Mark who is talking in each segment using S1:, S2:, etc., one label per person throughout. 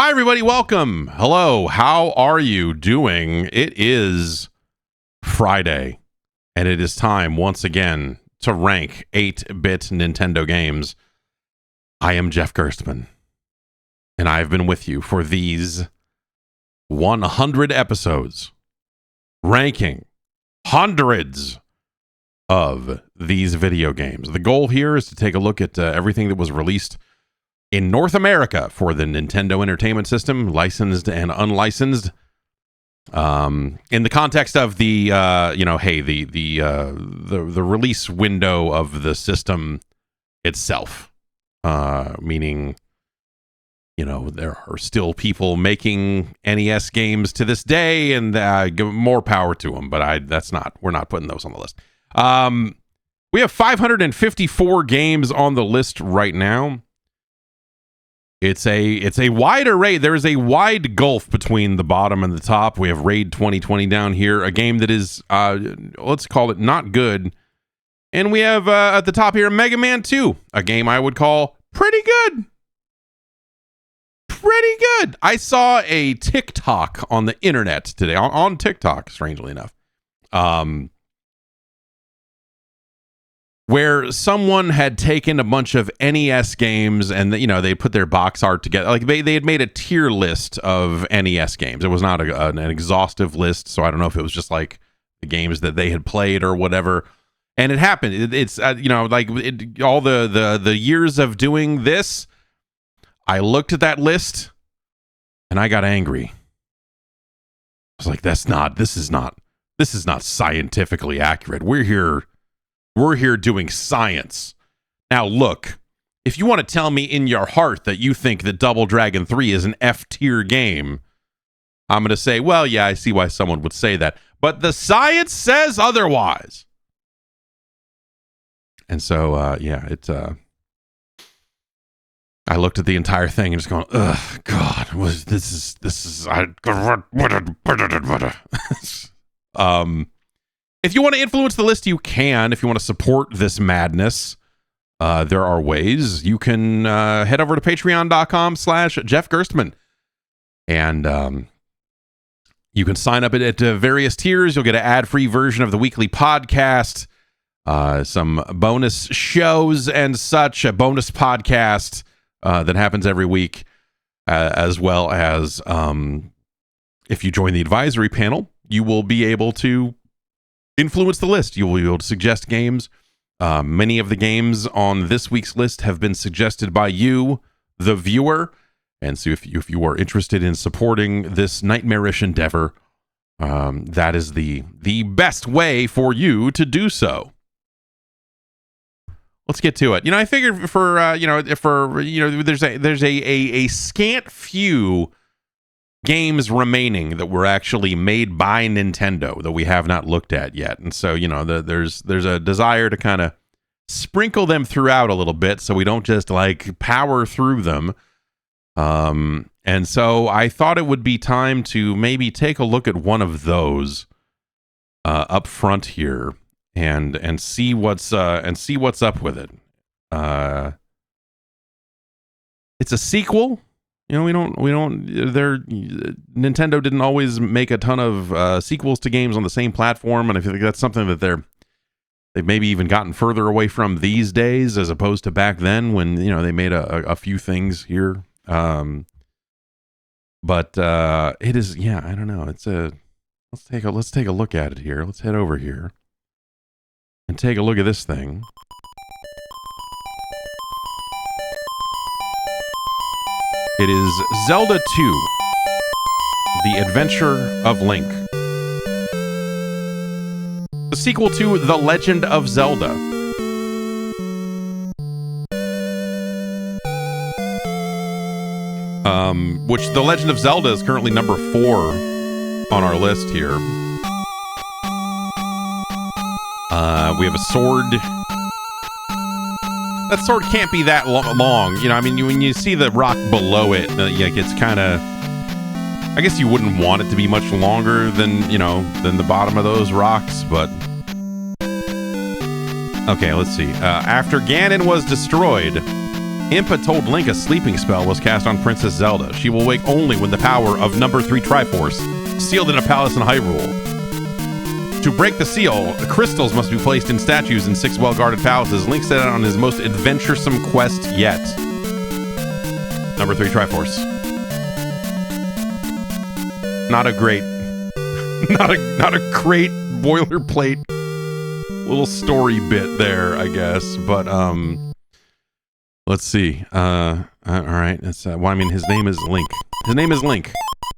S1: Hi, everybody. Welcome. Hello. How are you doing? It is Friday, and it is time once again to rank 8-bit Nintendo games. I am Jeff Gerstmann, and I have been with you for these 100 episodes, ranking hundreds of these video games. The goal here is to take a look at everything that was released in North America for the Nintendo Entertainment System, licensed and unlicensed. In the context of the the release window of the system itself, meaning, there are still people making NES games to this day, and more power to them. But we're not putting those on the list. We have 554 games on the list right now. It's a wide array. There is a wide gulf between the bottom and the top. We have Raid 2020 down here, a game that is, let's call it not good. And we have at the top here, Mega Man 2, a game I would call pretty good. Pretty good. I saw a TikTok on the internet today, on TikTok, strangely enough, where someone had taken a bunch of NES games and, they put their box art together. Like they had made a tier list of NES games. It was not an exhaustive list, so I don't know if it was just like the games that they had played or whatever. And it happened. It's all the years of doing this, I looked at that list and I got angry. I was like, this is not scientifically accurate. We're here doing science. Now, look, if you want to tell me in your heart that you think that Double Dragon 3 is an F-tier game, I'm going to say, well, yeah, I see why someone would say that. But the science says otherwise. And so, I looked at the entire thing and just going, ugh, God, this is, if you want to influence the list, you can. If you want to support this madness, there are ways. You can head over to patreon.com/Jeff Gerstmann. And you can sign up at various tiers. You'll get an ad-free version of the weekly podcast, some bonus shows and such, a bonus podcast that happens every week, as well as if you join the advisory panel, you will be able to influence the list. You will be able to suggest games. Many of the games on this week's list have been suggested by you, the viewer. And so if you are interested in supporting this nightmarish endeavor, that is the best way for you to do so. Let's get to it. I figured there's a scant few games remaining that were actually made by Nintendo that we have not looked at yet, and so there's a desire to kind of sprinkle them throughout a little bit, so we don't just like power through them. And so I thought it would be time to maybe take a look at one of those up front here and see what's up with it. It's a sequel. Nintendo didn't always make a ton of sequels to games on the same platform, and I feel like that's something that they've maybe even gotten further away from these days, as opposed to back then when they made a few things here. But it is, I don't know. Let's take a look at it here. Let's head over here and take a look at this thing. It is Zelda II, The Adventure of Link. The sequel to The Legend of Zelda. Which The Legend of Zelda is currently number 4 on our list here. We have a sword. That sword can't be that long. When you see the rock below it, it's kind of... I guess you wouldn't want it to be much longer than the bottom of those rocks, but... Okay, let's see. After Ganon was destroyed, Impa told Link a sleeping spell was cast on Princess Zelda. She will wake only when the power of number 3 Triforce, sealed in a palace in Hyrule. To break the seal, crystals must be placed in statues in 6 well-guarded palaces. Link set out on his most adventuresome quest yet. Number 3 Triforce. Not a great boilerplate little story bit there, I guess. But let's see. All right. It's well, I mean, his name is Link. His name is Link.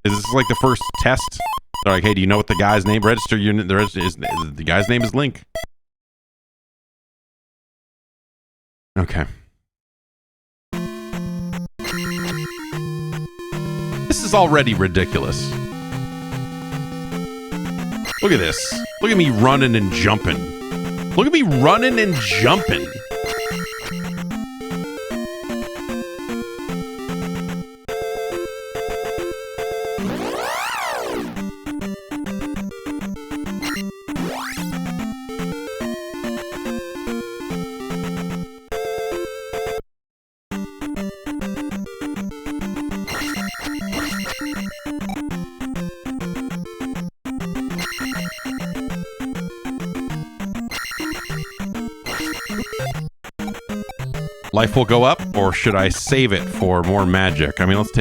S1: Is this like the first test? They're like, hey, do you know what the guy's name? Register unit. The guy's name is Link. Okay. This is already ridiculous. Look at this. Look at me running and jumping. Look at me running and jumping. Life will go up, or should I save it for more magic? I mean, life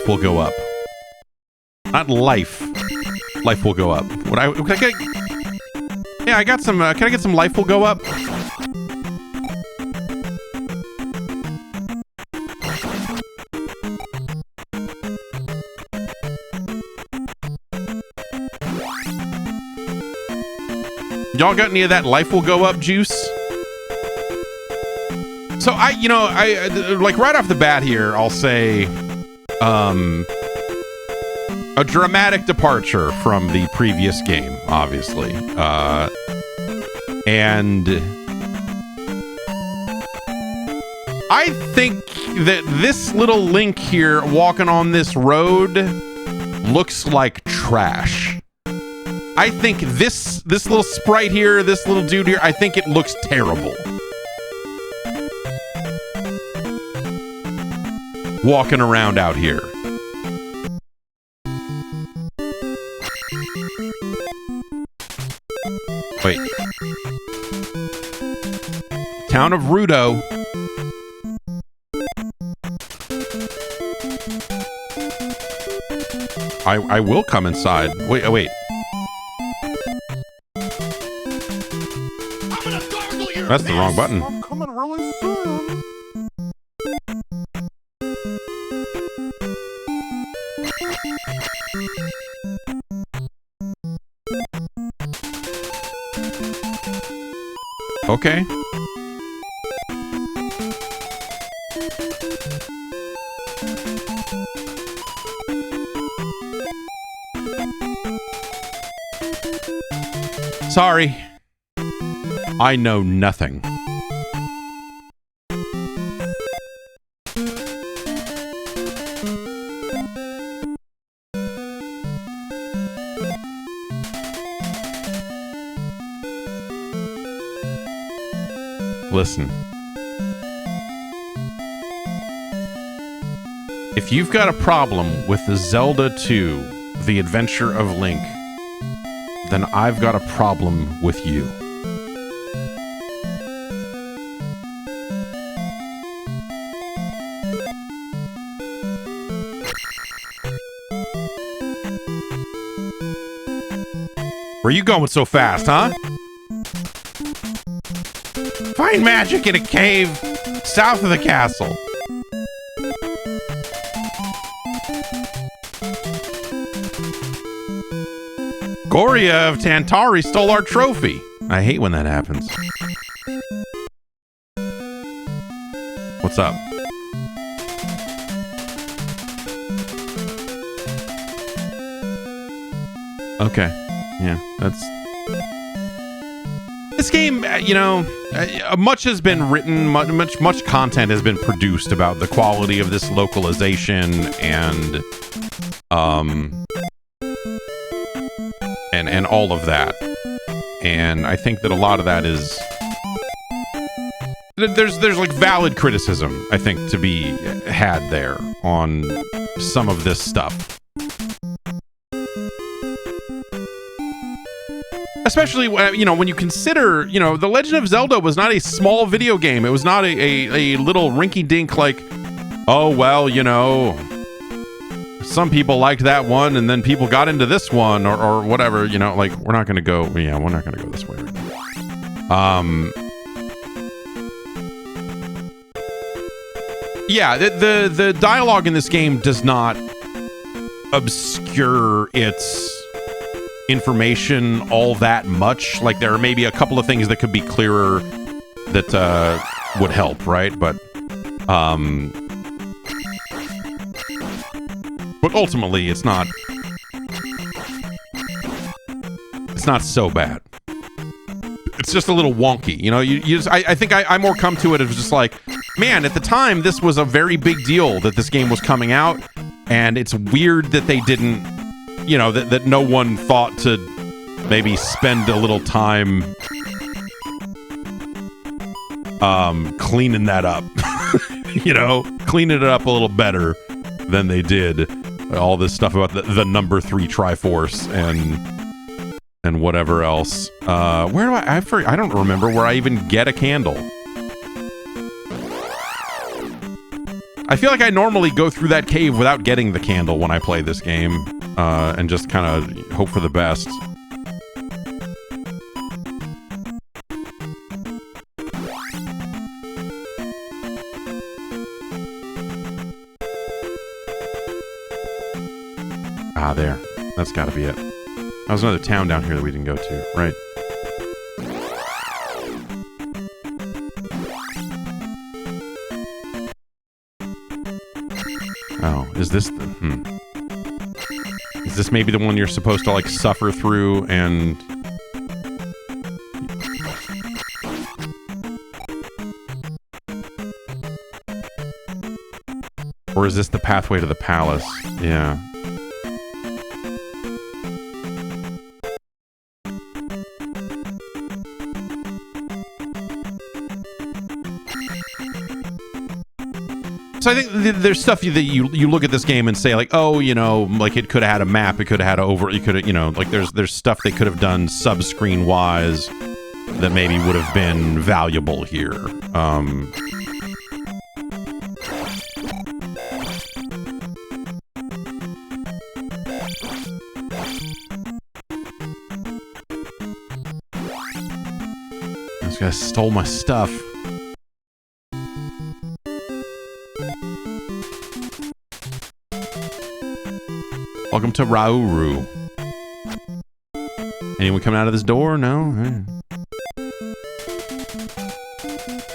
S1: will go up. Not life. Life will go up. Yeah, I got some. Can I get some life will go up? Y'all got any of that life will go up juice? So I like right off the bat here, I'll say, a dramatic departure from the previous game, obviously, and I think that this little Link here walking on this road looks like trash. I think this little sprite here, this little dude here, I think it looks terrible. Walking around out here. Wait. Town of Rudo. I will come inside. Wait, wait. That's the wrong button.
S2: I'm coming really soon.
S1: Okay. Sorry. I know nothing. Listen. If you've got a problem with the Zelda 2, The Adventure of Link, then I've got a problem with you. Where you going so fast, huh? Find magic in a cave south of the castle. Goria of Tantari stole our trophy. I hate when that happens. What's up? Okay. Yeah, that's... This game, you know, much has been written, much content has been produced about the quality of this localization and all of that. And I think that a lot of that is there's like valid criticism, I think, to be had there on some of this stuff. Especially, you know, when you consider, you know, The Legend of Zelda was not a small video game. It was not a little rinky-dink like, oh, well, you know, some people liked that one and then people got into this one or whatever, you know, like, we're not going to go this way. Yeah, the dialogue in this game does not obscure its information all that much. Like, there are maybe a couple of things that could be clearer that would help, right? But ultimately it's not so bad. It's just a little wonky, you know. I think I more come to it as just like, man, at the time this was a very big deal that this game was coming out, and it's weird that they didn't, you know, that no one thought to maybe spend a little time cleaning that up. You know, cleaning it up a little better than they did all this stuff about the number 3 Triforce and whatever else. Where do I don't remember where I even get a candle. I feel like I normally go through that cave without getting the candle when I play this game, and just kind of hope for the best. Ah, there. That's got to be it. There's another town down here that we didn't go to. Right. Oh, is this the... Is this maybe the one you're supposed to, like, suffer through and... Or is this the pathway to the palace? Yeah. So I think there's stuff that you look at this game and say, like, oh, you know, like, it could have had a map, it could have had you could have, you know, like, there's stuff they could have done sub-screen wise that maybe would have been valuable here. This guy stole my stuff. Welcome to Rauru. Anyone coming out of this door? No?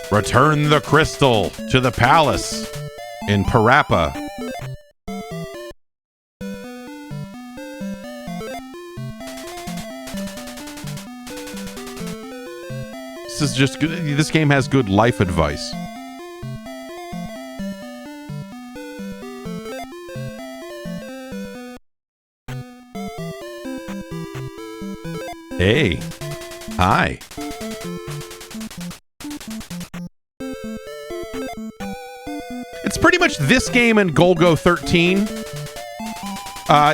S1: Return the crystal to the palace in Parappa. This is just good. This game has good life advice. Hey. Hi. It's pretty much this game and Golgo 13.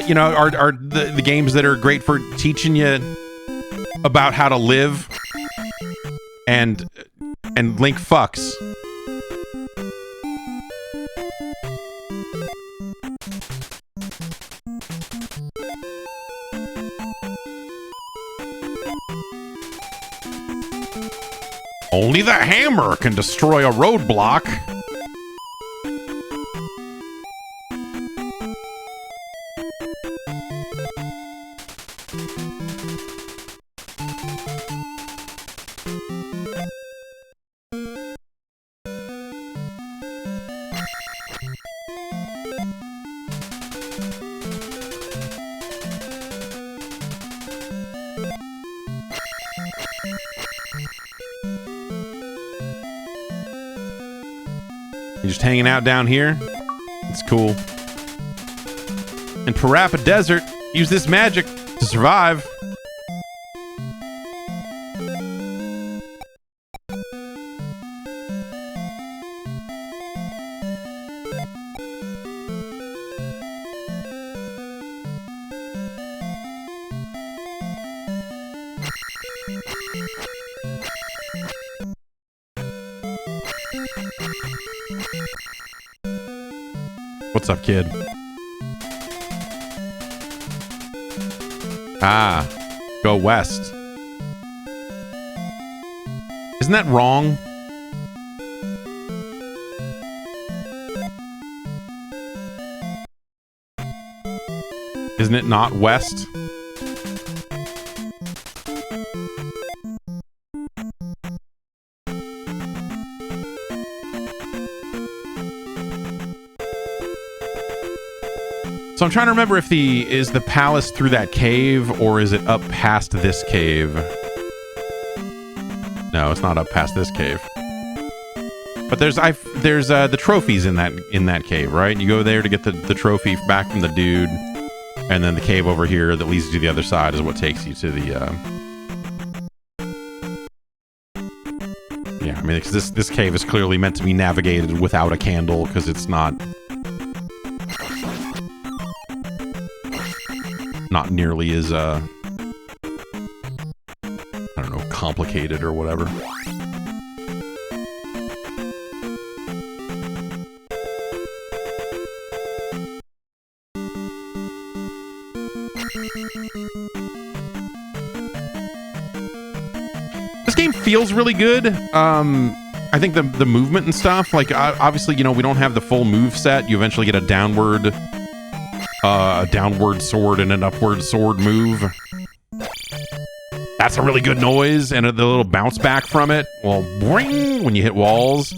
S1: You know, are the games that are great for teaching you about how to live and Link fucks. Only the hammer can destroy a roadblock. You're just hanging out down here? It's cool. In Parappa Desert, use this magic to survive. What's up, kid? Ah, go west. Isn't that wrong? Isn't it not west? So I'm trying to remember if is the palace through that cave or is it up past this cave? No, it's not up past this cave. But there's the trophies in that cave, right? You go there to get the trophy back from the dude, and then the cave over here that leads you to the other side is what takes you to the. Yeah, I mean, because this cave is clearly meant to be navigated without a candle because it's not nearly as I don't know, complicated or whatever. This game feels really good. I think the movement and stuff, like obviously, you know, we don't have the full move set. You eventually get a downward sword and an upward sword move. That's a really good noise, and the little bounce back from it. Well, boing, when you hit walls.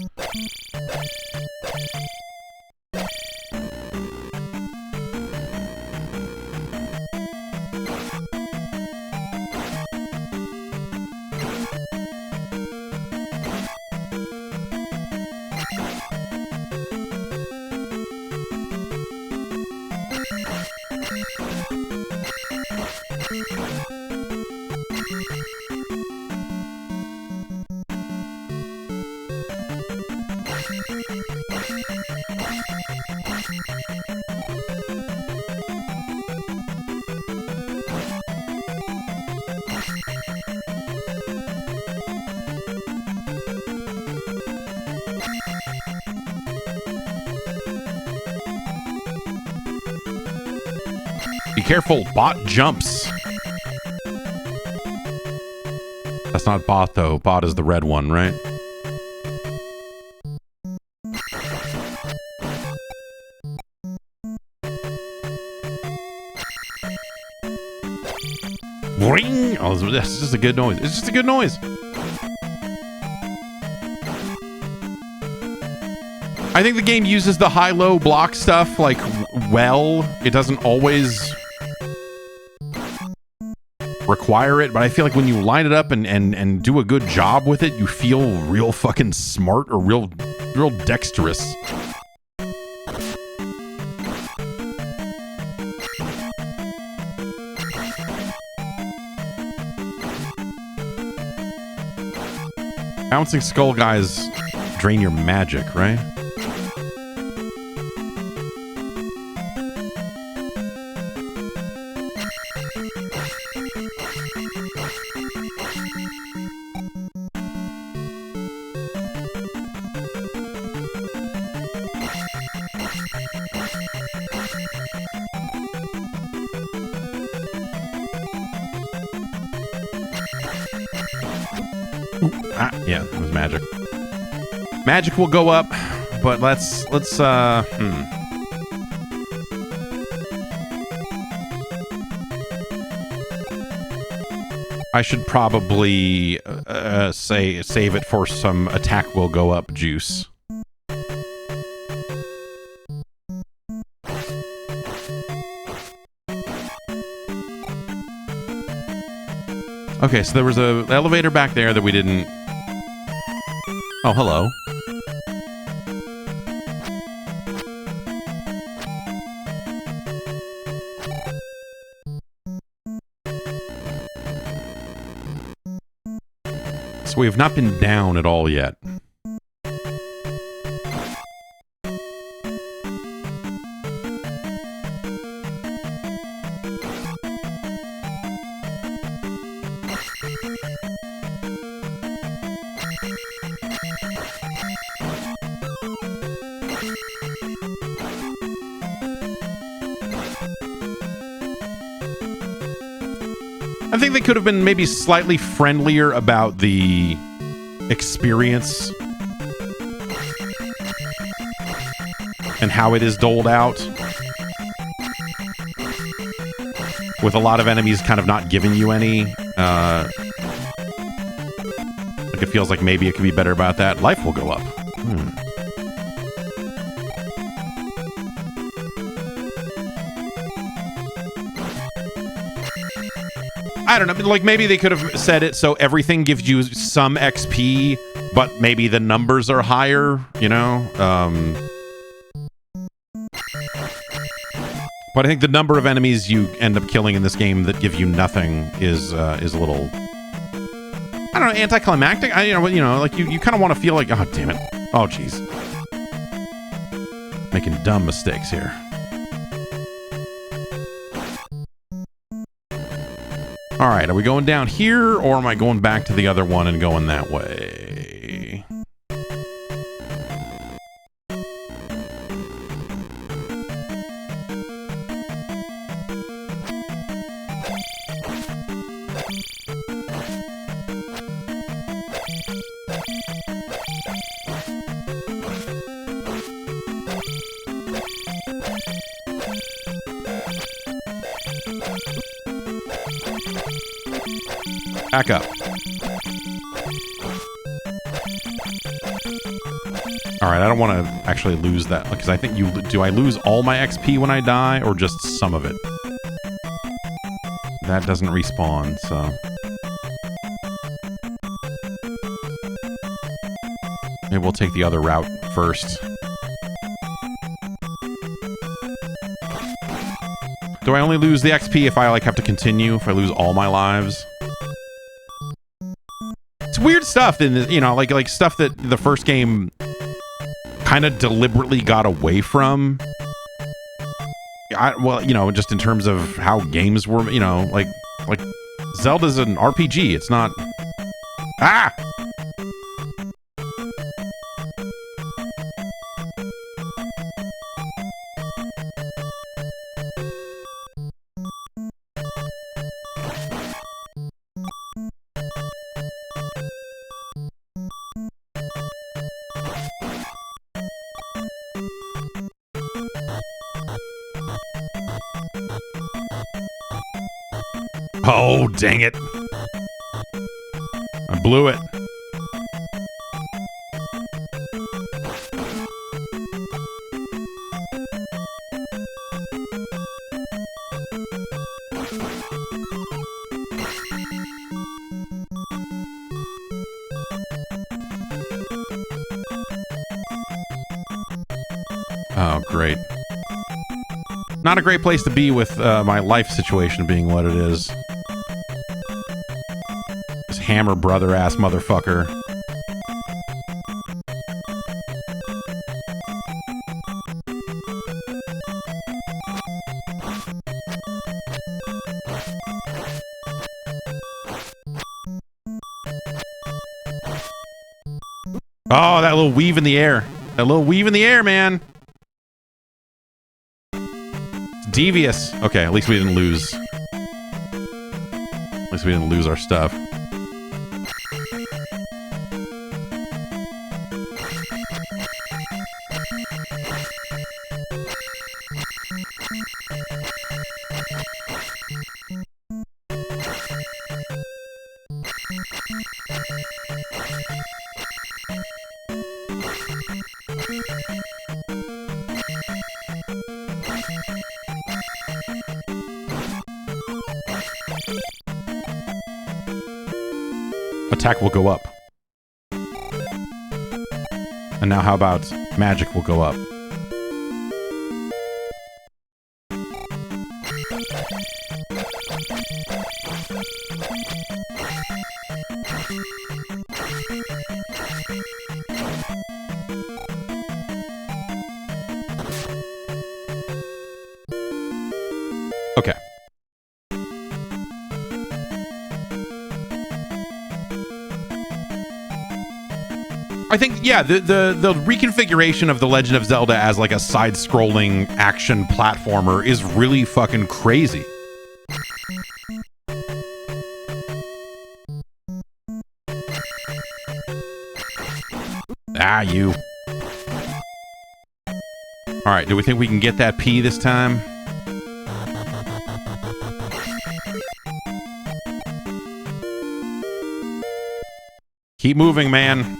S1: Be careful, bot jumps. That's not bot though. Bot is the red one, right? Boing! Oh, that's just a good noise. It's just a good noise. I think the game uses the high-low block stuff, like, well. It doesn't always require it, but I feel like when you line it up and do a good job with it, you feel real fucking smart or real dexterous. Bouncing skull guys drain your magic, right? Yeah, it was magic. Magic will go up, but let's I should probably save it for some attack will go up juice. Okay, so there was an elevator back there that we didn't... Oh, hello. So we have not been down at all yet. I think they could have been maybe slightly friendlier about the experience and how it is doled out, with a lot of enemies kind of not giving you any. Like, it feels like maybe it could be better about that. Life will go up. I don't know. Like, maybe they could have said it so everything gives you some XP, but maybe the numbers are higher, you know? But I think the number of enemies you end up killing in this game that give you nothing is a little, I don't know, anticlimactic. You know, like you kind of want to feel like, oh damn it, oh jeez, making dumb mistakes here. All right, are we going down here, or am I going back to the other one and going that way? Back up. All right, I don't want to actually lose that, because I think do I lose all my XP when I die, or just some of it? That doesn't respawn, so maybe we'll take the other route first. Do I only lose the XP if I, like, have to continue, if I lose all my lives? It's weird stuff, in the, you know, like stuff that the first game kind of deliberately got away from. Well, you know, just in terms of how games were, you know, like Zelda's an RPG. It's not. Ah! Oh, dang it. I blew it. Oh, great. Not a great place to be with my life situation being what it is. This hammer brother ass motherfucker. Oh, that little weave in the air. That little weave in the air, man. It's devious. Okay, at least we didn't lose. At least we didn't lose our stuff. Attack will go up. And now how about magic will go up? Okay. I think, yeah, the reconfiguration of The Legend of Zelda as like a side-scrolling action platformer is really fucking crazy. Ah, you. Alright, do we think we can get that P this time? Keep moving, man.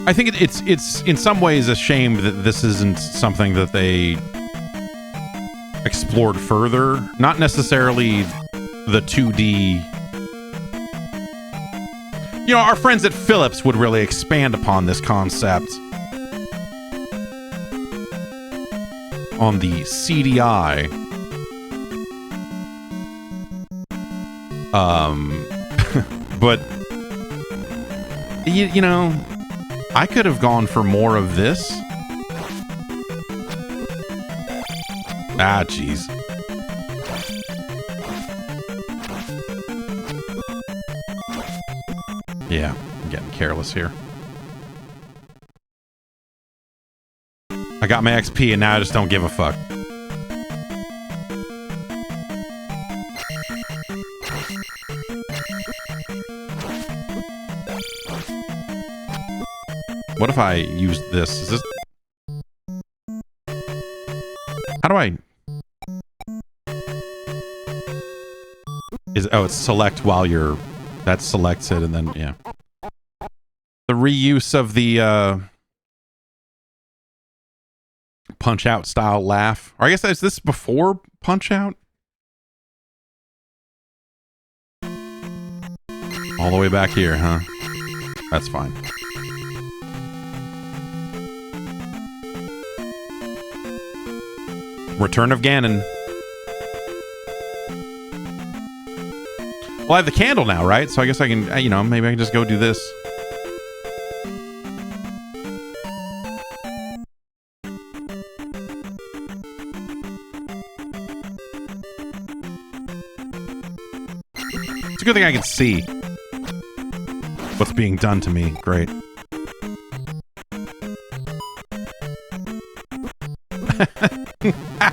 S1: I think it's in some ways a shame that this isn't something that they explored further. Not necessarily the 2D. You know, our friends at Philips would really expand upon this concept on the CDI. But you know, I could have gone for more of this. Ah, jeez. Yeah, I'm getting careless here. I got my XP and now I just don't give a fuck. What if I used this? Is this... How do I... Oh, it's select while you're... That selects it and then, yeah. The reuse of the, Punch-Out style laugh. Or I guess, is this before Punch-Out? All the way back here, huh? That's fine. Return of Ganon. Well, I have the candle now, right? So I guess I can, you know, maybe I can just go do this. It's a good thing I can see what's being done to me. Great. Ah!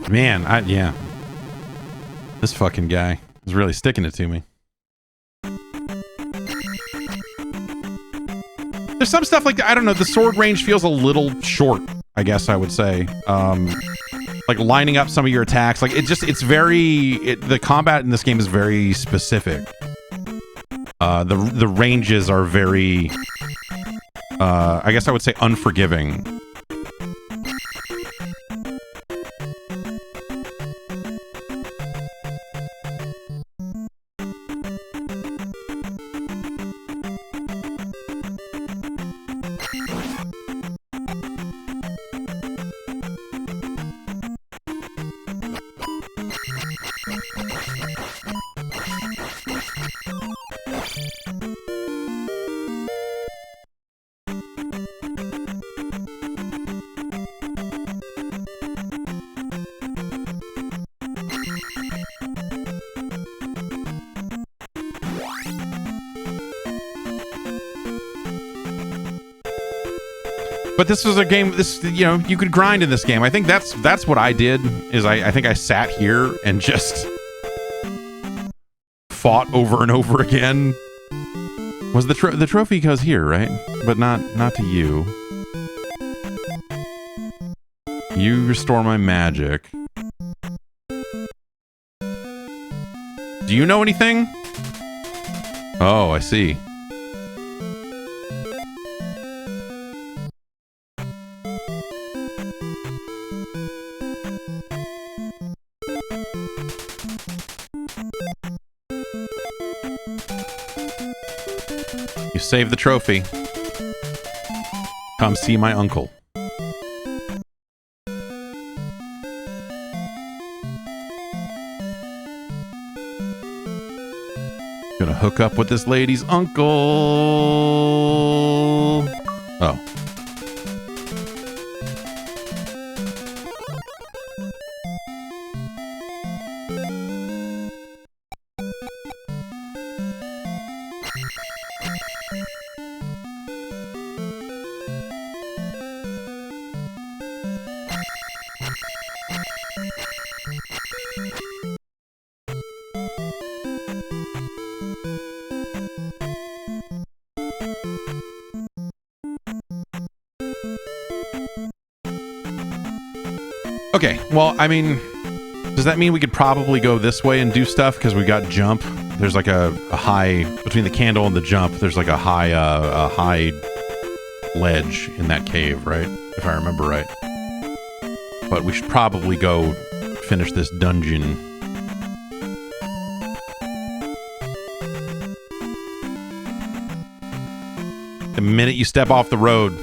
S1: Man, yeah. This fucking guy is really sticking it to me. There's some stuff like, I don't know, the sword range feels a little short, I guess I would say. Like lining up some of your attacks, like it's very, the combat in this game is very specific. The ranges are very, I guess I would say unforgiving. But this was a game, this, you know, you could grind in this game. I think that's what I did, is I think I sat here and just fought over and over again. Was the trophy goes here, right? But not to you. You restore my magic. Do you know anything? Oh, I see. You saved the trophy. Come see my uncle. Gonna hook up with this lady's uncle. Oh. Okay, well, I mean, does that mean we could probably go this way and do stuff? Because we got jump. There's like a high, between the candle and the jump, there's like a high ledge in that cave, right? If I remember right. But we should probably go finish this dungeon. The minute you step off the road,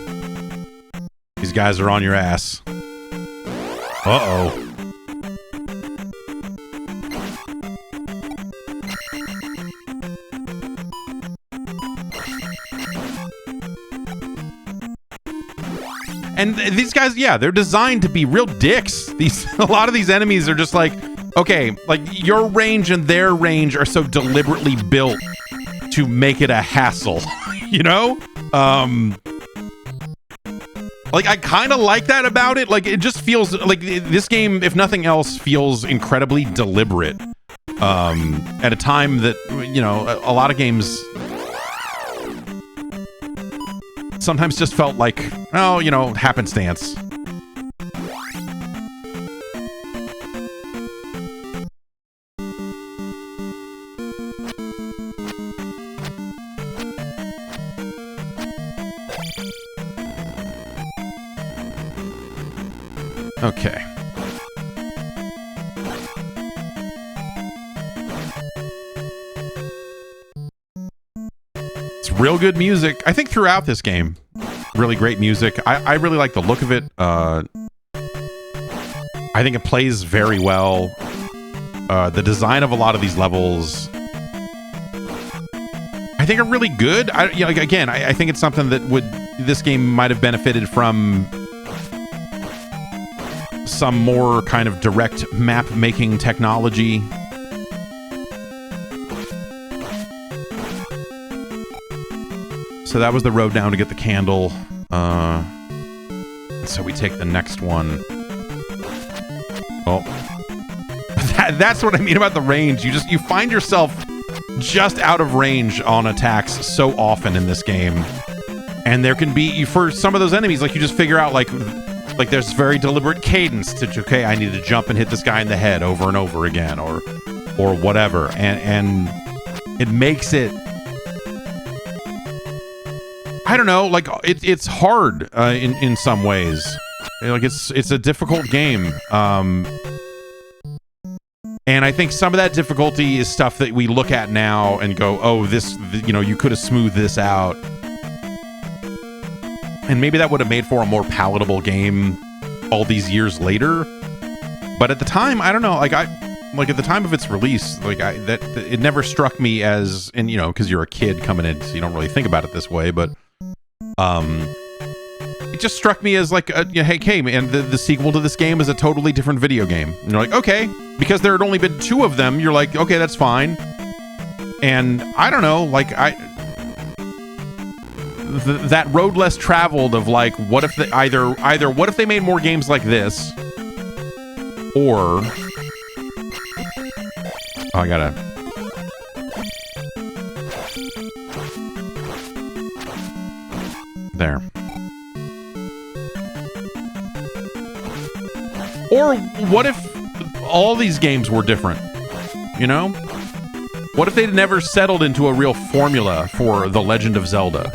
S1: these guys are on your ass. Uh-oh. And these guys, yeah, they're designed to be real dicks. A lot of these enemies are just like, okay, like your range and their range are so deliberately built to make it a hassle, you know? Like, I kind of like that about it. Like, it just feels like this game, if nothing else, feels incredibly deliberate. At a time that, you know, a lot of games sometimes just felt like, oh, you know, happenstance. Okay. It's real good music. I think throughout this game, really great music. I really like the look of it. I think it plays very well. The design of a lot of these levels, I think, are really good. I think it's something that this game might have benefited from some more kind of direct map making technology. So that was the road down to get the candle. So we take the next one. Oh, that's what I mean about the range. You find yourself just out of range on attacks so often in this game, and there can be, for some of those enemies, like, you just figure out like there's very deliberate cadence to, okay, I need to jump and hit this guy in the head over and over again, or whatever, and it makes it, I don't know, like, it's hard in some ways. Like, it's a difficult game. And I think some of that difficulty is stuff that we look at now and go, oh, this, you know, you could have smoothed this out. And maybe that would have made for a more palatable game all these years later. But at the time, I don't know, like, at the time of its release, like, it never struck me as, and, you know, because you're a kid coming in, so you don't really think about it this way, but it just struck me as like, hey man, the sequel to this game is a totally different video game. And you're like, okay, because there had only been 2 of them, you're like, okay, that's fine. And I don't know, like, that road less traveled of like, what if they either what if they made more games like this, or I gotta, there. Or what if all these games were different? You know? What if they'd never settled into a real formula for The Legend of Zelda?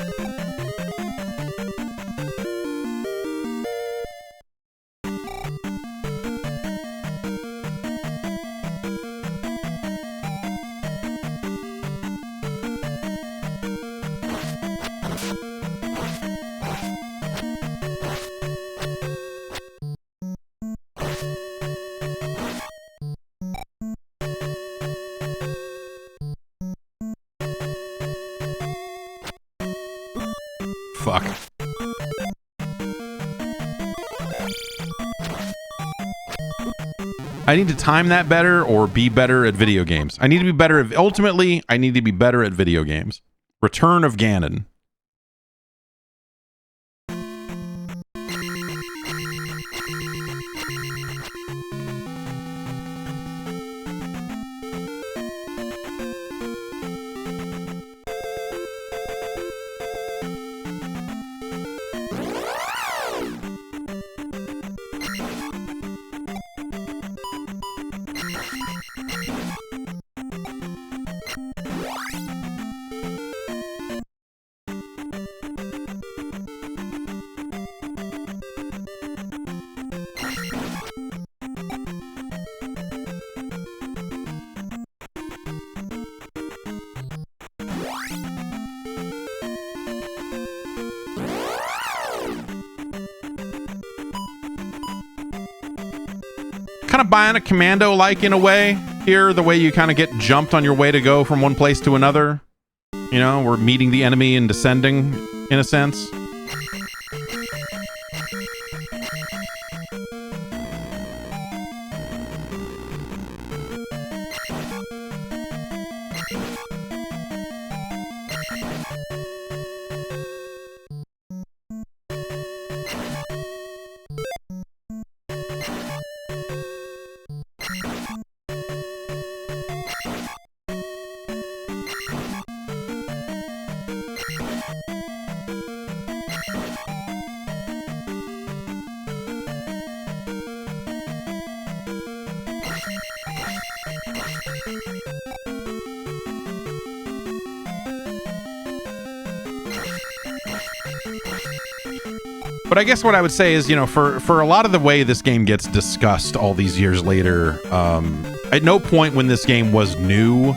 S1: Fuck. I need to time that better or be better at video games. I need to be better at, ultimately, I need to be better at video games. Return of Ganon. Kind of Bionic Commando like in a way here, the way you kind of get jumped on your way to go from one place to another. You know, we're meeting the enemy and descending in a sense. But I guess what I would say is, you know, for a lot of the way this game gets discussed all these years later, at no point when this game was new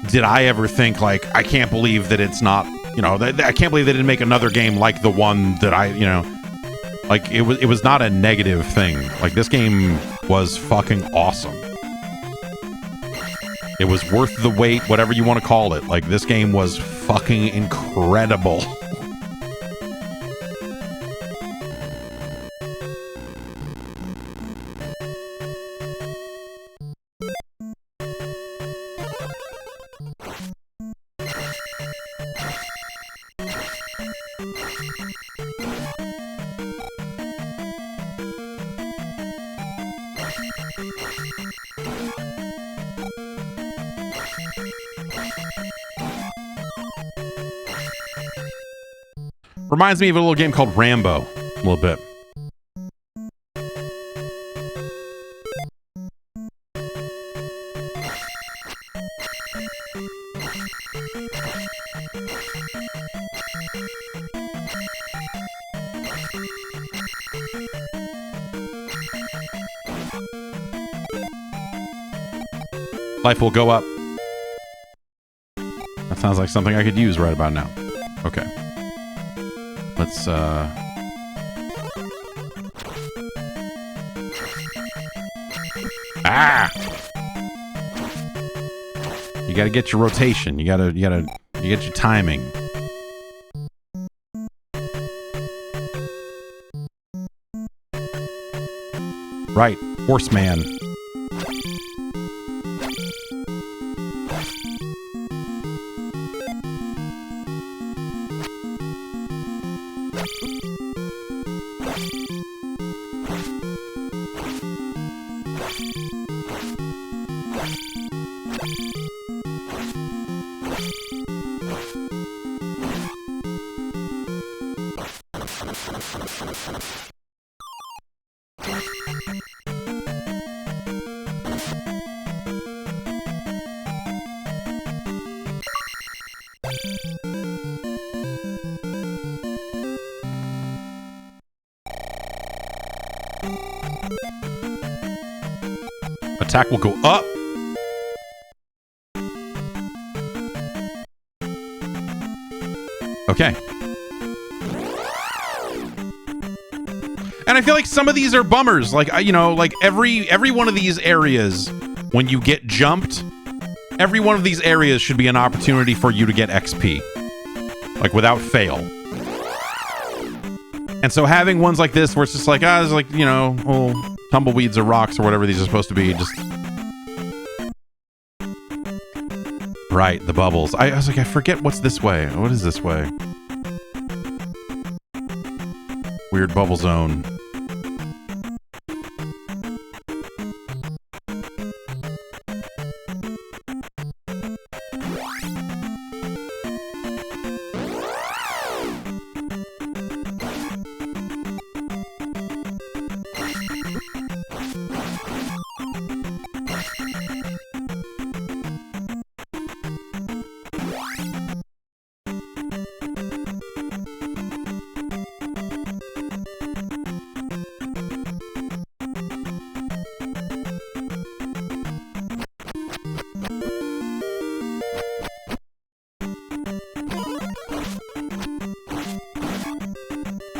S1: did I ever think, like, I can't believe that it's not, you know, I can't believe they didn't make another game like the one that I, you know, like, it was not a negative thing. Like, this game was fucking awesome. It was worth the wait, whatever you want to call it. Like, this game was fucking incredible. Reminds me of a little game called Rambo, a little bit. Life will go up. That sounds like something I could use right about now. Okay. Let's, Ah! You gotta get your rotation. You get your timing. Right. Horseman. Attack will go up. Okay. And I feel like some of these are bummers. Like, you know, like every one of these areas, when you get jumped, every one of these areas should be an opportunity for you to get XP. Like, without fail. And so having ones like this where it's just like, it's like, you know, oh, tumbleweeds or rocks or whatever these are supposed to be, just... Right, the bubbles. I was like, I forget what's this way. What is this way? Weird bubble zone.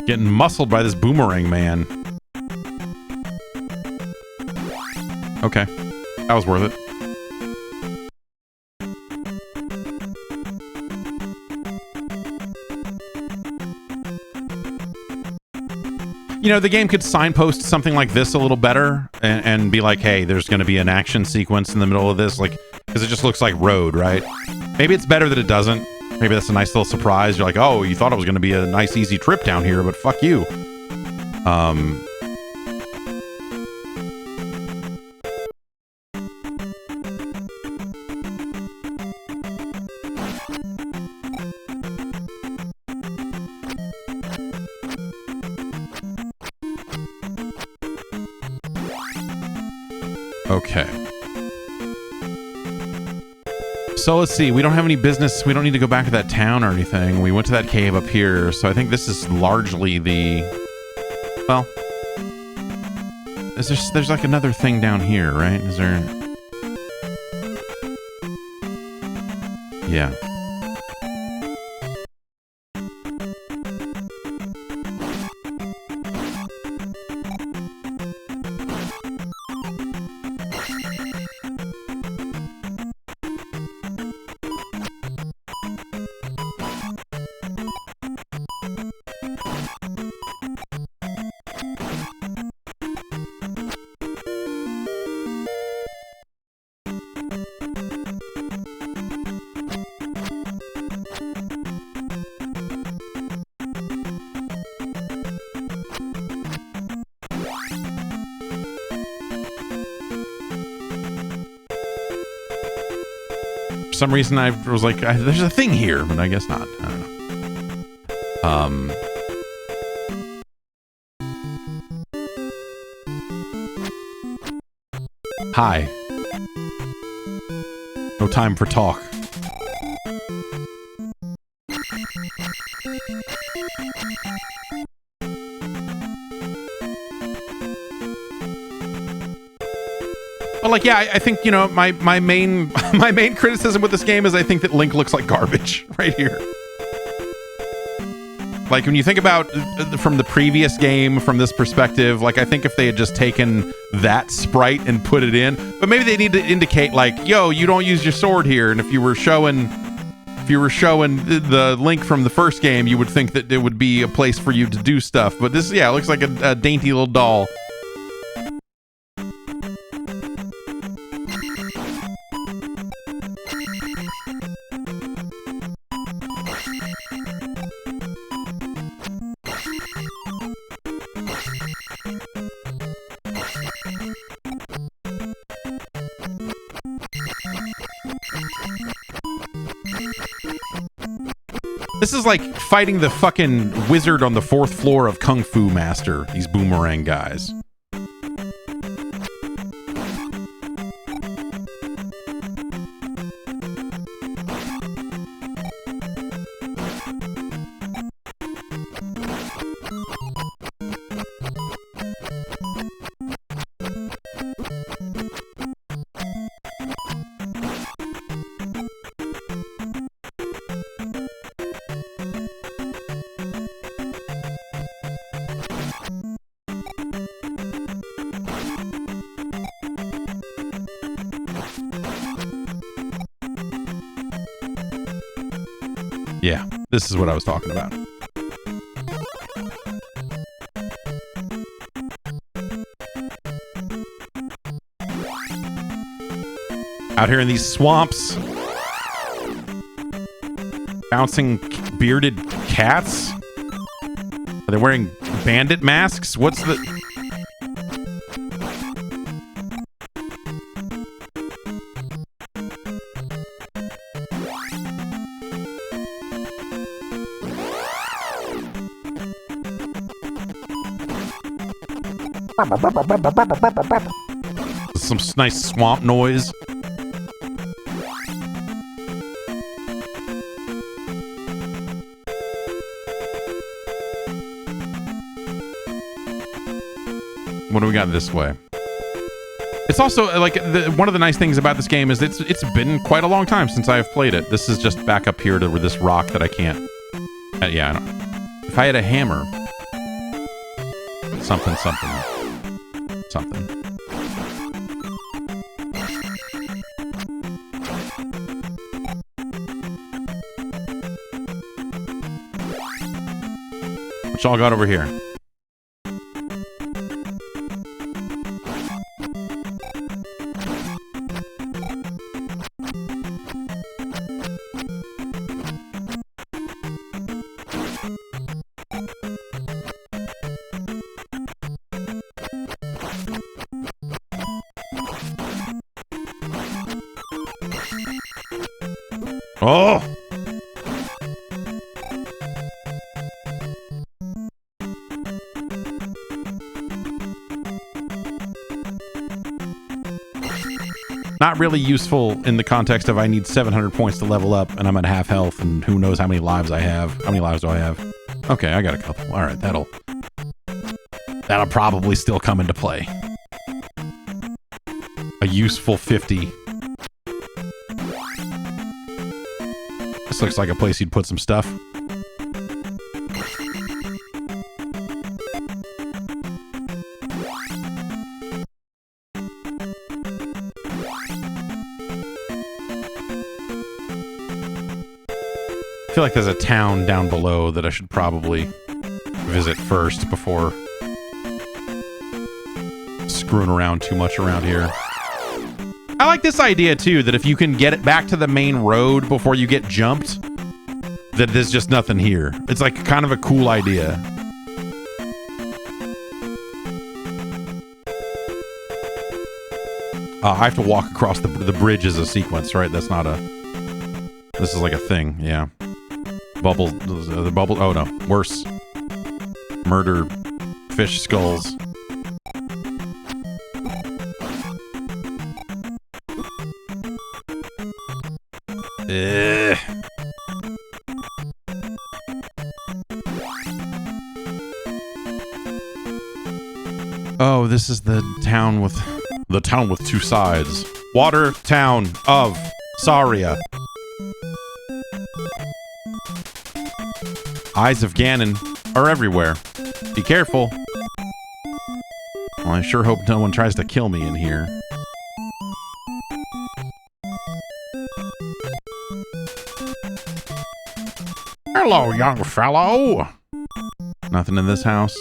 S1: Getting muscled by this boomerang man. Okay. That was worth it. You know, the game could signpost something like this a little better and be like, hey, there's going to be an action sequence in the middle of this, like, because it just looks like road, right? Maybe it's better that it doesn't. Maybe that's a nice little surprise. You're like, oh, you thought it was going to be a nice, easy trip down here, but fuck you. Okay. So let's see. We don't have any business. We don't need to go back to that town or anything. We went to that cave up here. So I think this is largely the... Well... There's like another thing down here, right? Is there... Yeah. For some reason I was like, there's a thing here, but I guess not. I don't know. Hi. No time for talk. But like, yeah, I think, you know, my main criticism with this game is I think that Link looks like garbage right here. Like, when you think about from the previous game, from this perspective, like, I think if they had just taken that sprite and put it in, but maybe they need to indicate, like, yo, you don't use your sword here. And if you were showing the Link from the first game, you would think that it would be a place for you to do stuff. But this, yeah, it looks like a dainty little doll. This is like fighting the fucking wizard on the 4th floor of Kung Fu Master, these boomerang guys. Yeah, this is what I was talking about. Out here in these swamps. Bouncing bearded cats? Are they wearing bandit masks? What's the... Some nice swamp noise. What do we got this way? It's also like one of the nice things about this game is it's been quite a long time since I've played it. This is just back up here to this rock that I can't. Yeah, I don't. If I had a hammer, something. What y'all got over here? Oh! Not really useful in the context of I need 700 points to level up and I'm at half health and who knows how many lives I have. How many lives do I have? Okay, I got a couple. All right, that'll probably still come into play. A useful 50. This looks like a place you'd put some stuff. I feel like there's a town down below that I should probably visit first before screwing around too much around here. I like this idea too, that if you can get it back to the main road before you get jumped, that there's just nothing here. It's like kind of a cool idea. I have to walk across the bridge as a sequence, right? That's not a... This is like a thing, yeah. Bubble... The bubble... Oh, no. Worse. Murder... Fish skulls. Oh, this is the town with two sides. Water town of Saria. Eyes of Ganon are everywhere. Be careful. Well, I sure hope no one tries to kill me in here. Hello, young fellow. Nothing in this house.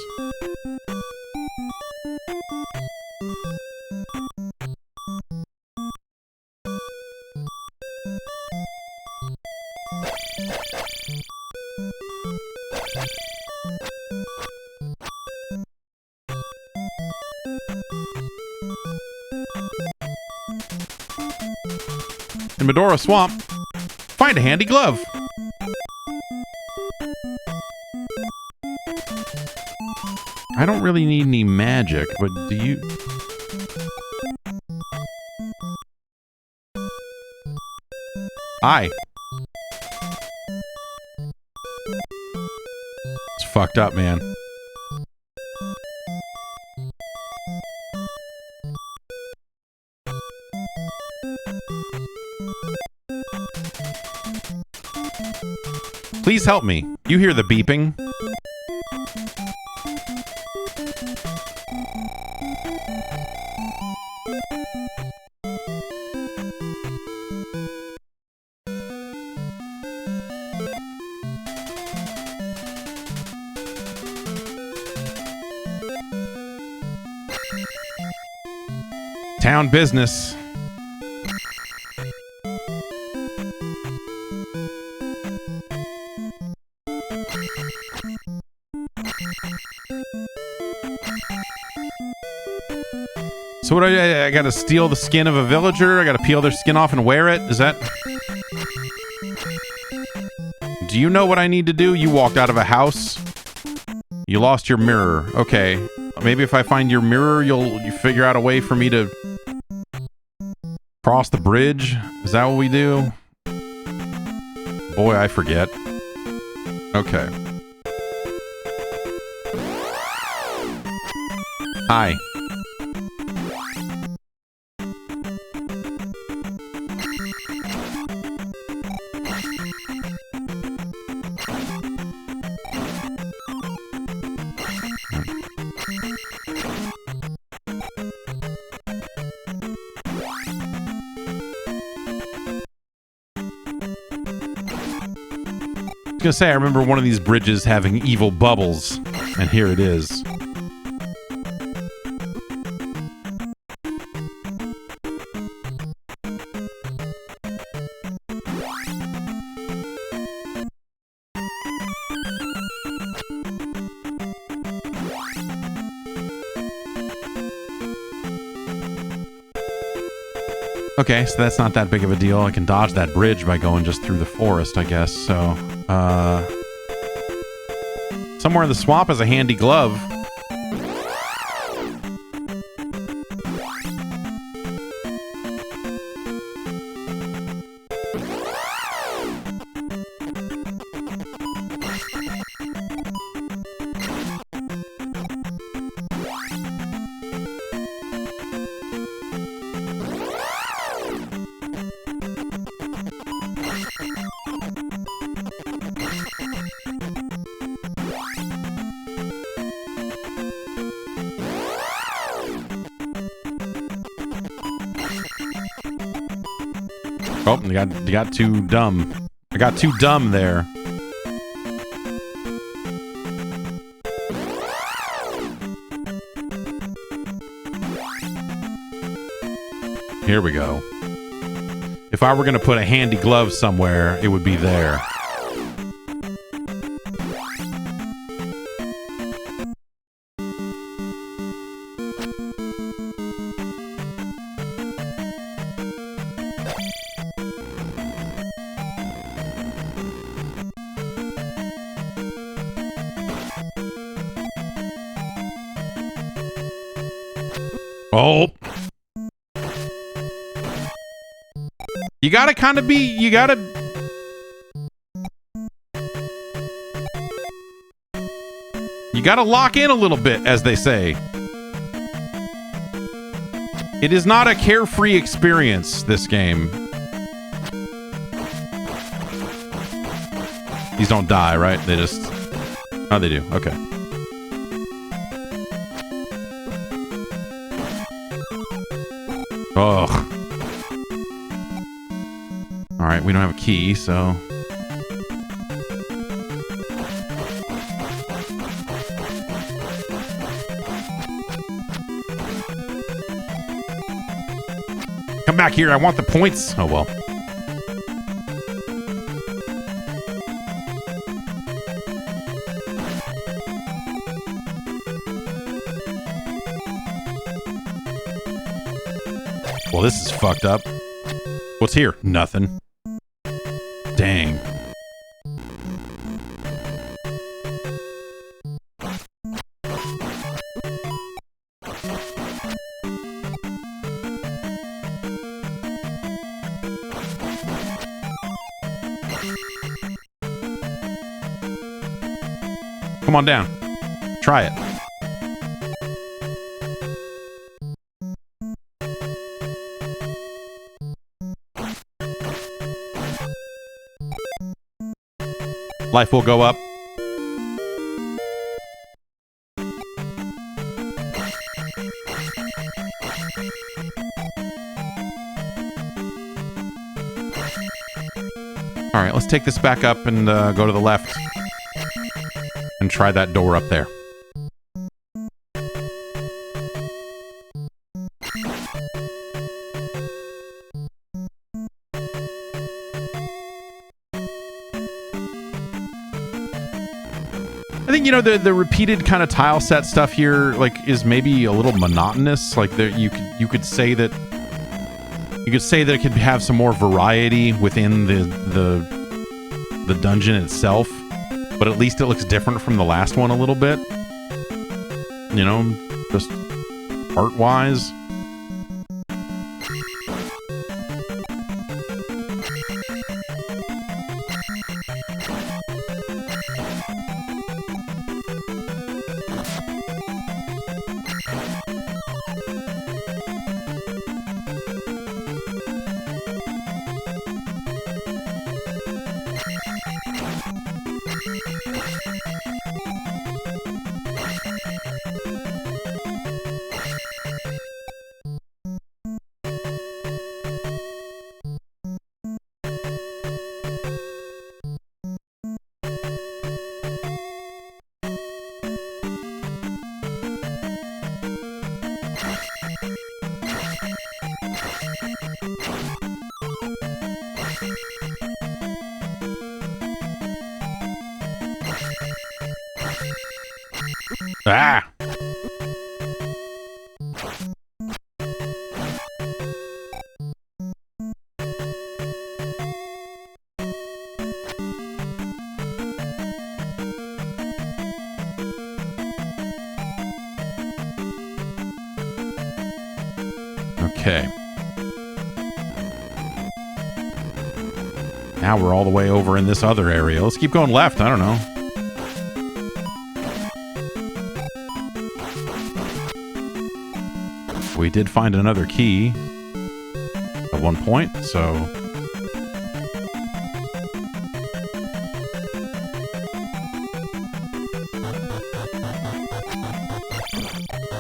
S1: In Medora Swamp, find a handy glove. I don't really need any magic, but do you... Hi. It's fucked up, man. Please help me. You hear the beeping? Town business. So what I gotta steal the skin of a villager? I gotta peel their skin off and wear it? Is that... Do you know what I need to do? You walked out of a house. You lost your mirror. Okay. Maybe if I find your mirror, you figure out a way for me to cross the bridge? Is that what we do? Boy, I forget. Okay. Hi. I was gonna say, I remember one of these bridges having evil bubbles, and here it is. Okay, so that's not that big of a deal. I can dodge that bridge by going just through the forest, I guess, so... somewhere in the swamp is a handy glove. Oh, you got too dumb. I got too dumb there. Here we go. If I were going to put a handy glove somewhere, it would be there. Oh. You gotta kind of be, you gotta... You gotta lock in a little bit, as they say. It is not a carefree experience, this game. These don't die, right? They just... Oh, they do. Okay. Ugh. Alright, we don't have a key, so... Come back here, I want the points! Oh well. Well, this is fucked up. What's here? Nothing. Dang. Come on down. Try it. Life will go up. All right, let's take this back up and go to the left and try that door up there. I think, you know, the repeated kind of tile set stuff here, like, is maybe a little monotonous. Like, there, you could say that it could have some more variety within the dungeon itself, but at least it looks different from the last one a little bit. You know, just art-wise. Ah! Okay. Now we're all the way over in this other area. Let's keep going left. I don't know. We did find another key at one point, so...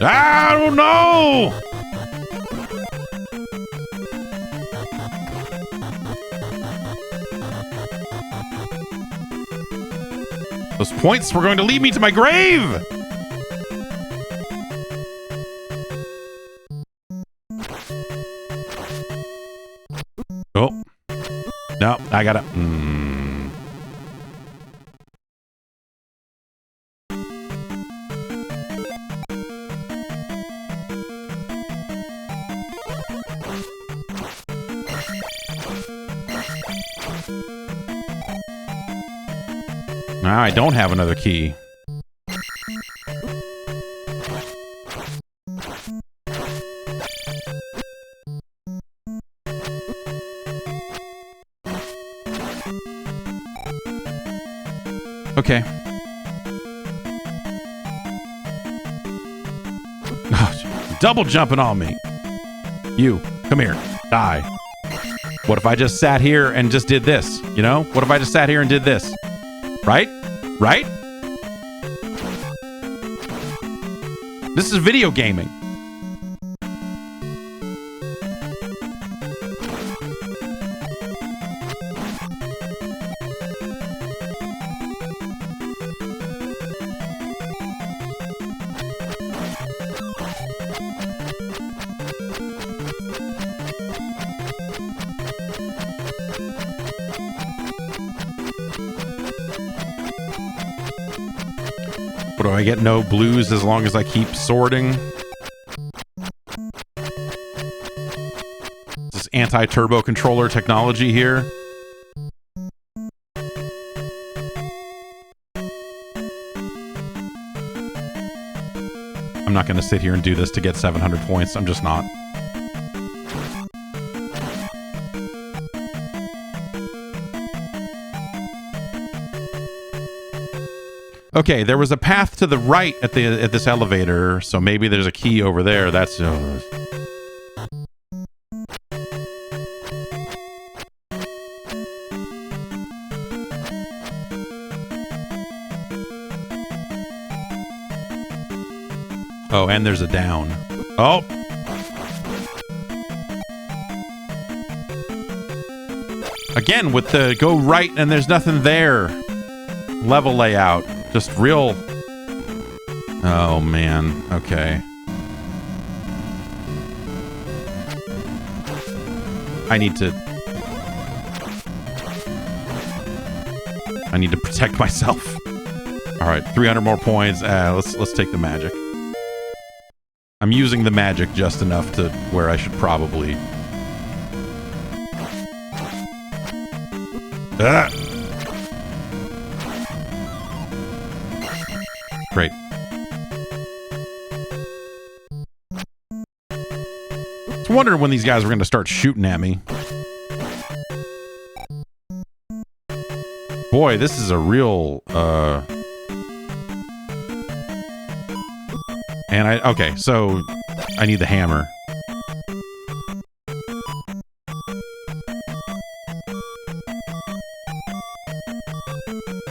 S1: I don't know! Those points were going to lead me to my grave! Oh. No, I gotta... No, I don't have another key. Okay. Oh, double jumping on me. You, come here. Die. What if I just sat here and just did this? You know? What if I just sat here and did this? Right? Right? This is video gaming. What do I get? No blues as long as I keep sorting. This anti-turbo controller technology here. I'm not going to sit here and do this to get 700 points. I'm just not. Okay, there was a path to the right at this elevator, so maybe there's a key over there. That's Oh, and there's a down. Oh. Again, with the go right and there's nothing there. Level layout. Just real... Oh, man. Okay. I need to protect myself. All right, 300 more points. Let's take the magic. I'm using the magic just enough to where I should probably. Ah! Great. I was wondering when these guys were going to start shooting at me. Boy, this is a real okay, so I need the hammer.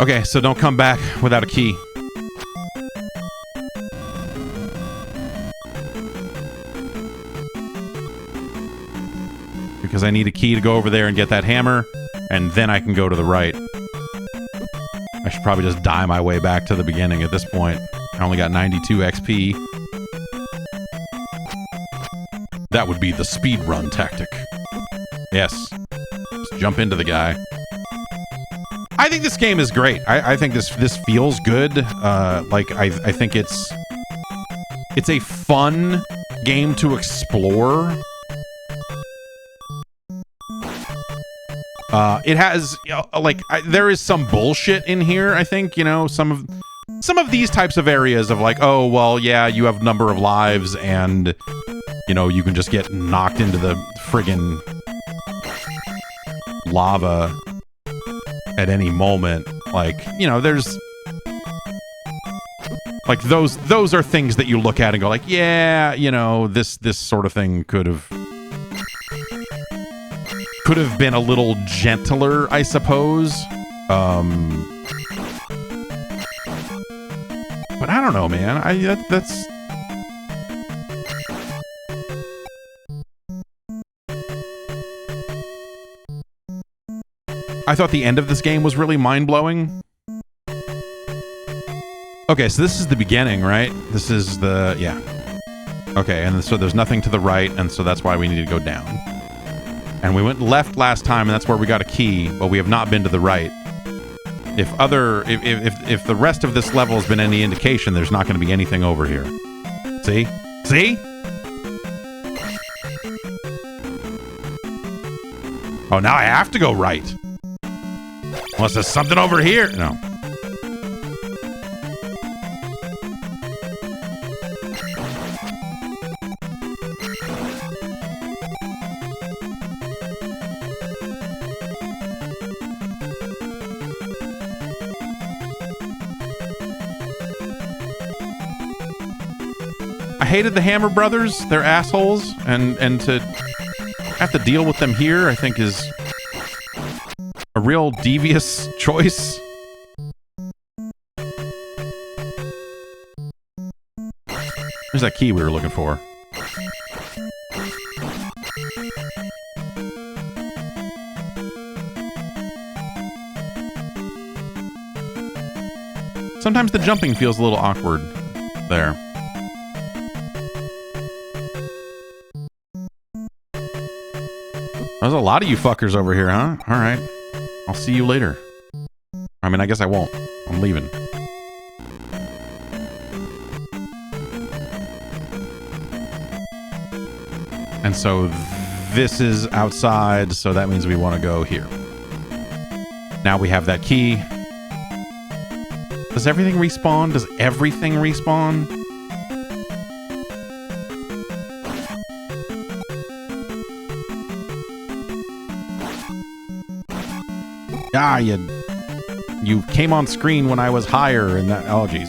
S1: Okay, so don't come back without a key. Because I need a key to go over there and get that hammer, and then I can go to the right. I should probably just die my way back to the beginning at this point. I only got 92 XP. That would be the speedrun tactic. Yes. Just jump into the guy. I think this game is great. I think this feels good. I think it's a fun game to explore. It has there is some bullshit in here. I think some of these types of areas of like, oh well, yeah, you have number of lives and you can just get knocked into the friggin' lava at any moment. There's like those are things that you look at and go like, yeah, this sort of thing could have been a little gentler, I suppose. But I don't know, man. That's I thought the end of this game was really mind-blowing. Okay, so this is the beginning, right? This is the... yeah. Okay, and so there's nothing to the right, and so that's why we need to go down. And we went left last time, and that's where we got a key, but we have not been to the right. If the rest of this level has been any indication, there's not going to be anything over here. See? See? Oh, now I have to go right. Unless there's something over here. No. I hated the Hammer Brothers. They're assholes. And to have to deal with them here, I think is a real devious choice. There's that key we were looking for. Sometimes the jumping feels a little awkward there. There's a lot of you fuckers over here, huh? All right. I'll see you later. I mean, I guess I won't. I'm leaving. And so this is outside, so that means we want to go here. Now we have that key. Does everything respawn? Does everything respawn? Ah, you came on screen when I was higher and that... oh, jeez.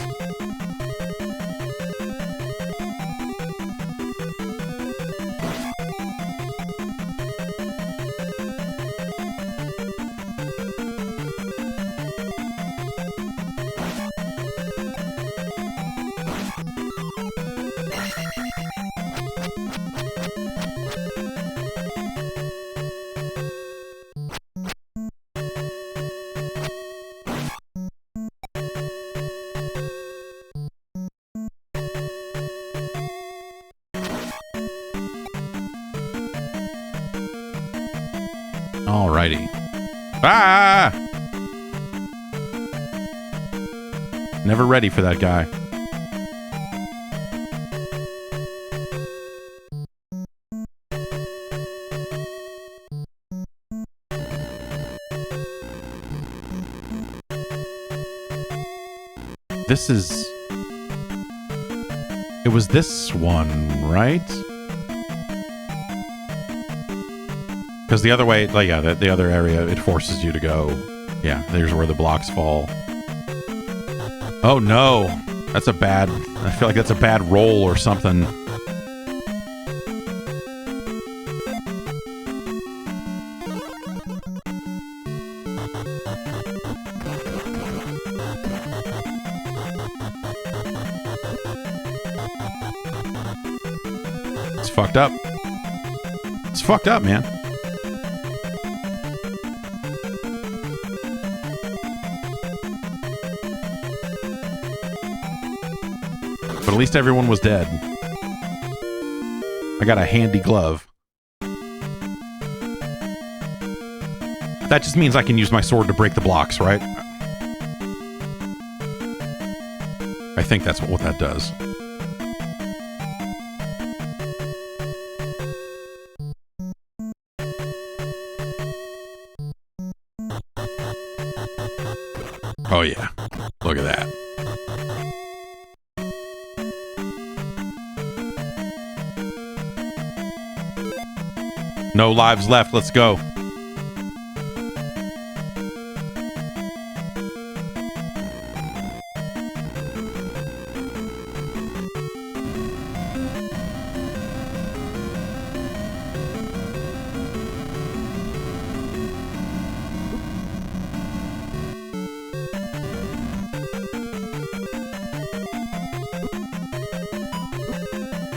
S1: Alrighty. Ah! Never ready for that guy. This is... It was this one, right? Because the other way, like, yeah, the other area, it forces you to go. Yeah, there's where the blocks fall. Oh no, that's a bad... I feel like that's a bad roll or something. It's fucked up. It's fucked up, man. But at least everyone was dead. I got a handy glove. That just means I can use my sword to break the blocks, right? I think that's what that does. Oh yeah, look at that. No lives left, let's go.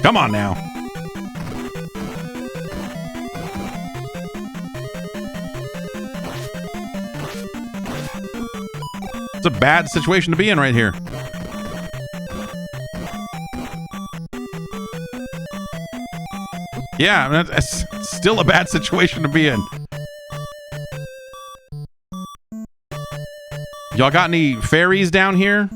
S1: Come on now. It's a bad situation to be in right here. Yeah, I mean, it's still a bad situation to be in. Y'all got any fairies down here?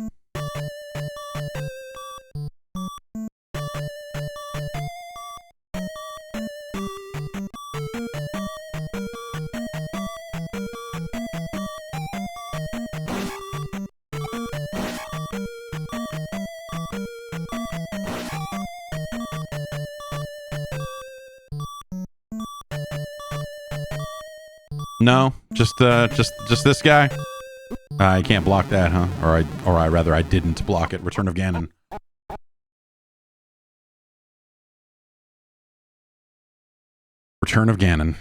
S1: No, just this guy. I can't block that, huh? Or I didn't block it. Return of Ganon. Return of Ganon.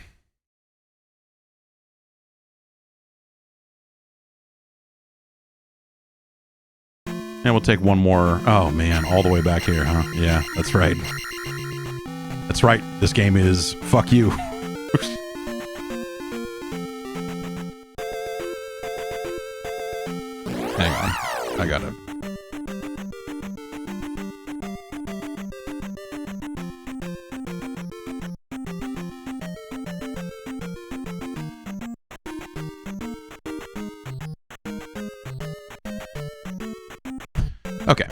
S1: And we'll take one more. Oh man, all the way back here, huh? Yeah, that's right. That's right. This game is fuck you. Hang on. I got it. Okay.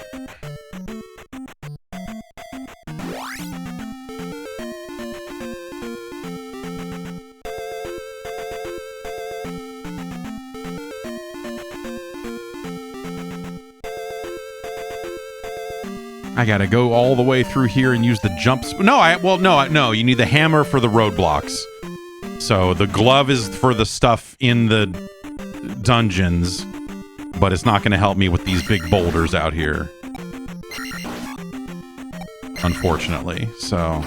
S1: I gotta go all the way through here and use the jumps. No, you need the hammer for the roadblocks. So the glove is for the stuff in the dungeons, but it's not gonna help me with these big boulders out here. Unfortunately, so.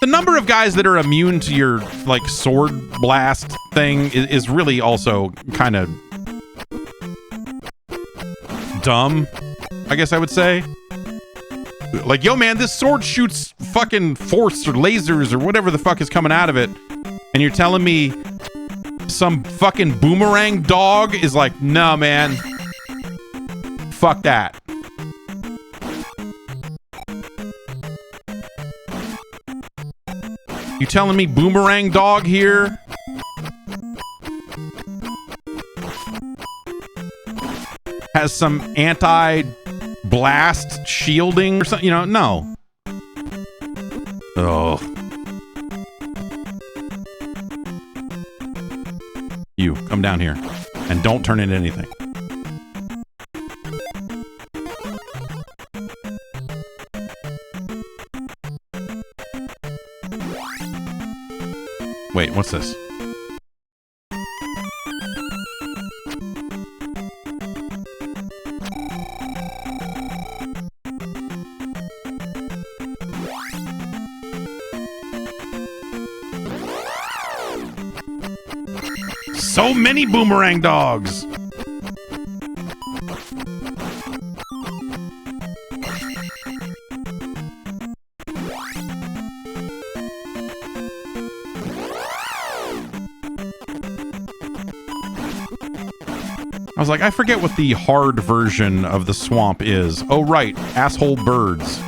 S1: The number of guys that are immune to your, like, sword blast thing is really also kind of dumb, I guess I would say. Like, yo man, this sword shoots fucking force or lasers or whatever the fuck is coming out of it, and you're telling me some fucking boomerang dog is like, no man, fuck that. You telling me boomerang dog here has some anti-blast shielding or something. You know, no. Oh. You, come down here. And don't turn into anything. Wait, what's this? So many boomerang dogs! I was like, I forget what the hard version of the swamp is. Oh, right. Asshole birds.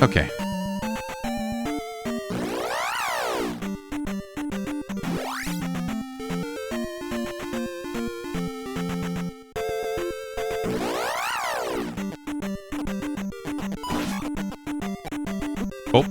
S1: Okay. Oh.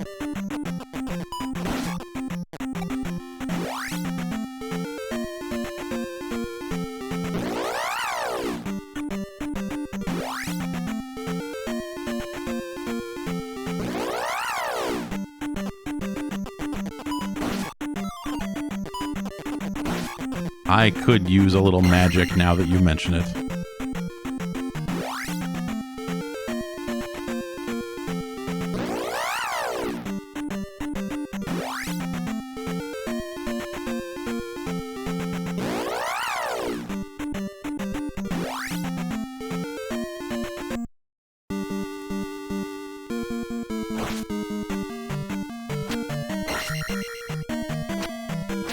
S1: I could use a little magic now that you mention it.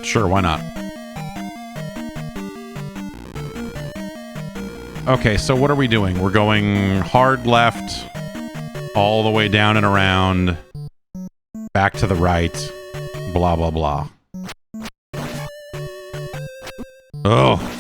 S1: Sure, why not? Okay, so what are we doing? We're going hard left, all the way down and around, back to the right, blah, blah, blah. Oh.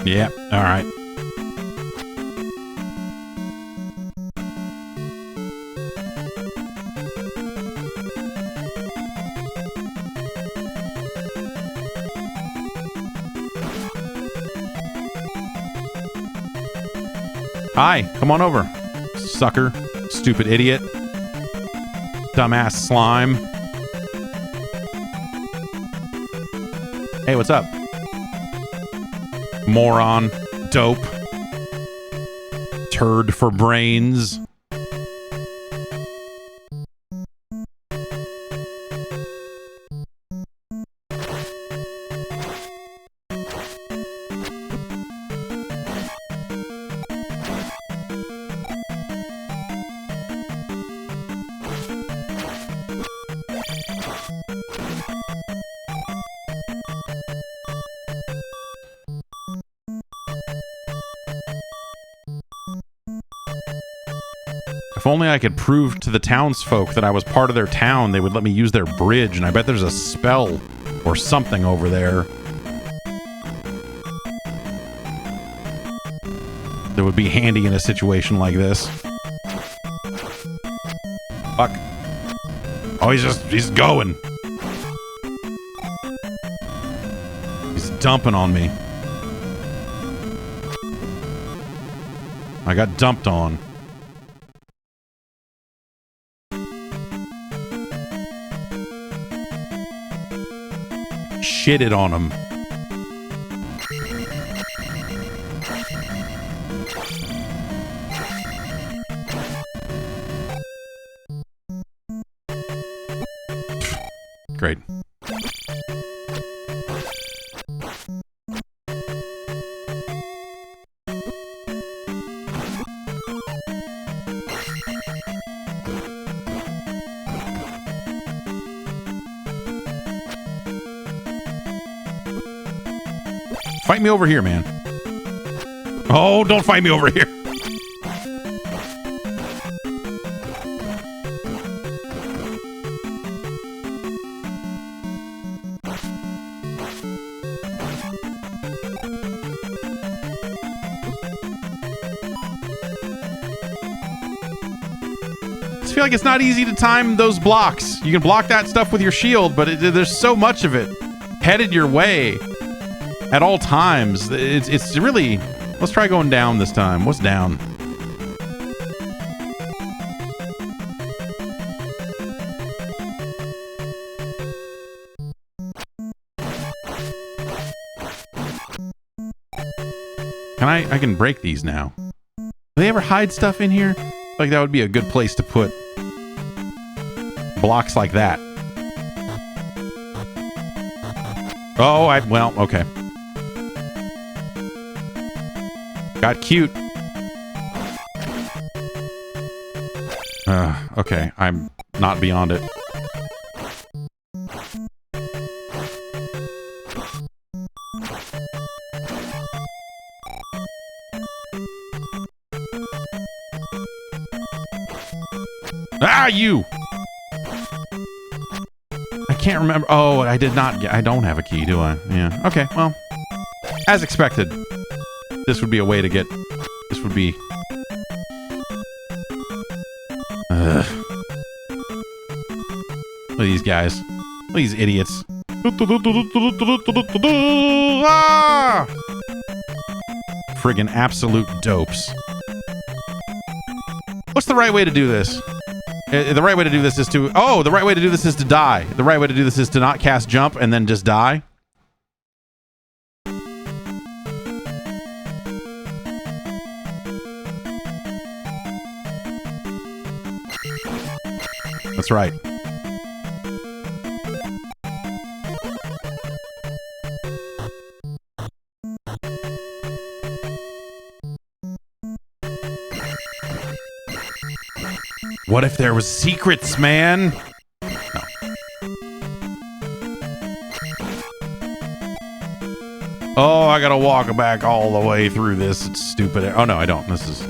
S1: Yeah, all right. Hi, come on over, sucker, stupid idiot, dumbass slime. Hey, what's up? Moron, dope, turd for brains. If only I could prove to the townsfolk that I was part of their town, they would let me use their bridge, and I bet there's a spell or something over there that would be handy in a situation like this. Fuck. Oh, he's going. He's dumping on me. I got dumped on. shitted on him. Great. Fight me over here, man. Oh, don't fight me over here. I feel like it's not easy to time those blocks. You can block that stuff with your shield, but there's so much of it headed your way at all times. It's really... Let's try going down this time. What's down? I can break these now. Do they ever hide stuff in here? Like that would be a good place to put blocks like that. Oh, well, okay. Got cute. Okay, I'm not beyond it. Ah, you! I can't remember. Oh, I did not get... I don't have a key, do I? Yeah. Okay, well. As expected. This would be a way to get... This would be... Look at these guys. Look at these idiots. Ah! Friggin' absolute dopes. What's the right way to do this? The right way to do this is to... Oh, the right way to do this is to die. The right way to do this is to not cast jump and then just die. That's right. What if there was secrets, man? No. Oh, I gotta walk back all the way through this. It's stupid. Oh, no, I don't. This is...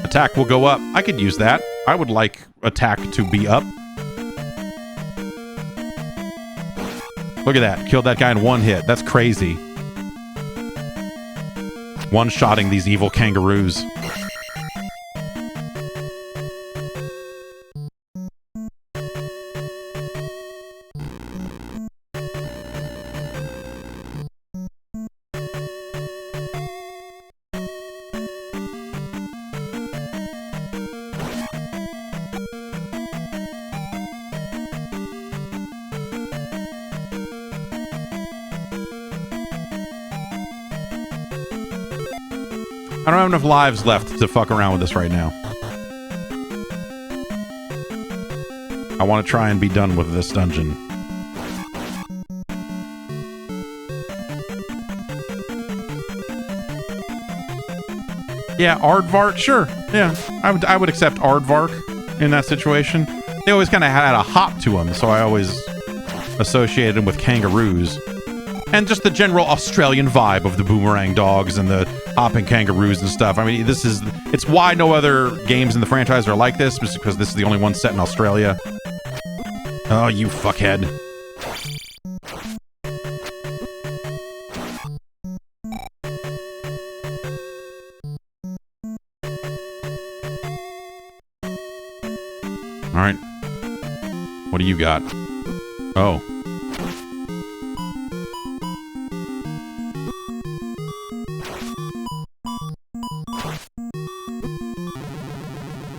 S1: Attack will go up. I could use that. I would like attack to be up. Look at that. Killed that guy in one hit. That's crazy. One-shotting these evil kangaroos. I don't have enough lives left to fuck around with this right now. I want to try and be done with this dungeon. Yeah, Aardvark, sure. Yeah, I would accept Aardvark in that situation. They always kind of had a hop to them, so I always associated them with kangaroos. And just the general Australian vibe of the boomerang dogs and the hopping kangaroos and stuff. I mean, it's why no other games in the franchise are like this, just because this is the only one set in Australia. Oh, you fuckhead. do you got? Oh.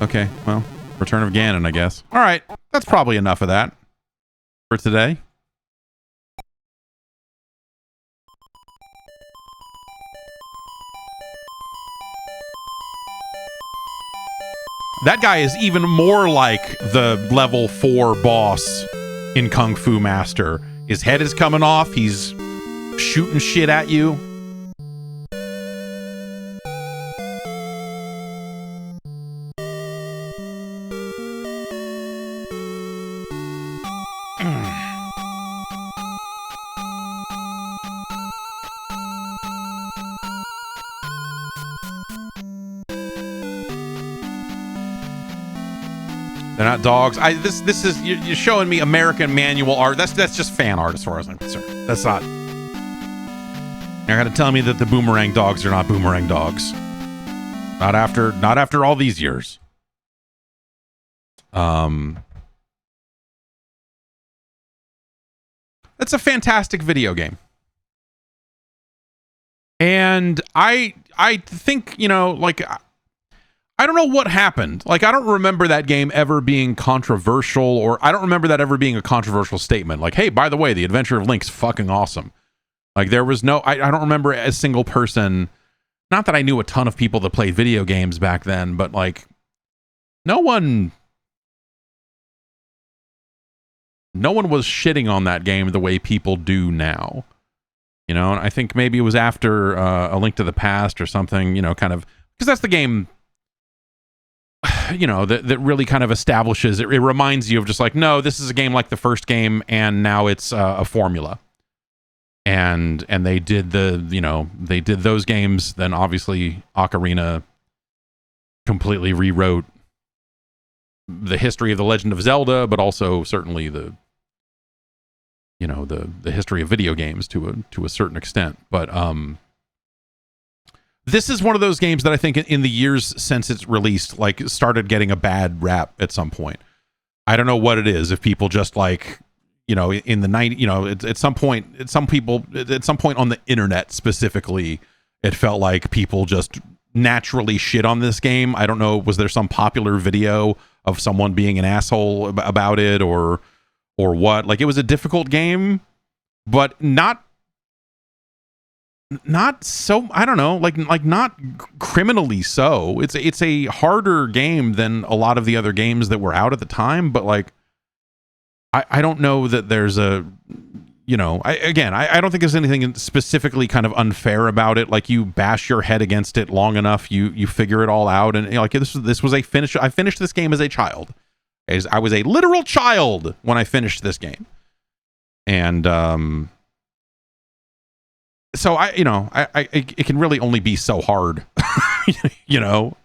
S1: Okay, well, Return of Ganon, I guess. All right, that's probably enough of that for today. That guy is even more like the level 4 boss in Kung Fu Master. His head is coming off. He's shooting shit at you. They're not dogs. This is you're showing me American manual art. That's just fan art as far as I'm concerned. That's not. You're gonna tell me that the boomerang dogs are not boomerang dogs. Not after all these years. That's a fantastic video game. And I think, you know, like, I don't know what happened. Like, I don't remember that game ever being controversial, or I don't remember that ever being a controversial statement. Like, hey, by the way, The Adventure of Link's fucking awesome. Like, there was no, I don't remember a single person, not that I knew a ton of people that played video games back then, but like, no one was shitting on that game the way people do now. You know, and I think maybe it was after A Link to the Past or something, you know, kind of, because that's the game, you know, that really kind of establishes, it reminds you of just like, no, this is a game like the first game, and now it's a formula. And they did they did those games, then obviously Ocarina completely rewrote the history of The Legend of Zelda, but also certainly the history of video games to a certain extent. But this is one of those games that I think in the years since it's released, like, started getting a bad rap at some point. I don't know what it is. If people just like, you know, in the 90s, you know, at some point on the internet specifically, it felt like people just naturally shit on this game. I don't know. Was there some popular video of someone being an asshole about it, or what? Like, it was a difficult game, but not so, I don't know, like not criminally so. It's a harder game than a lot of the other games that were out at the time, but like, I don't know that there's a, you know, I don't think there's anything specifically kind of unfair about it. Like, you bash your head against it long enough, you figure it all out, and, you know, like, this was a finish. I finished this game as a child. I was a literal child when I finished this game, and so it can really only be so hard, you know.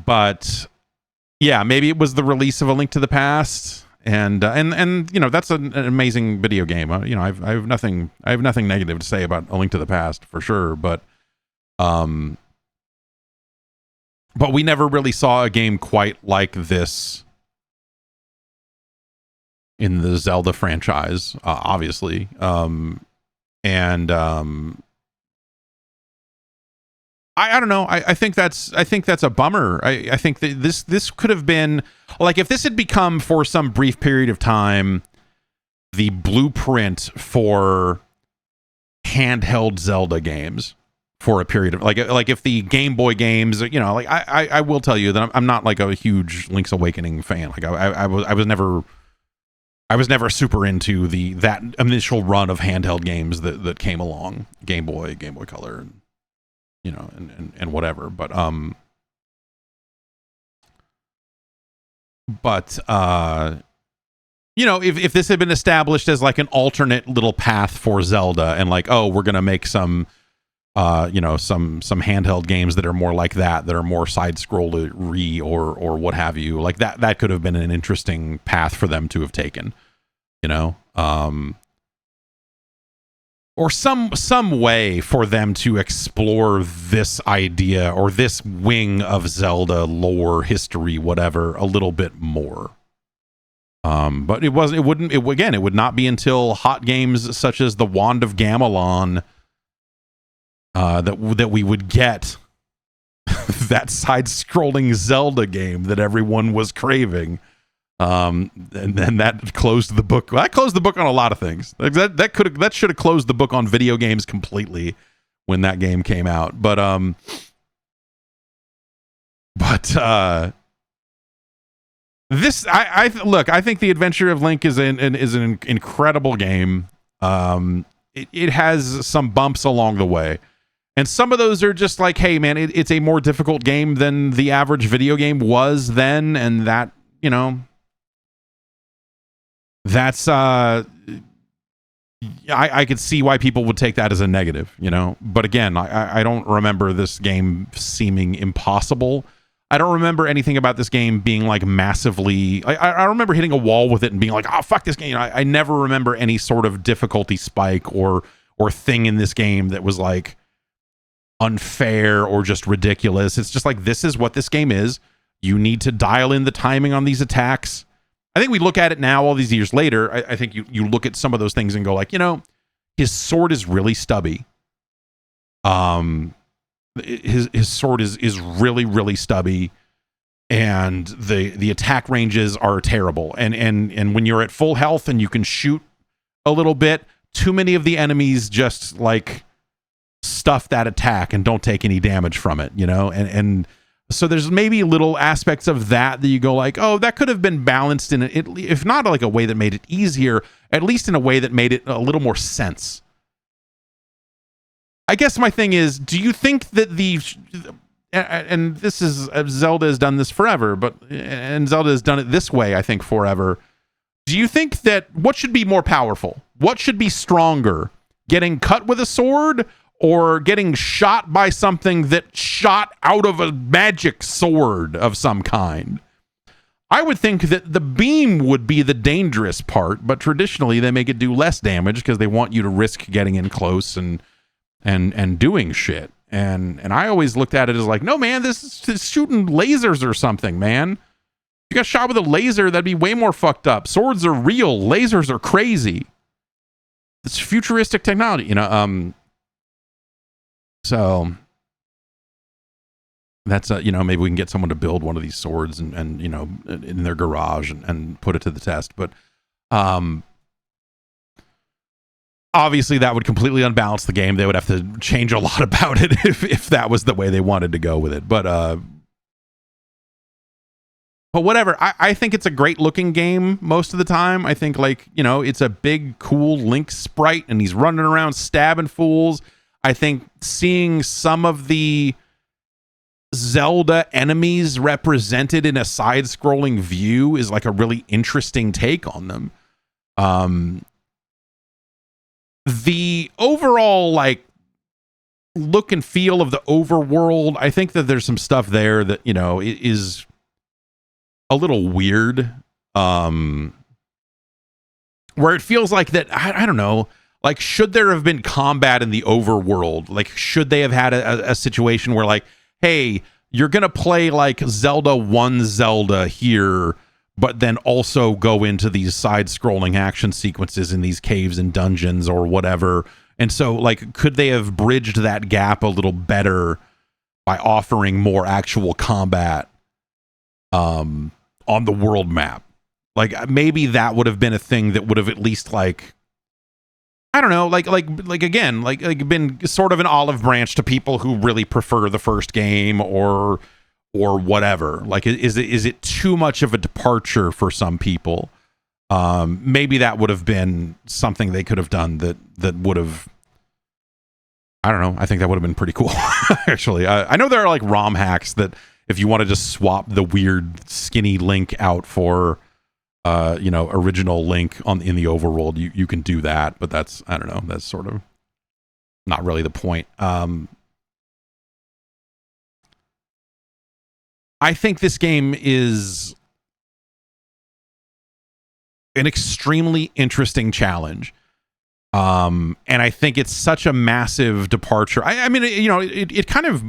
S1: But yeah, maybe it was the release of A Link to the Past, and you know, that's an amazing video game. You know, I have nothing negative to say about A Link to the Past for sure, but we never really saw a game quite like this in the Zelda franchise, obviously. I don't know. I think that's a bummer. I think that this could have been, like, if this had become for some brief period of time the blueprint for handheld Zelda games for a period of, like if the Game Boy games, you know, like, I will tell you that I'm not like a huge Link's Awakening fan. Like, I was never super into that initial run of handheld games that came along, Game Boy Color, and, you know, and whatever. But you know, if this had been established as like an alternate little path for Zelda, and like, oh, we're gonna make some you know, some handheld games that are more like that are more side-scrollery or what have you, like that could have been an interesting path for them to have taken, you know, or some way for them to explore this idea or this wing of Zelda lore, history, whatever, a little bit more, But it would not be until hot games such as the Wand of Gamelon that we would get that side-scrolling Zelda game that everyone was craving. And then that closed the book. That closed the book on a lot of things. That should have closed the book on video games completely when that game came out. But this, I think The Adventure of Link is an incredible game. It has some bumps along the way. And some of those are just like, hey, man, it's a more difficult game than the average video game was then. And that, that's, I could see why people would take that as a negative, But again, I don't remember this game seeming impossible. I don't remember anything about this game being like massively... I remember hitting a wall with it and being like, oh, fuck this game. I never remember any sort of difficulty spike or thing in this game that was like unfair or just ridiculous. It's just like, this is what this game is. You need to dial in the timing on these attacks. I think we look at it now, all these years later, I think you look at some of those things and go like, his sword is really stubby. His sword is really, really stubby, and the attack ranges are terrible. And when you're at full health and you can shoot a little bit, too many of the enemies just like stuff that attack and don't take any damage from it, and so there's maybe little aspects of that you go like, oh, that could have been balanced in it, if not like a way that made it easier, at least in a way that made it a little more sense. I guess my thing is, do you think that and this is, Zelda has done this forever, and Zelda has done it this way, I think, forever. Do you think that what should be more powerful? What should be stronger? Getting cut with a sword or getting shot by something that shot out of a magic sword of some kind? I would think that the beam would be the dangerous part, but traditionally they make it do less damage because they want you to risk getting in close and doing shit. And I always looked at it as like, no, man, this is shooting lasers or something, man. If you got shot with a laser, that'd be way more fucked up. Swords are real. Lasers are crazy. It's futuristic technology, So that's, maybe we can get someone to build one of these swords and in their garage and put it to the test. But obviously that would completely unbalance the game. They would have to change a lot about it if that was the way they wanted to go with it. But whatever. I think it's a great looking game most of the time. I think it's a big, cool Link sprite and he's running around stabbing fools. I think seeing some of the Zelda enemies represented in a side-scrolling view is like a really interesting take on them. The overall look and feel of the overworld, I think that there's some stuff there that is a little weird, where it feels like that. I don't know. Like, should there have been combat in the overworld? Like, should they have had a situation where hey, you're gonna play Zelda 1 Zelda here, but then also go into these side-scrolling action sequences in these caves and dungeons or whatever. And so, could they have bridged that gap a little better by offering more actual combat on the world map? Maybe that would have been a thing that would have at least I don't know, again, been sort of an olive branch to people who really prefer the first game or whatever. Is it too much of a departure for some people? Maybe that would have been something they could have done that would have, I don't know. I think that would have been pretty cool. Actually, I know there are ROM hacks that if you want to just swap the weird skinny Link out for original Link in the overworld, you can do that, but that's, I don't know, that's sort of not really the point. I think this game is an extremely interesting challenge. And I think it's such a massive departure. I mean, it kind of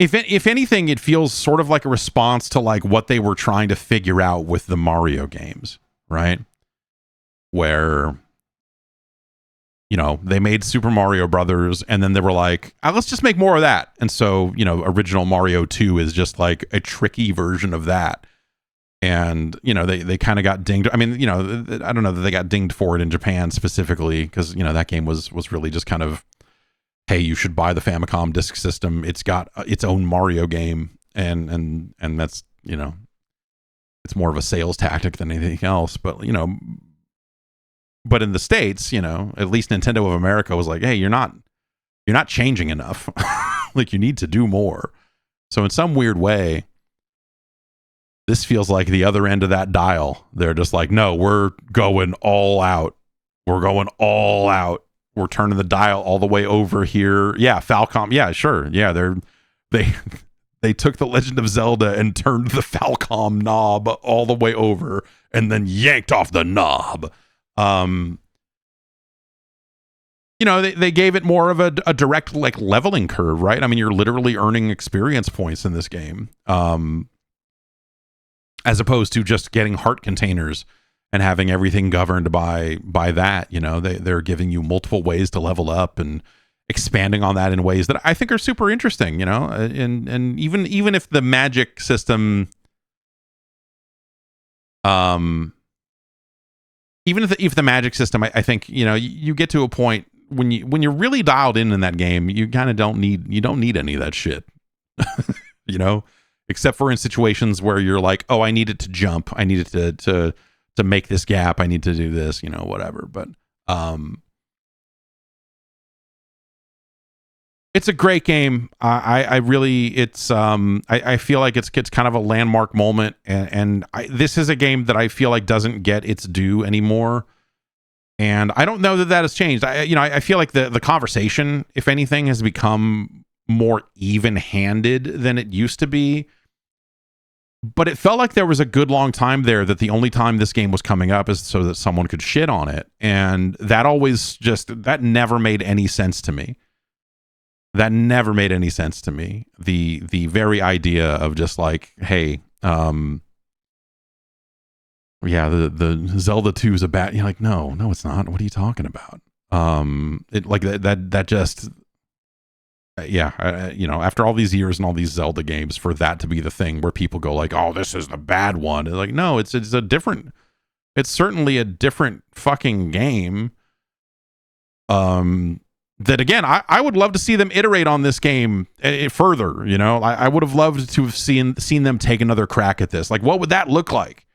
S1: If anything, it feels sort of like a response to like what they were trying to figure out with the Mario games, right? Where, you know, they made Super Mario Brothers, and then they were like, let's just make more of that. And so, you know, original Mario 2 is just like a tricky version of that. And, you know, they kind of got dinged. I mean, you know, I don't know that they got dinged for it in Japan specifically, because, you know, that game was really just kind of, hey, you should buy the Famicom Disk System. It's got its own Mario game, and that's, you know, it's more of a sales tactic than anything else. But, you know, but in the States, you know, at least Nintendo of America was like, hey, you're not changing enough. Like, you need to do more. So in some weird way, this feels like the other end of that dial. They're just like, no, we're going all out. We're going all out. We're turning the dial all the way over here. Yeah, Falcom. Yeah, sure. Yeah, they took the Legend of Zelda and turned the Falcom knob all the way over and then yanked off the knob. You know, they gave it more of a direct like leveling curve, right? I mean, you're literally earning experience points in this game, as opposed to just getting heart containers and having everything governed by that. You know, they're giving you multiple ways to level up and expanding on that in ways that I think are super interesting, you know, and even if the magic system, even if the magic system, I think, you know, you get to a point when you're really dialed in that game, you kind of don't need any of that shit, you know, except for in situations where you're like, oh, I need it to jump, I need it to make this gap, I need to do this, you know, whatever. But it's a great game. I really, I feel like it's kind of a landmark moment, and this is a game that I feel like doesn't get its due anymore. And I don't know that has changed. I feel like the conversation, if anything, has become more even-handed than it used to be. But it felt like there was a good long time there that the only time this game was coming up is so that someone could shit on it. And that that never made any sense to me. That never made any sense to me. The very idea of just like, hey, yeah, the Zelda 2 is a bad, you're like, no, it's not. What are you talking about? It like that just, yeah, you know, after all these years and all these Zelda games, for that to be the thing where people go like, oh, this is the bad one. And like, no, it's certainly a different fucking game. That again, I would love to see them iterate on this game further. You know, I would have loved to have seen them take another crack at this. Like, what would that look like?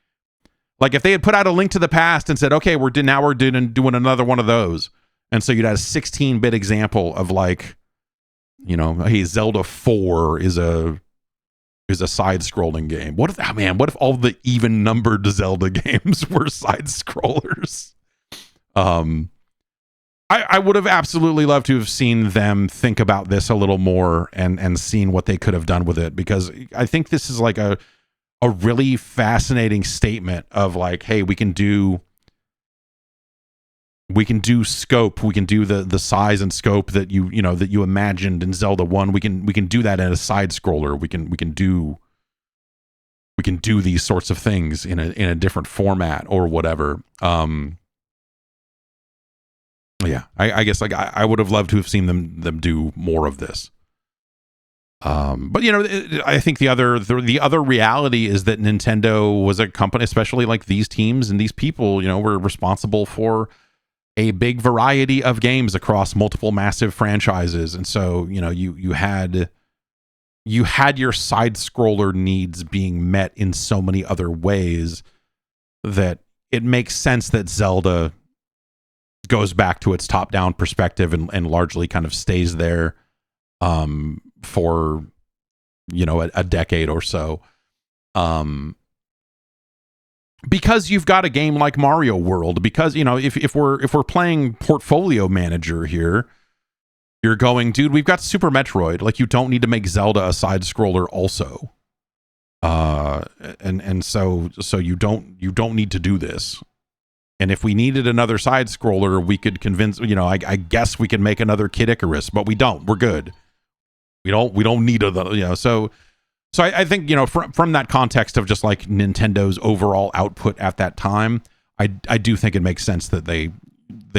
S1: Like if they had put out A Link to the Past and said, okay, we're doing another one of those. And so you'd have a 16-bit example of like, you know, hey, Zelda 4 is a side-scrolling game. What if all the even-numbered Zelda games were side-scrollers? I would have absolutely loved to have seen them think about this a little more and seen what they could have done with it, because I think this is like a really fascinating statement of like, hey, we can do scope, we can do the size and scope that you imagined in Zelda 1. We can do that in a side scroller. We can do these sorts of things in a different format or whatever. Yeah, I guess like I would have loved to have seen them do more of this. But you know, I think the other reality is that Nintendo was a company, especially like these teams and these people, you know, were responsible for a big variety of games across multiple massive franchises. And so, you know, you had your side scroller needs being met in so many other ways that it makes sense that Zelda goes back to its top-down perspective and largely kind of stays there for, you know, a decade or so. Because you've got a game like Mario World, because, you know, if we're playing portfolio manager here, you're going, dude, we've got Super Metroid. Like, you don't need to make Zelda a side scroller also. And so you don't need to do this. And if we needed another side scroller, we could convince, you know, I guess we could make another Kid Icarus, but we don't. We're good. We don't need a. So I think, from that context of just like Nintendo's overall output at that time, I do think it makes sense that they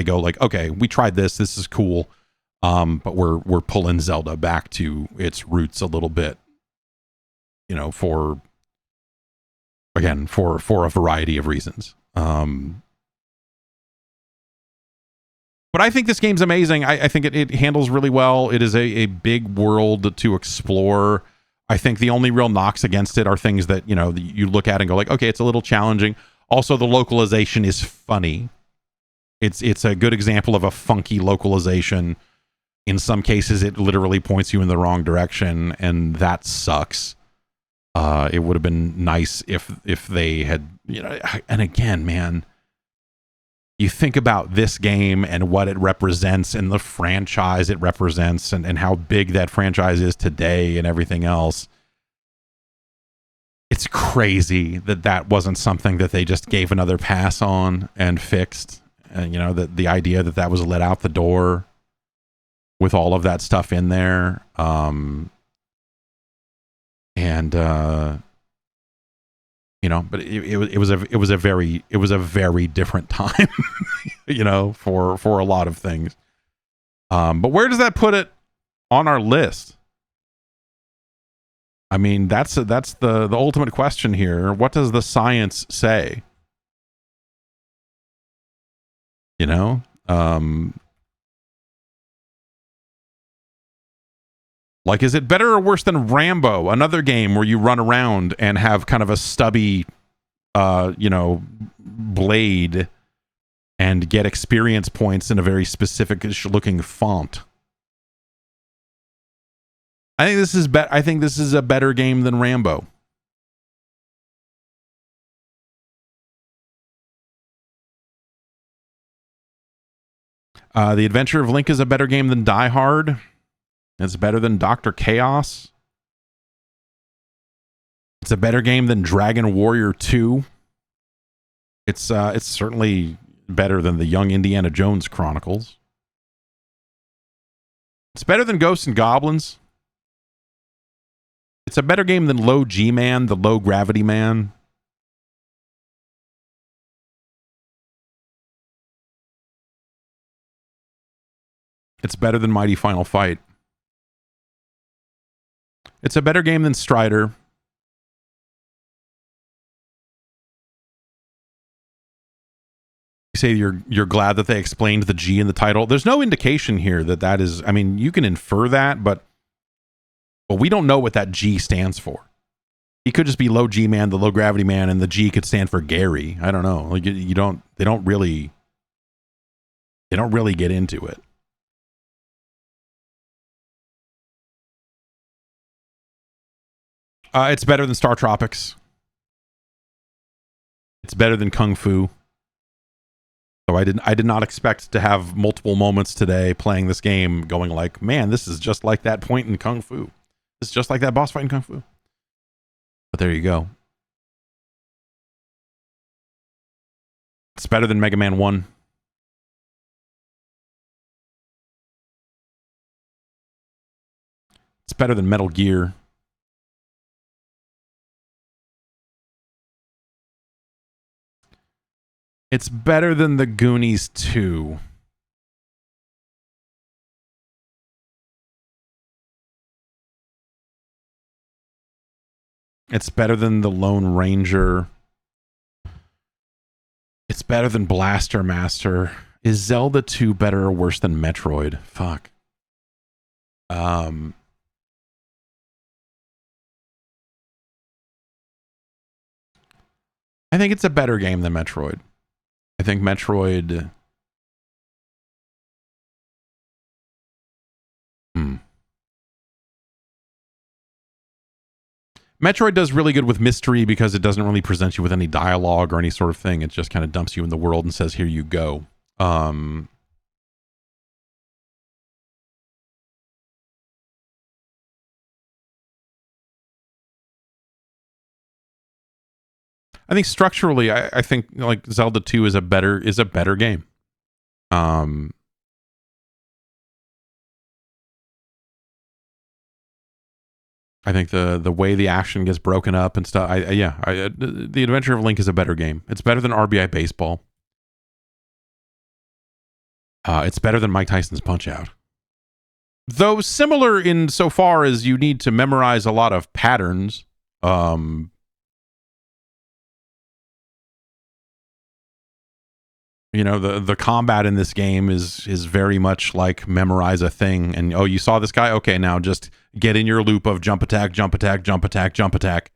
S1: go like, okay, we tried this is cool, but we're pulling Zelda back to its roots a little bit, for a variety of reasons. But I think this game's amazing. I think it handles really well. It is a big world to explore. I think the only real knocks against it are things that, you look at and go like, okay, it's a little challenging. Also, the localization is funny. It's a good example of a funky localization. In some cases, it literally points you in the wrong direction, and that sucks. It would have been nice if they had, and again, man, you think about this game and what it represents and the franchise it represents and how big that franchise is today and everything else. It's crazy that wasn't something that they just gave another pass on and fixed. And, that the idea that was let out the door with all of that stuff in there. But it was a very different time, for a lot of things. But where does that put it on our list? I mean, that's the ultimate question here. What does the science say? Like, is it better or worse than Rambo, another game where you run around and have kind of a stubby, blade and get experience points in a very specific looking font? I think this is a better game than Rambo. The Adventure of Link is a better game than Die Hard. It's better than Dr. Chaos. It's a better game than Dragon Warrior 2. It's certainly better than the Young Indiana Jones Chronicles. It's better than Ghosts and Goblins. It's a better game than Low G-Man, the Low Gravity Man. It's better than Mighty Final Fight. It's a better game than Strider. You say you're glad that they explained the G in the title. There's no indication here that is. I mean, you can infer that, but we don't know what that G stands for. He could just be Low G Man, the Low Gravity Man, and the G could stand for Gary. I don't know. Like they don't really get into it. It's better than Star Tropics. It's better than Kung Fu. So I did not expect to have multiple moments today playing this game going like, man, this is just like that point in Kung Fu. This is just like that boss fight in Kung Fu. But there you go. It's better than Mega Man 1. It's better than Metal Gear. It's better than The Goonies 2. It's better than The Lone Ranger. It's better than Blaster Master. Is Zelda 2 better or worse than Metroid? Fuck. I think it's a better game than Metroid. I think Metroid... Metroid does really good with mystery because it doesn't really present you with any dialogue or any sort of thing. It just kind of dumps you in the world and says, here you go. I think structurally, I think like Zelda 2 is a better game. I think the way the action gets broken up and stuff. The Adventure of Link is a better game. It's better than RBI Baseball. It's better than Mike Tyson's Punch Out. Though similar in so far as you need to memorize a lot of patterns. You know, the combat in this game is very much like memorize a thing. And, oh, you saw this guy? Okay, now just get in your loop of jump attack, jump attack, jump attack, jump attack.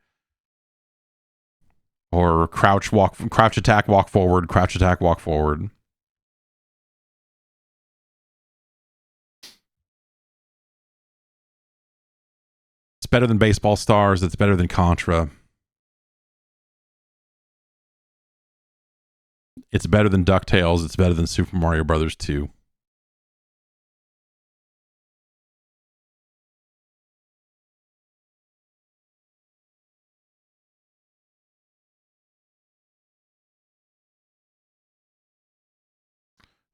S1: Or crouch attack, walk forward, crouch attack, walk forward. It's better than Baseball Stars. It's better than Contra. It's better than DuckTales. It's better than Super Mario Brothers 2.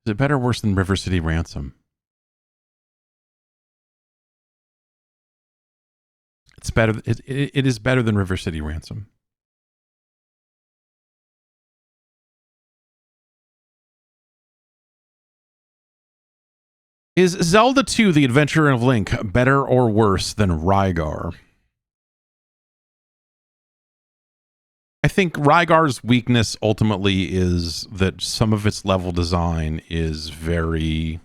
S1: Is it better or worse than River City Ransom? It's better. It is better than River City Ransom. Is Zelda II: The Adventure of Link better or worse than Rygar? I think Rygar's weakness ultimately is that some of its level design is very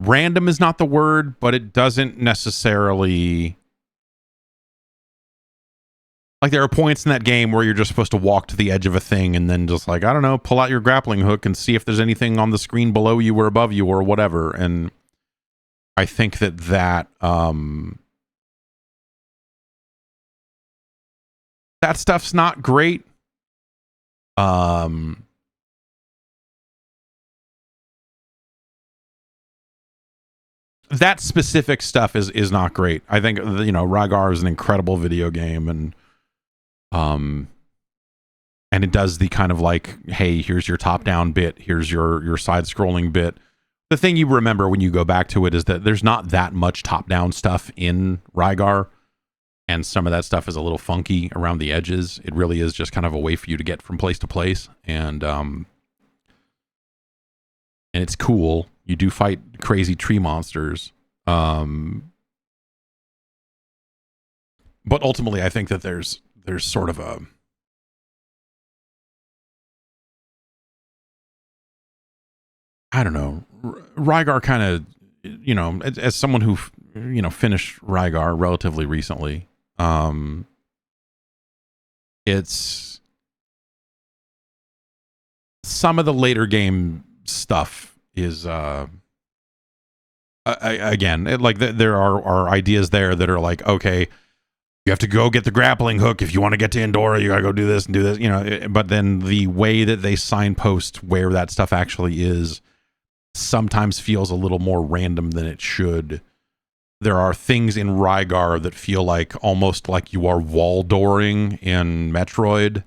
S1: random is not the word, but it doesn't necessarily, like, there are points in that game where you're just supposed to walk to the edge of a thing and then just, like, I don't know, pull out your grappling hook and see if there's anything on the screen below you or above you or whatever. And I think that that stuff's not great. That specific stuff is not great. I think, you know, Rygar is an incredible video game, and it does the kind of like, hey, here's your top-down bit, here's your side-scrolling bit. The thing you remember when you go back to it is that there's not that much top-down stuff in Rygar, and some of that stuff is a little funky around the edges. It really is just kind of a way for you to get from place to place, and it's cool. You do fight crazy tree monsters. But ultimately, I think that there's sort of a, I don't know, Rygar kind of, you know, as someone who, you know, finished Rygar relatively recently, it's some of the later game stuff is again, there are ideas there that are like, okay, you have to go get the grappling hook if you want to get to Endora, you gotta go do this and do this, you know. But then the way that they signpost where that stuff actually is sometimes feels a little more random than it should. There are things in Rygar that feel like almost like you are wall dooring in Metroid,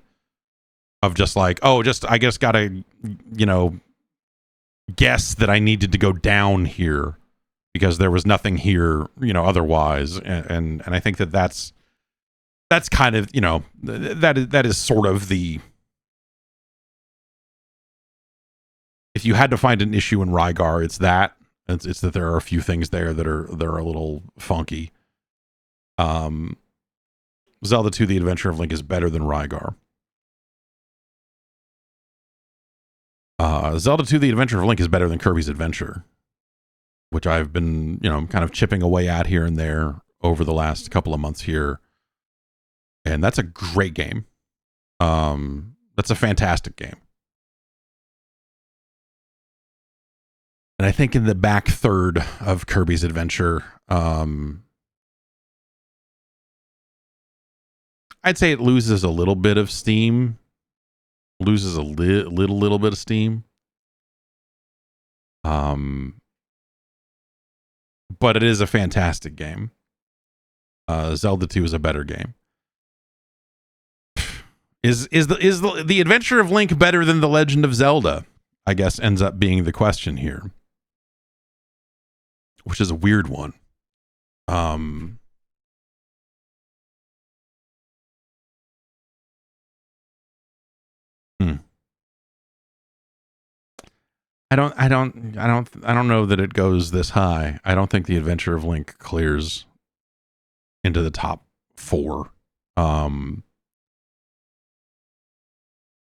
S1: of just like, oh, just I guess gotta, you know, guess that I needed to go down here because there was nothing here, you know, otherwise. And I think that's kind of, you know, that is sort of the, if you had to find an issue in Rygar, it's that. It's that there are a few things there that are a little funky. Zelda II: The Adventure of Link is better than Rygar. Zelda II: The Adventure of Link is better than Kirby's Adventure, which I've been, you know, kind of chipping away at here and there over the last couple of months here. And that's a great game. That's a fantastic game. And I think in the back third of Kirby's Adventure, I'd say it loses a little bit of steam. Loses a little bit of steam. But it is a fantastic game. Zelda 2 is a better game. Is the Adventure of Link better than The Legend of Zelda? I guess ends up being the question here. which is a weird one. I don't know that it goes this high. I don't think The Adventure of Link clears into the top 4.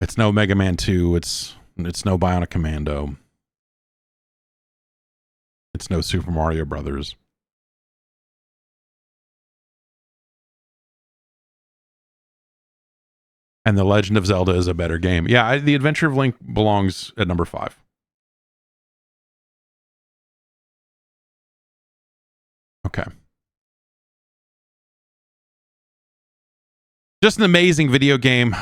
S1: It's no Mega Man 2. It's no Bionic Commando. It's no Super Mario Brothers. And The Legend of Zelda is a better game. Yeah, The Adventure of Link belongs at number 5. Okay. Just an amazing video game.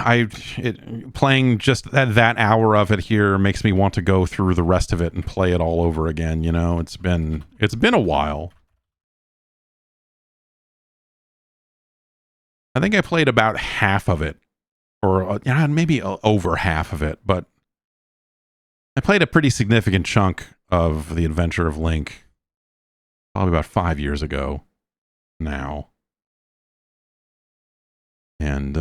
S1: Playing just that hour of it here makes me want to go through the rest of it and play it all over again. You know, it's been a while. I think I played about half of it, or maybe over half of it, but I played a pretty significant chunk of The Adventure of Link probably about 5 years ago now. And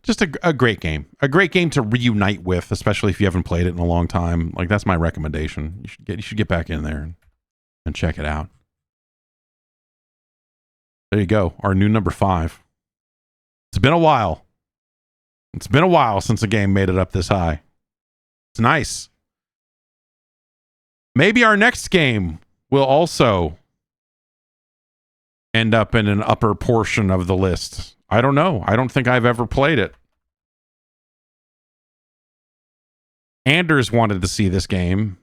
S1: just a great game. A great game to reunite with, especially if you haven't played it in a long time. Like, that's my recommendation. You should get back in there and check it out. There you go. Our new number 5. It's been a while. It's been a while since a game made it up this high. It's nice. Maybe our next game will also end up in an upper portion of the list. I don't know. I don't think I've ever played it. Anders wanted to see this game.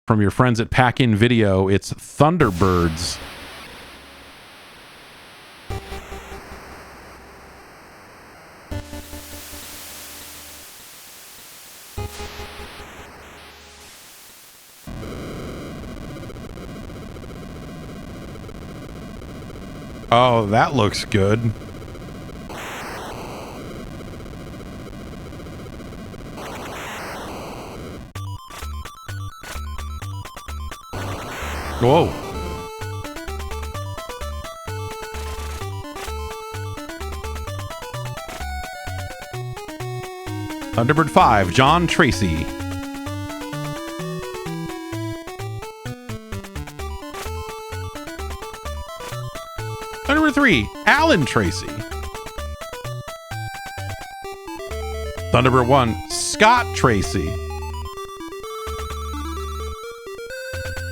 S1: From your friends at Pack-In Video, it's Thunderbirds. Oh, that looks good. Whoa. Thunderbird 5, John Tracy. Thunderbird 3, Alan Tracy. Thunderbird 1, Scott Tracy.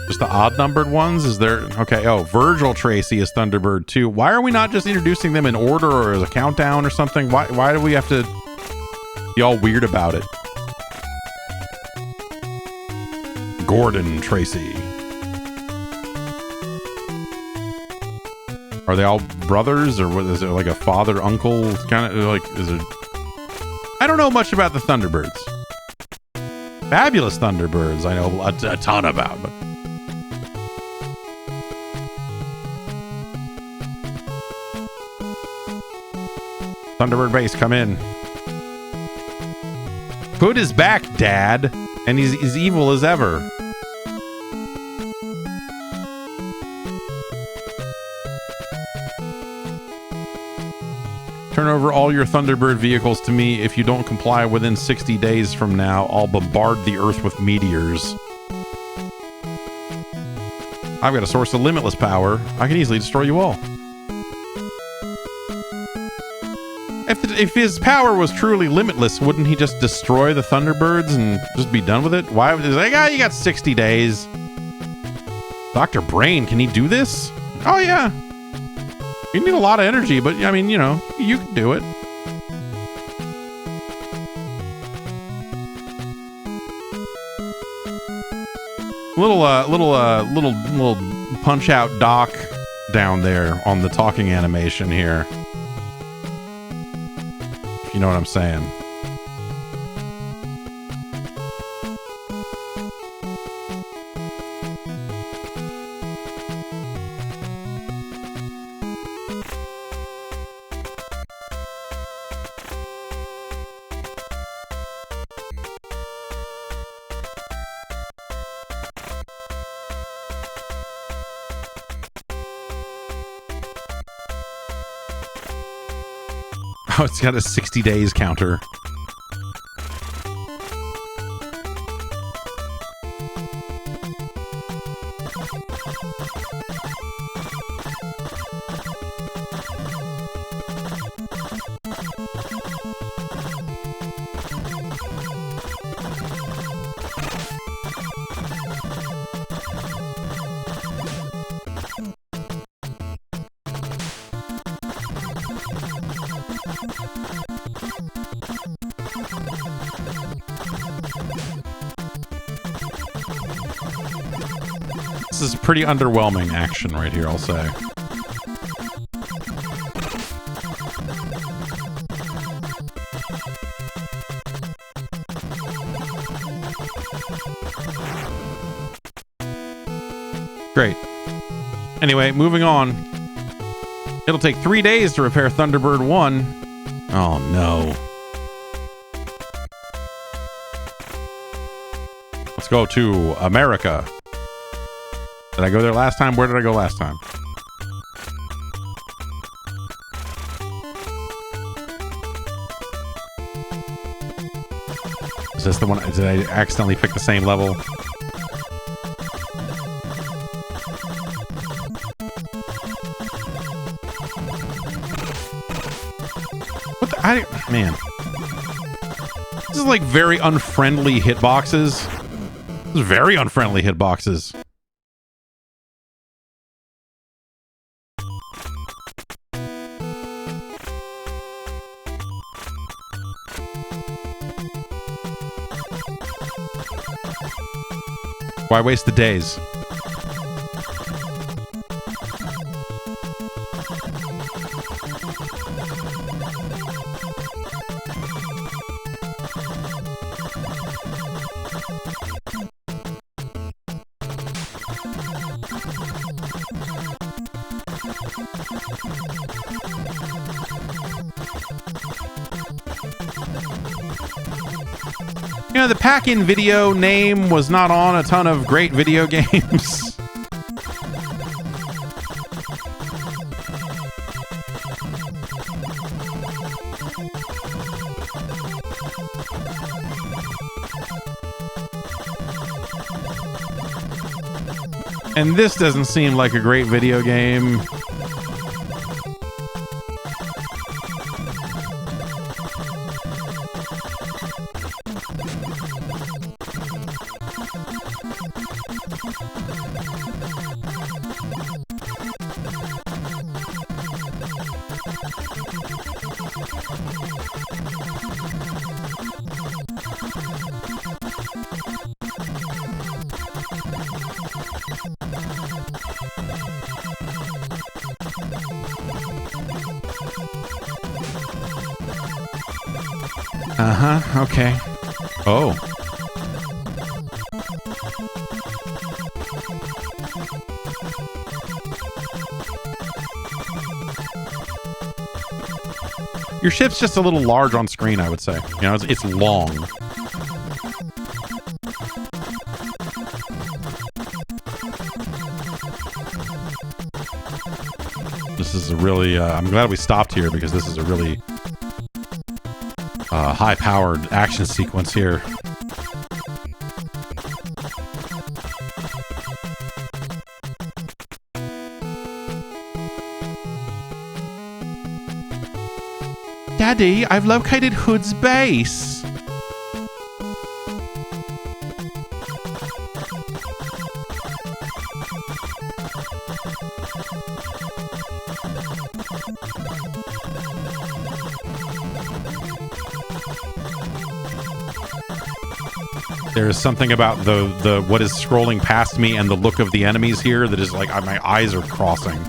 S1: Just the odd numbered ones? Is there... Okay, oh, Virgil Tracy is Thunderbird 2. Why are we not just introducing them in order or as a countdown or something? Why do we have to be all weird about it? Gordon Tracy. Are they all brothers, or what is it, like a father uncle kind of, like, is it? I don't know much about the Thunderbirds. Fabulous Thunderbirds I know a ton about, but Thunderbird base, come in. Hood is back, Dad, and he's as evil as ever. Turn over all your Thunderbird vehicles to me. If you don't comply within 60 days from now, I'll bombard the Earth with meteors. I've got a source of limitless power. I can easily destroy you all. If his power was truly limitless, wouldn't he just destroy the Thunderbirds and just be done with it? Why was he like, you got 60 days. Dr. Brain, can he do this? Oh, yeah. You need a lot of energy, but I mean, you know, you can do it. Little punch out Doc down there on the talking animation here. If you know what I'm saying. Oh, it's got a 60 days counter. This is pretty underwhelming action right here, I'll say. Great. Anyway, moving on. It'll take 3 days to repair Thunderbird 1. Oh, no. Let's go to America. Did I go there last time? Where did I go last time? Is this the one? Did I accidentally pick the same level? What the? Man. This is like very unfriendly hitboxes. This is very unfriendly hitboxes. Why waste the days? You know, the pack-in video name was not on a ton of great video games. And this doesn't seem like a great video game. Uh-huh, okay. Oh. Your ship's just a little large on screen, I would say. You know, it's long. This is a really, I'm glad we stopped here because this is a really high-powered action sequence here. Daddy, I've located Hood's base. There's something about the what is scrolling past me and the look of the enemies here that is like my eyes are crossing.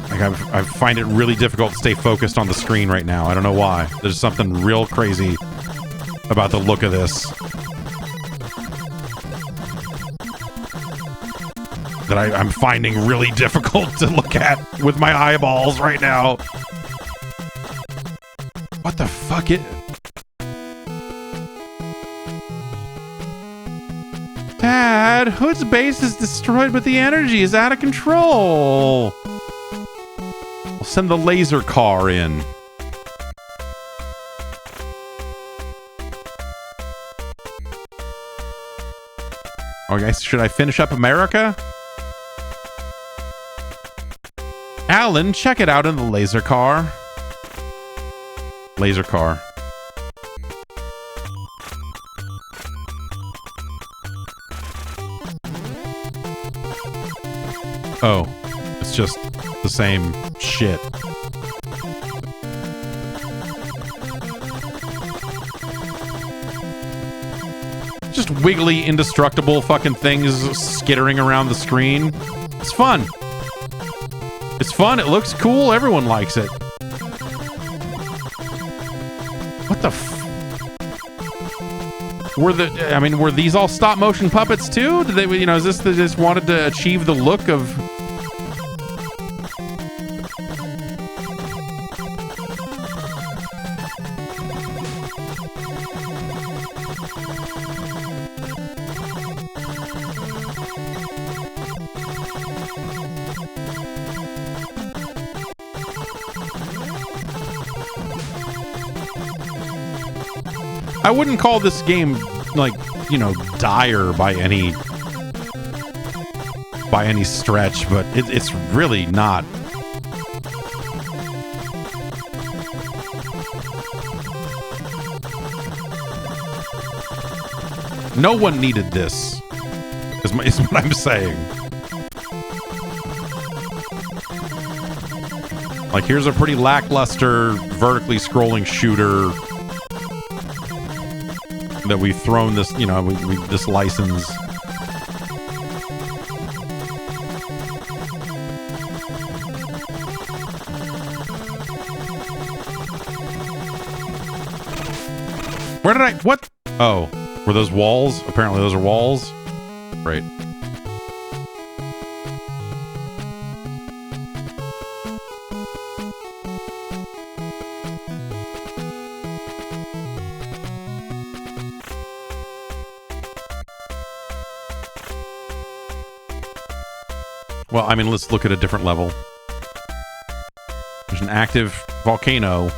S1: Like I find it really difficult to stay focused on the screen right now. I don't know why. There's something real crazy about the look of this that I'm finding really difficult to look at with my eyeballs right now. What the fuck it? Dad, Hood's base is destroyed, but the energy is out of control. We'll send the laser car in. Okay, should I finish up America? Alan, check it out in the laser car. Laser car. Oh, it's just the same shit. Just wiggly, indestructible fucking things skittering around the screen. It's fun. It's fun. It looks cool. Everyone likes it. What the were these all stop motion puppets too? Did they, is this they just wanted to achieve the look of... I wouldn't call this game dire by any stretch, but it's really not. No one needed this, is what I'm saying. Like, here's a pretty lackluster vertically scrolling shooter that we've thrown this, this license. Where did what? Oh, were those walls? Apparently those are walls. Right. Well, I mean, let's look at a different level. There's an active volcano.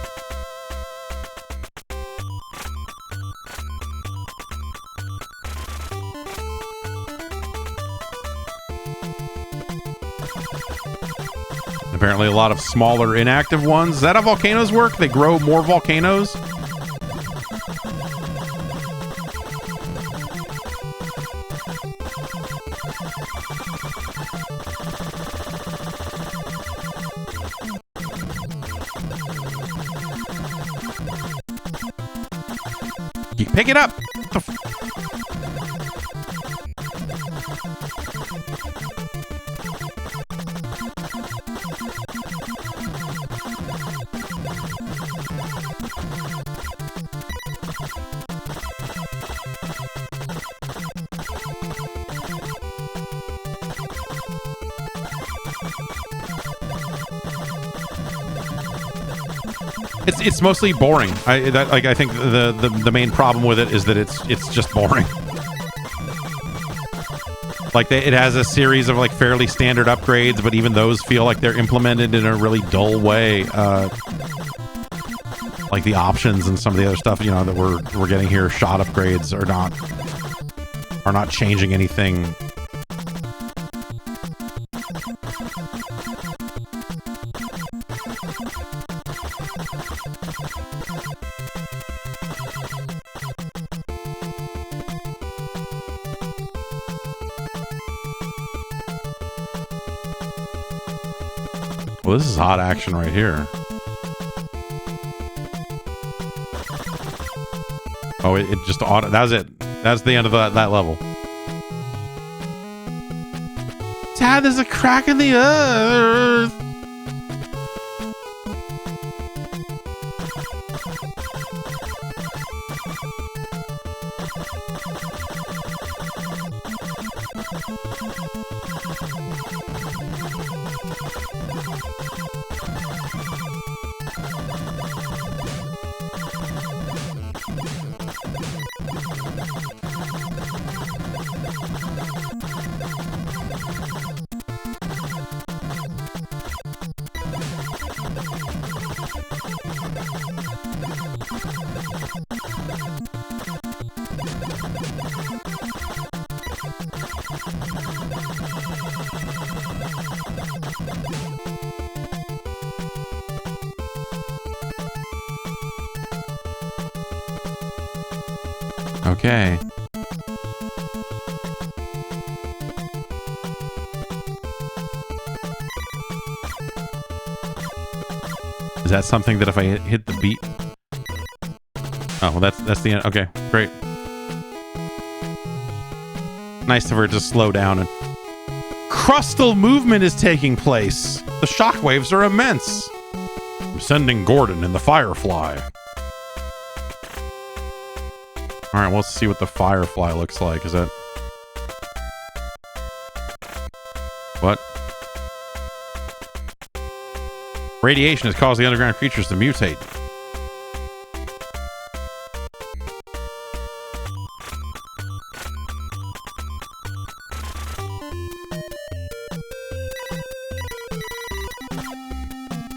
S1: Apparently a lot of smaller inactive ones. Is that how volcanoes work? They grow more volcanoes? Pick it up! It's mostly boring. I think the main problem with it is that it's just boring. Like it has a series of like fairly standard upgrades, but even those feel like they're implemented in a really dull way. Like the options and some of the other stuff, that we're getting here, shot upgrades are not changing anything. Well, this is hot action right here. Oh, it just auto. That was it. That's the end of that level. Dad, there's a crack in the earth. Okay. Is that something that if I hit the beat? Oh, well, that's the end. Okay, great. Nice of her to slow down. And crustal movement is taking place. The shockwaves are immense. I'm sending Gordon in the Firefly. All right, let's see what the Firefly looks like. Is that... What? Radiation has caused the underground creatures to mutate.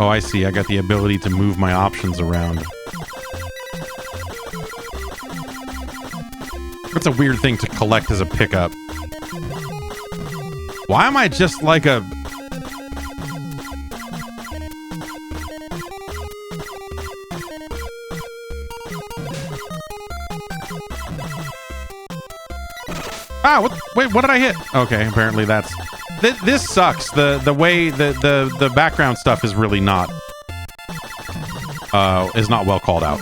S1: Oh, I see. I got the ability to move my options around. That's a weird thing to collect as a pickup. Why am I just like a... Ah, what? Wait, what did I hit? Okay, apparently that's... This sucks. The way the background stuff is really not well called out.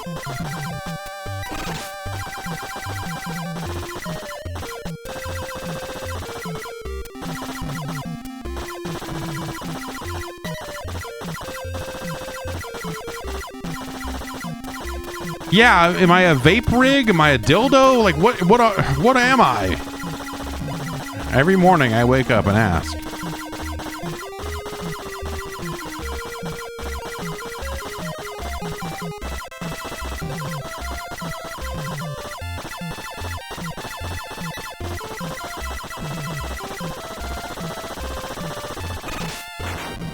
S1: Yeah, am I a vape rig? Am I a dildo? Like what am I? Every morning I wake up and ask.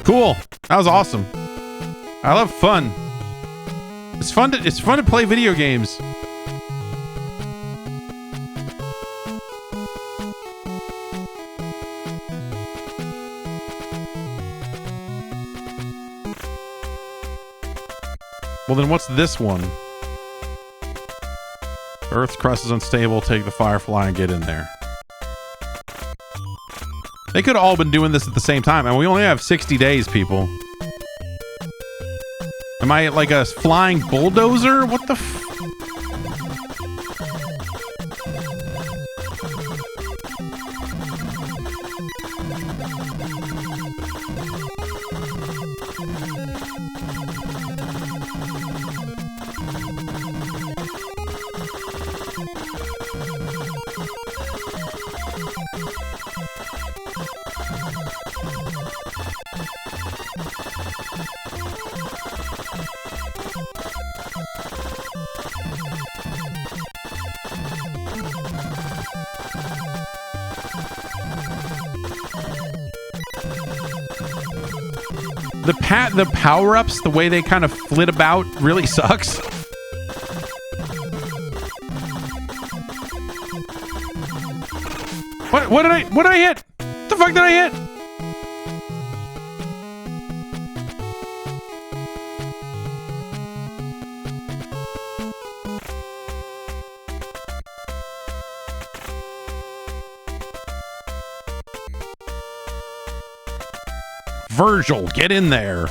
S1: Cool. That was awesome. I love fun. It's fun to play video games. Well, then what's this one? Earth's crust is unstable. Take the Firefly and get in there. They could have all been doing this at the same time, and we only have 60 days, people. Am I like a flying bulldozer? What the f... The power-ups, the way they kind of flit about really sucks. What did I hit? What the fuck did I hit? Virgil, get in there.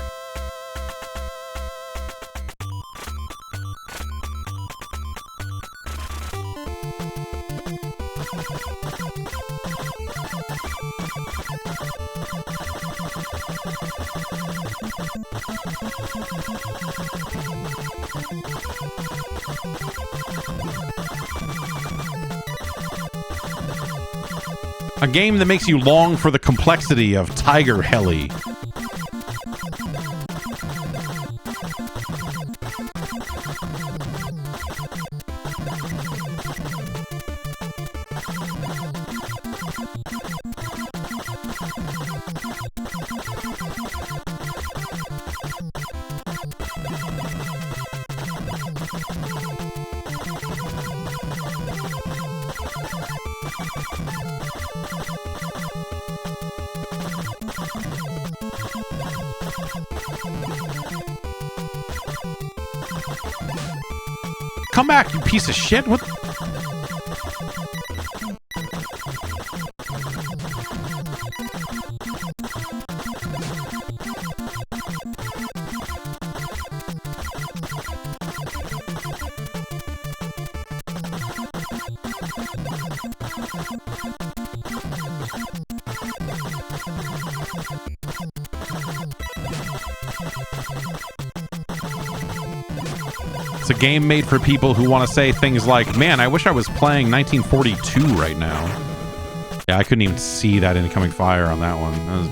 S1: A game that makes you long for the complexity of Tiger Heli. Come back, you piece of shit. What? It's a game made for people who want to say things like, man, I wish I was playing 1942 right now. Yeah, I couldn't even see that incoming fire on that one. That was...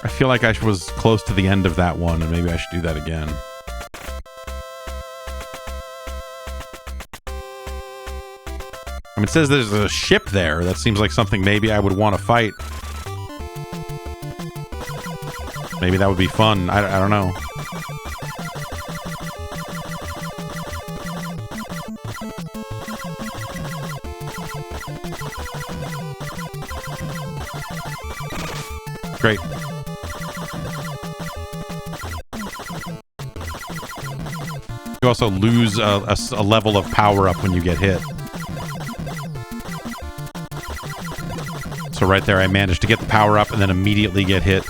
S1: I feel like I was close to the end of that one, and maybe I should do that again. I mean, it says there's a ship there. That seems like something maybe I would want to fight. Maybe that would be fun. I don't know. Great. You also lose a level of power up when you get hit. So right there, I managed to get the power up and then immediately get hit.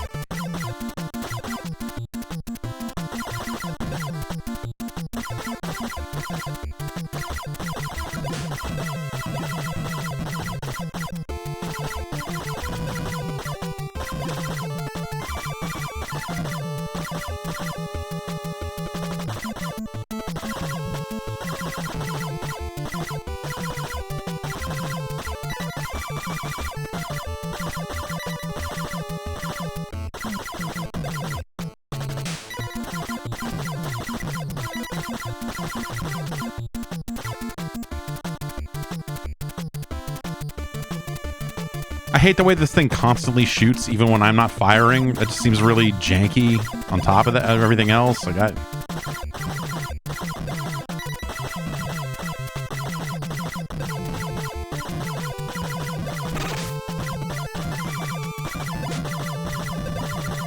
S1: I hate the way this thing constantly shoots even when I'm not firing. It just seems really janky on top of that, everything else. Like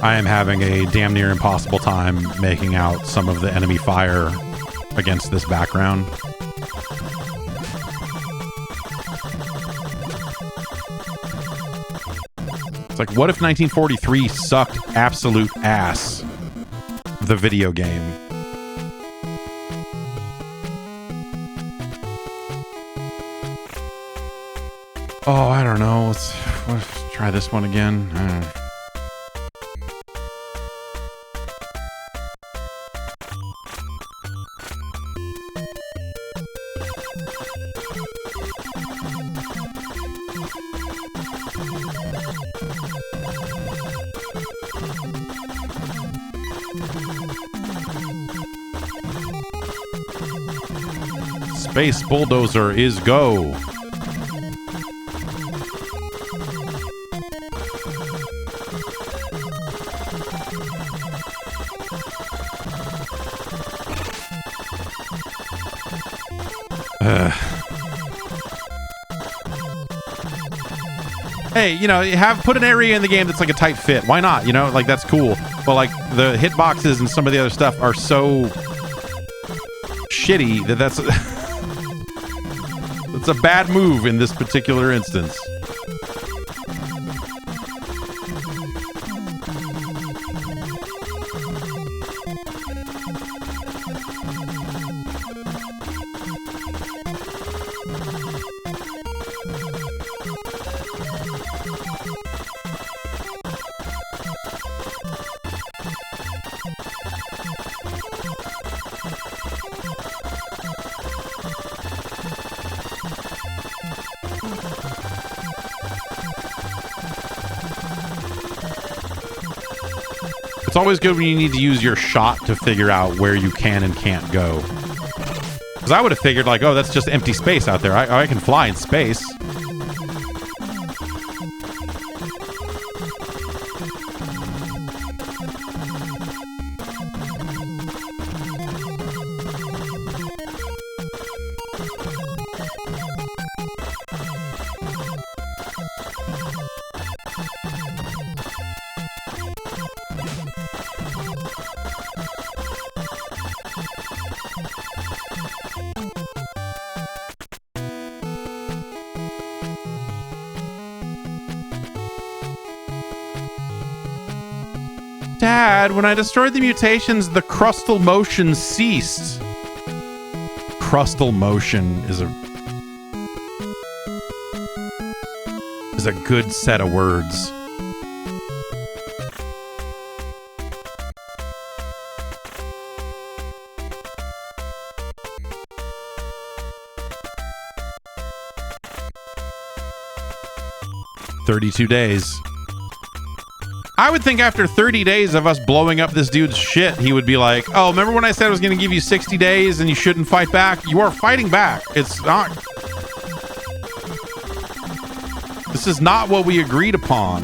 S1: I am having a damn near impossible time making out some of the enemy fire against this background. It's like, what if 1943 sucked absolute ass? The video game. Oh, I don't know. Let's try this one again. Space Bulldozer is go. Hey, you know, put an area in the game that's like a tight fit. Why not? You know, like that's cool. But like the hitboxes and some of the other stuff are so shitty that's it's a bad move in this particular instance. It's always good when you need to use your shot to figure out where you can and can't go. Because I would have figured like, oh, that's just empty space out there. I can fly in space. Dad, when I destroyed the mutations, the crustal motion ceased. Crustal motion is a good set of words. "32 days. I would think after 30 days of us blowing up this dude's shit, he would be like, oh, remember when I said I was going to give you 60 days and you shouldn't fight back? You are fighting back. It's not. This is not what we agreed upon.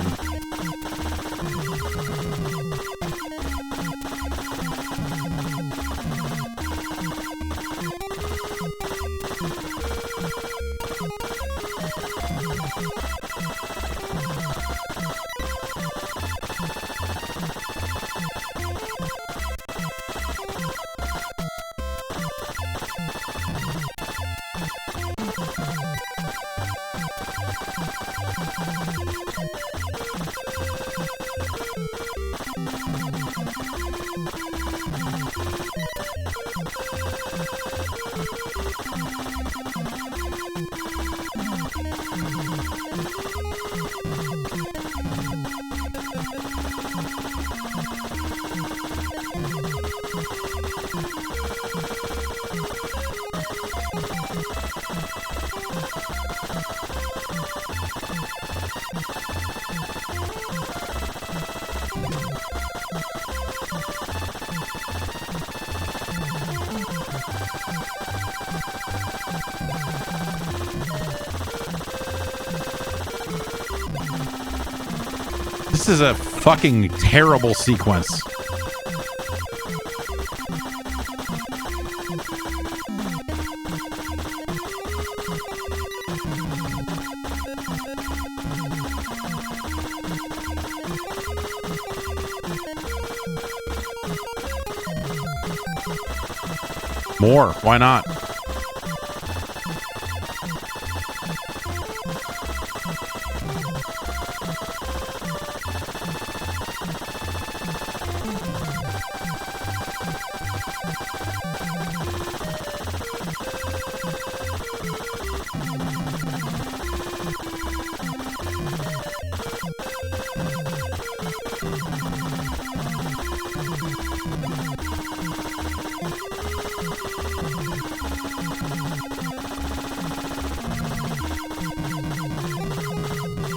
S1: This is a fucking terrible sequence. More. Why not?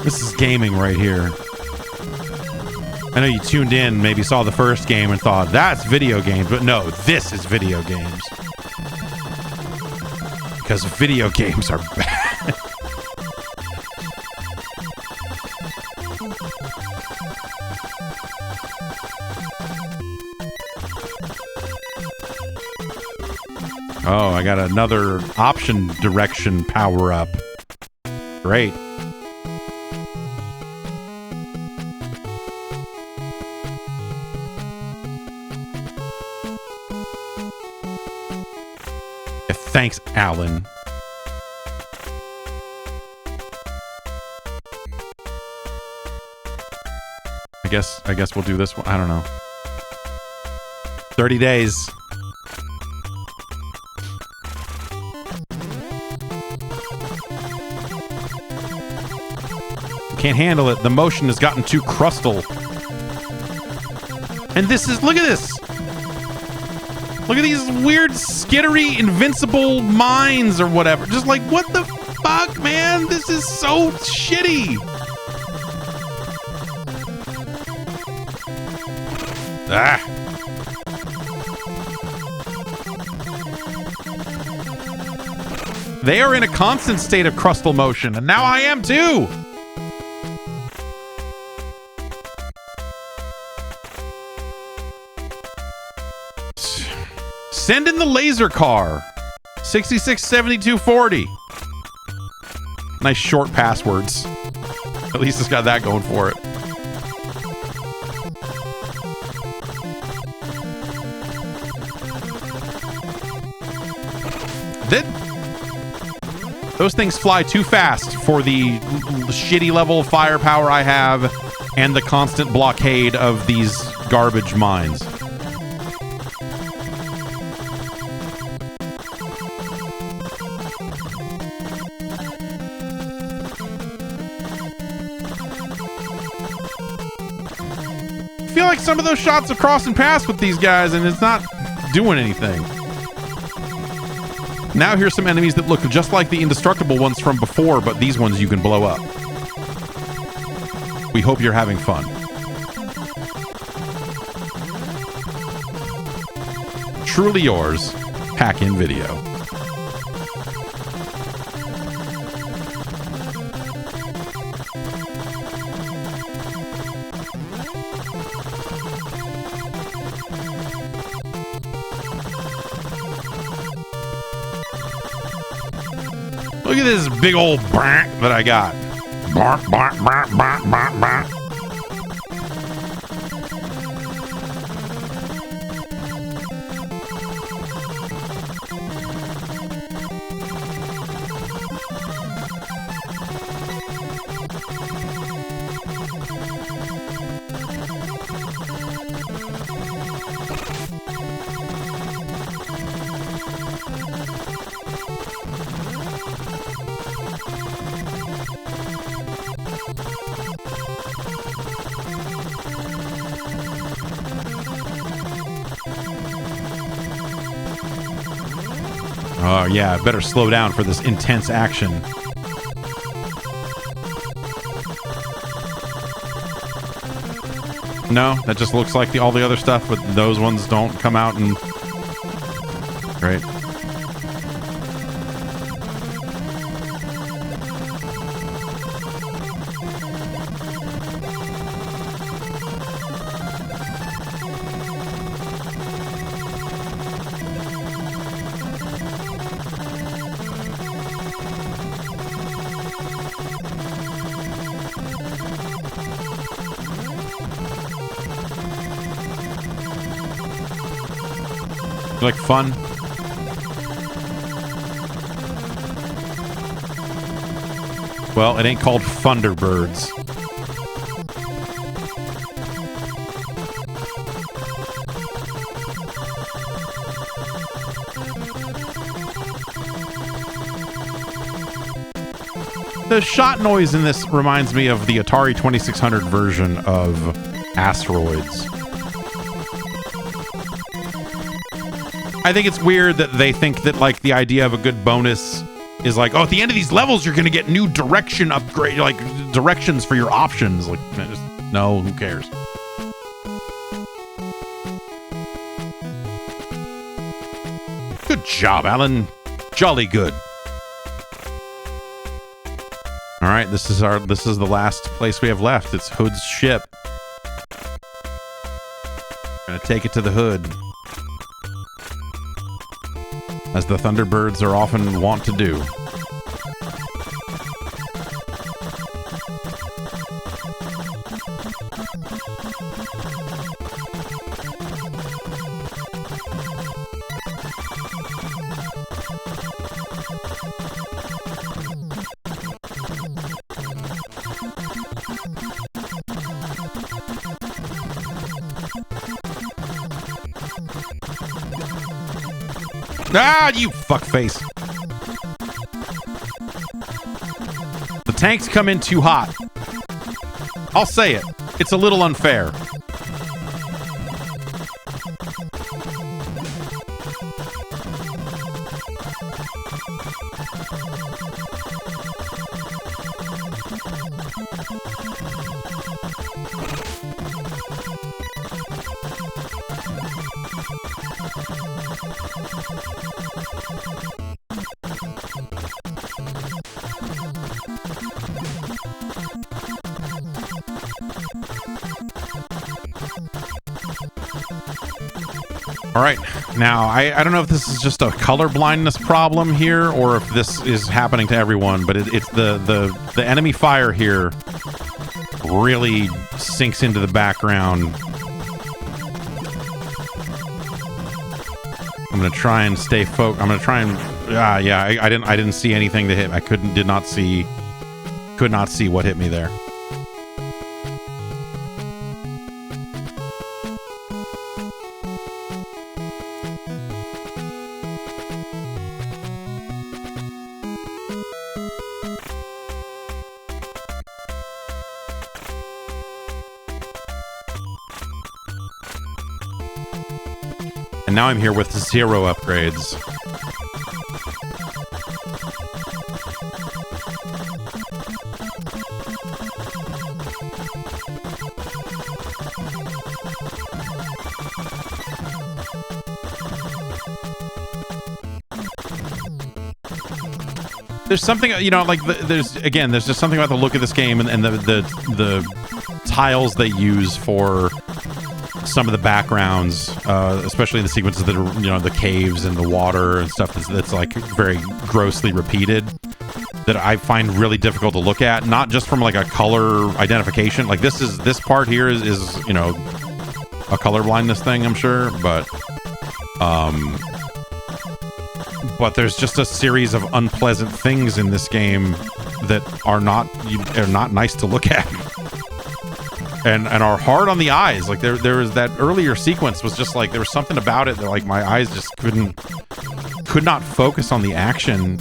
S1: This is gaming right here. I know you tuned in, maybe saw the first game and thought, that's video games. But no, this is video games. Because video games are bad. Oh, I got another option direction power up. Great. Thanks, Alan. I guess we'll do this one. I don't know. 30 days. Can't handle it. The motion has gotten too crustal. And this is, look at this. Look at these weird, skittery, invincible mines or whatever. Just like, what the fuck, man? This is so shitty. Ah. They are in a constant state of crustal motion, and now I am too. Send in the laser car. 667240. Nice short passwords. At least it's got that going for it. Those things fly too fast for the shitty level of firepower I have and the constant blockade of these garbage mines. I feel like some of those shots are crossing paths with these guys and it's not doing anything. Now here's some enemies that look just like the indestructible ones from before, but these ones you can blow up. We hope you're having fun. Truly yours, Hack-In Video. Look at this big old bark that I got. Bark, bark, bark, bark, bark, bark. Oh, yeah, better slow down for this intense action. No, that just looks like all the other stuff, but those ones don't come out and... Right. Like fun. Well, it ain't called Thunderbirds. The shot noise in this reminds me of the Atari 2600 version of Asteroids. I think it's weird that they think that like the idea of a good bonus is like, oh, at the end of these levels, you're going to get new direction upgrade, like directions for your options. Like, just, no, who cares? Good job, Alan. Jolly good. All right, this is the last place we have left. It's Hood's ship. Gonna take it to the Hood, as the Thunderbirds are often wont to do. Ah, you fuckface. The tanks come in too hot. I'll say it. It's a little unfair. All right, now I don't know if this is just a color blindness problem here or if this is happening to everyone, but it's the enemy fire here really sinks into the background. I'm gonna try and stay focused. I'm gonna try and yeah. I didn't see anything to hit. I could not see what hit me there. And now I'm here with 0 upgrades. There's something, you know, like there's just something about the look of this game and the tiles they use for some of the backgrounds, especially the sequences that are, you know, the caves and the water and stuff that's like very grossly repeated, that I find really difficult to look at. Not just from like a color identification. Like this part here is you know, a color blindness thing, I'm sure, but there's just a series of unpleasant things in this game that are not nice to look at, and are hard on the eyes. Like there was that earlier sequence was just like there was something about it that like my eyes just could not focus on the action.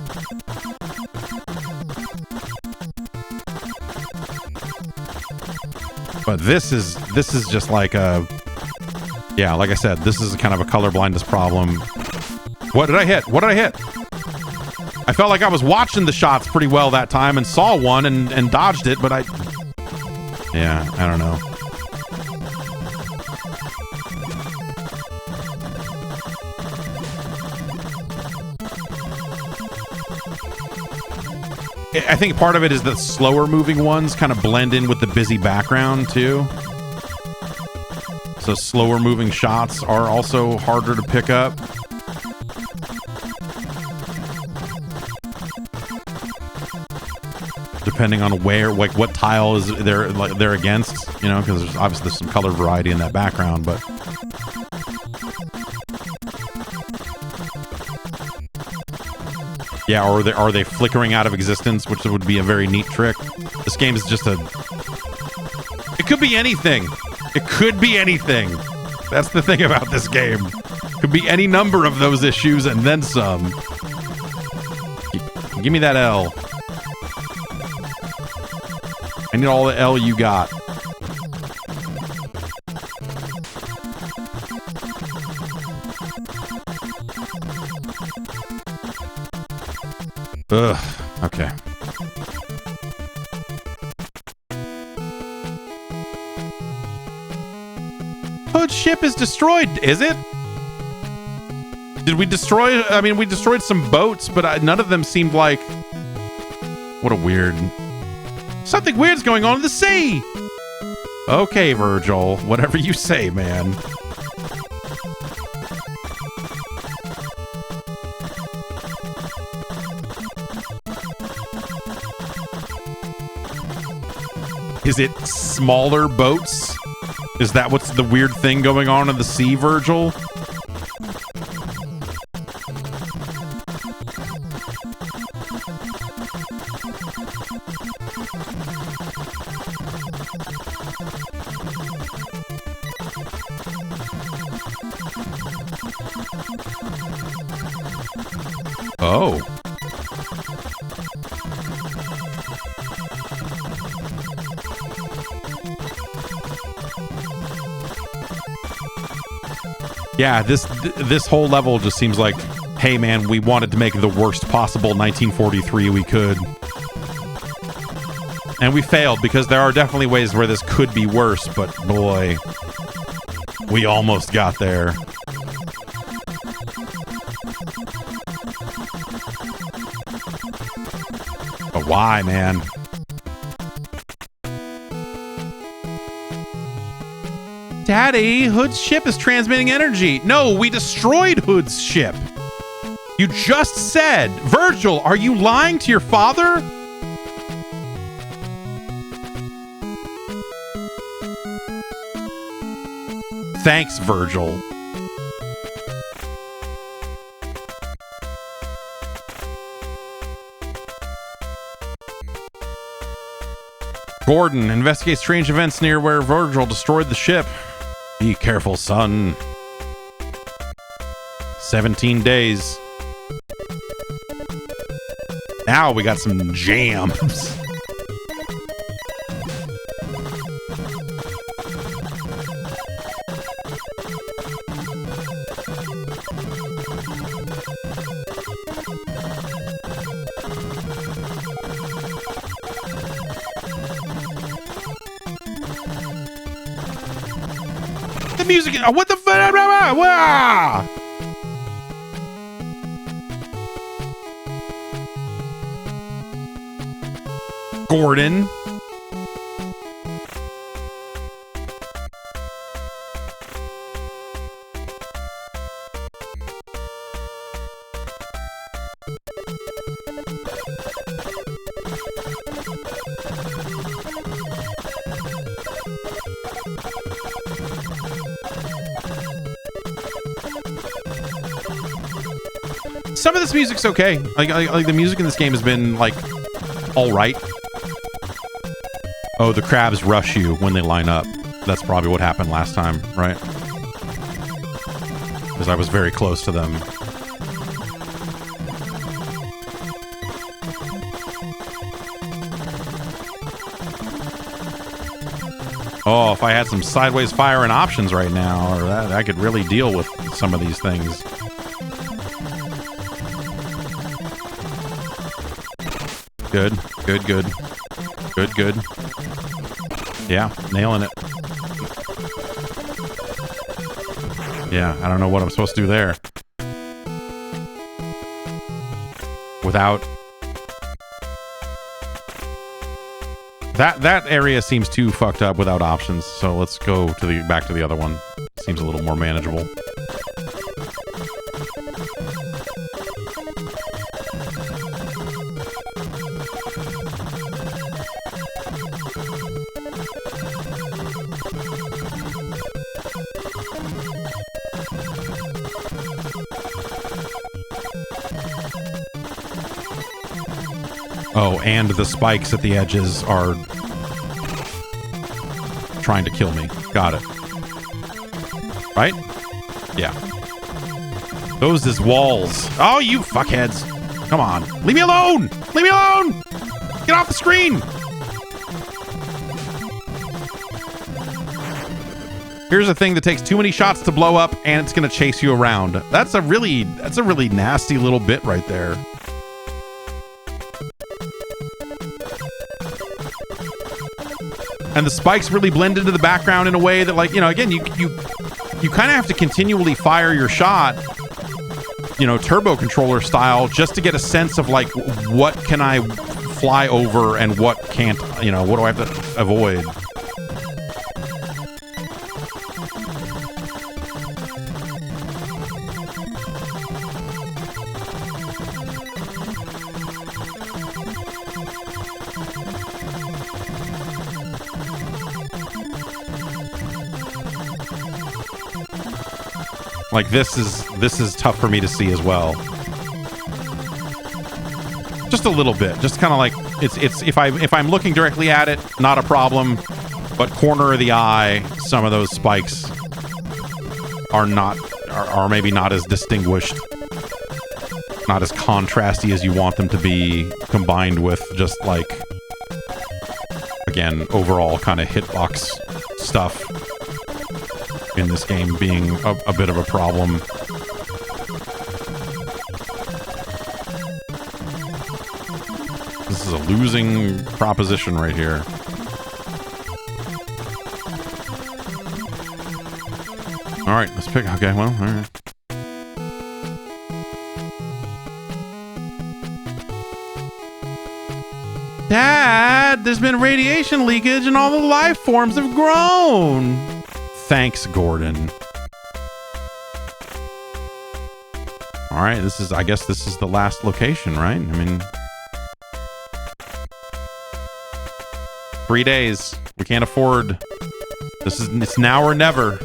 S1: But this is just like a, yeah, like I said, this is kind of a color blindness problem. What did I hit? What did I hit? I felt like I was watching the shots pretty well that time and saw one and dodged it, but I don't know. I think part of it is the slower moving ones kind of blend in with the busy background too. So slower moving shots are also harder to pick up. Depending on where, like what tile is they're against, you know, because there's obviously some color variety in that background, but yeah, or are they flickering out of existence, which would be a very neat trick. This game is just it could be anything. It could be anything. That's the thing about this game. It could be any number of those issues and then some. Give me that L. I need all the L you got. Ugh. Okay. Hood's ship is destroyed, is it? Did we destroy? I mean, we destroyed some boats, but none of them seemed like... What a weird... Something weird's going on in the sea! Okay, Virgil. Whatever you say, man. Is it smaller boats? Is that what's the weird thing going on in the sea, Virgil? Oh. Yeah, this whole level just seems like, hey man, we wanted to make the worst possible 1943 we could. And we failed, because there are definitely ways where this could be worse, but boy, we almost got there. But why, man? Daddy, Hood's ship is transmitting energy. No, we destroyed Hood's ship. You just said. Virgil, are you lying to your father? Thanks, Virgil. Gordon investigates strange events near where Virgil destroyed the ship. Be careful, son. 17 days. Now we got some jams. The music. What the fuck? Wow. Gordon. Some of this music's okay. Like the music in this game has been like all right. Oh, the crabs rush you when they line up. That's probably what happened last time, right? Because I was very close to them. Oh, if I had some sideways firing options right now, or that, I could really deal with some of these things. Good, good, good. Good, good. Yeah, nailing it. Yeah, I don't know what I'm supposed to do there. Without... That area seems too fucked up without options, so let's go to the back to the other one. Seems a little more manageable. Oh, and the spikes at the edges are trying to kill me. Got it. Right? Yeah. Those is walls. Oh, you fuckheads. Come on. Leave me alone! Leave me alone! Get off the screen! Here's a thing that takes too many shots to blow up, and it's gonna chase you around. That's a really nasty little bit right there. And the spikes really blend into the background in a way that, like, you know, again, you kind of have to continually fire your shot, you know, turbo controller style, just to get a sense of, like, what can I fly over and what can't, you know, what do I have to avoid? Like, this is tough for me to see as well. Just a little bit. Just kind of like it's if I'm looking directly at it, not a problem. But corner of the eye, some of those spikes are maybe not as distinguished, not as contrasty as you want them to be, combined with just, like, again, overall kind of hitbox stuff in this game being a bit of a problem. This is a losing proposition right here. All right, let's pick. Okay, well, all right. Dad, there's been radiation leakage and all the life forms have grown. Thanks, Gordon. All right, I guess this is the last location, right? I mean, 3 days. We can't afford. It's now or never.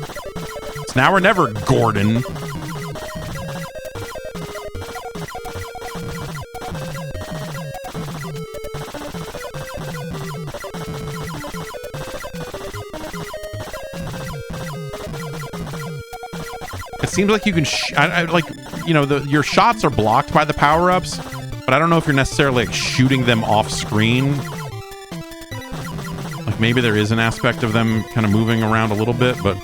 S1: It's now or never, Gordon. It seems like you can, like, you know, your shots are blocked by the power-ups, but I don't know if you're necessarily, like, shooting them off screen. Like, maybe there is an aspect of them kind of moving around a little bit, but...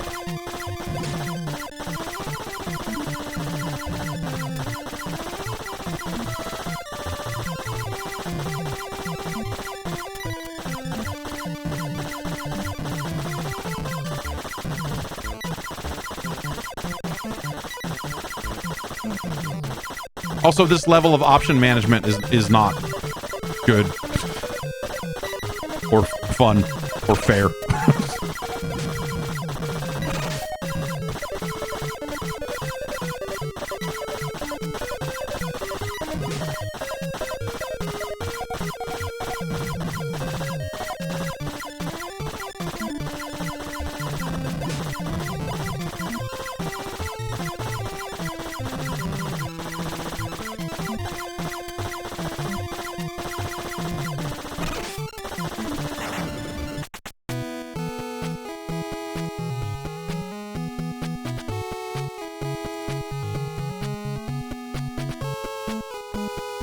S1: Also, this level of option management is not good or fun or fair.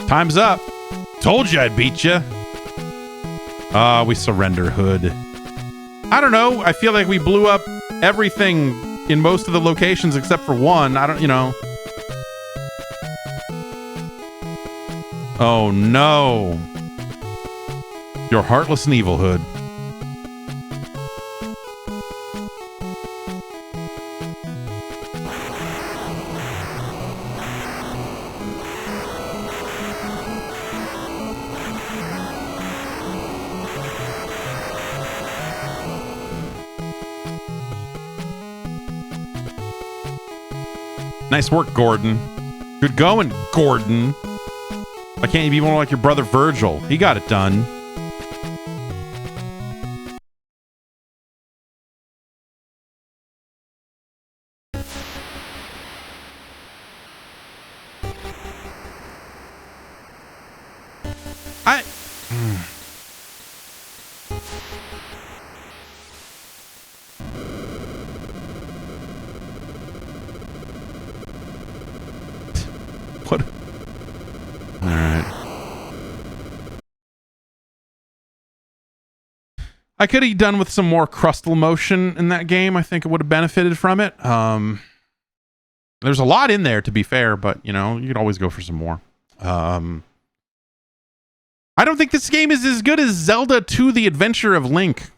S1: Time's up. Told you I'd beat you. We surrender Hood. I don't know. I feel like we blew up everything in most of the locations except for one. I don't, you know. Oh no. You're heartless and evil, Hood. Nice work, Gordon. Good going, Gordon. Why can't you be more like your brother Virgil? He got it done. What? All right. I could have done with some more crustal motion in that game. I think it would have benefited from it. There's a lot in there, to be fair, but you know, you could always go for some more. I don't think this game is as good as Zelda II: The Adventure of Link.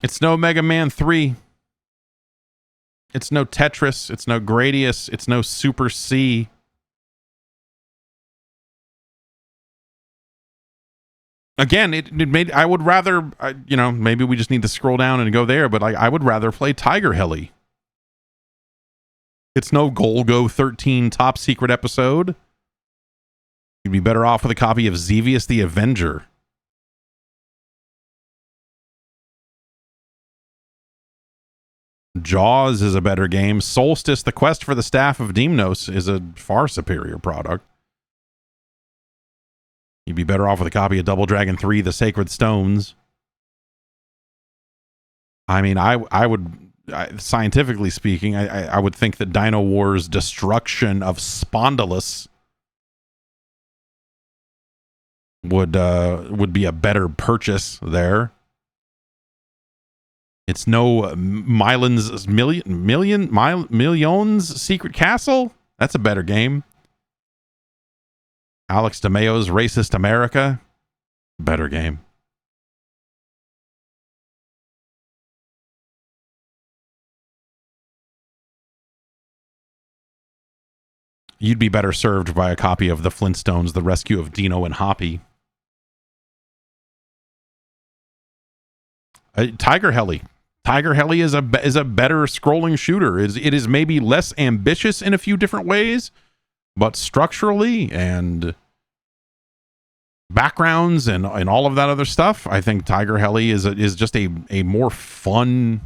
S1: It's no Mega Man 3. It's no Tetris. It's no Gradius. It's no Super C. Again, it made. I would rather, you know, maybe we just need to scroll down and go there, but I would rather play Tiger Heli. It's no Golgo 13 top secret episode. You'd be better off with a copy of Xevious the Avenger. Jaws is a better game. Solstice, The Quest for the Staff of Deimos is a far superior product. You'd be better off with a copy of Double Dragon 3, The Sacred Stones. I mean, I would, scientifically speaking, I would think that Dino Wars' destruction of Spondylus would be a better purchase there. It's no Millions Secret Castle. That's a better game. Alex DeMayo's Racist America. Better game. You'd be better served by a copy of The Flintstones: The Rescue of Dino and Hoppy. Tiger Heli. Tiger Heli is a better scrolling shooter. It is maybe less ambitious in a few different ways, but structurally and backgrounds and all of that other stuff, I think Tiger Heli is just a more fun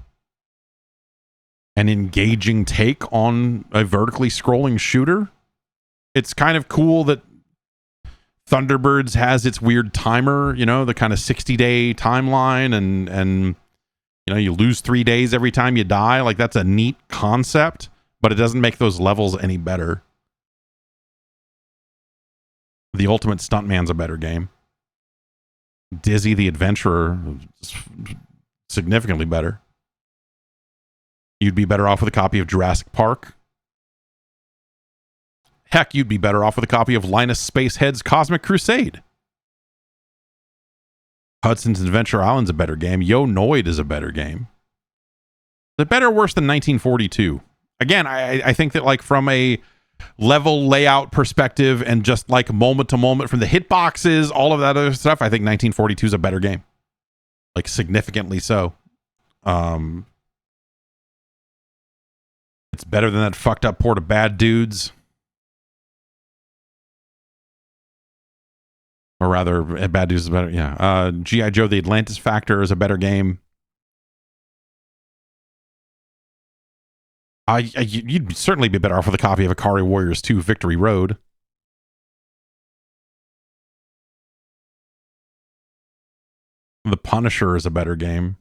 S1: and engaging take on a vertically scrolling shooter. It's kind of cool that Thunderbirds has its weird timer, you know, the kind of 60-day timeline, and you know, you lose 3 days every time you die. Like, that's a neat concept, but it doesn't make those levels any better. The Ultimate Stuntman's a better game. Dizzy the Adventurer, significantly better. You'd be better off with a copy of Jurassic Park. Heck, you'd be better off with a copy of Linus Spacehead's Cosmic Crusade. Hudson's Adventure Island's a better game. Yo Noid is a better game. it better or worse than 1942? Again, I think that like from a level layout perspective and just like moment to moment from the hitboxes, all of that other stuff, I think 1942 is a better game. Like significantly so. It's better than that fucked up port of Bad Dudes. Or rather, Bad Dudes is better. Yeah. G.I. Joe, The Atlantis Factor is a better game. You'd certainly be better off with a copy of Ikari Warriors 2 Victory Road. The Punisher is a better game.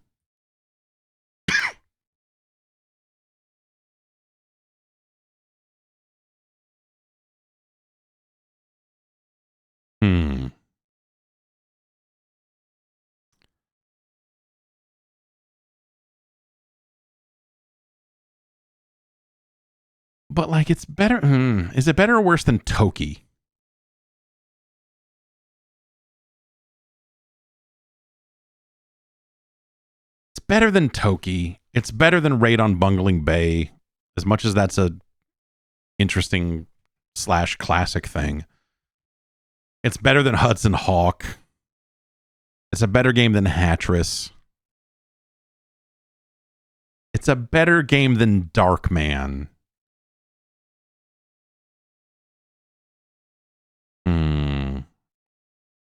S1: But like it's better. Is it better or worse than Toki? It's better than Toki. It's better than Raid on Bungling Bay. As much as that's a interesting / classic thing. It's better than Hudson Hawk. It's a better game than Hatris. It's a better game than Darkman.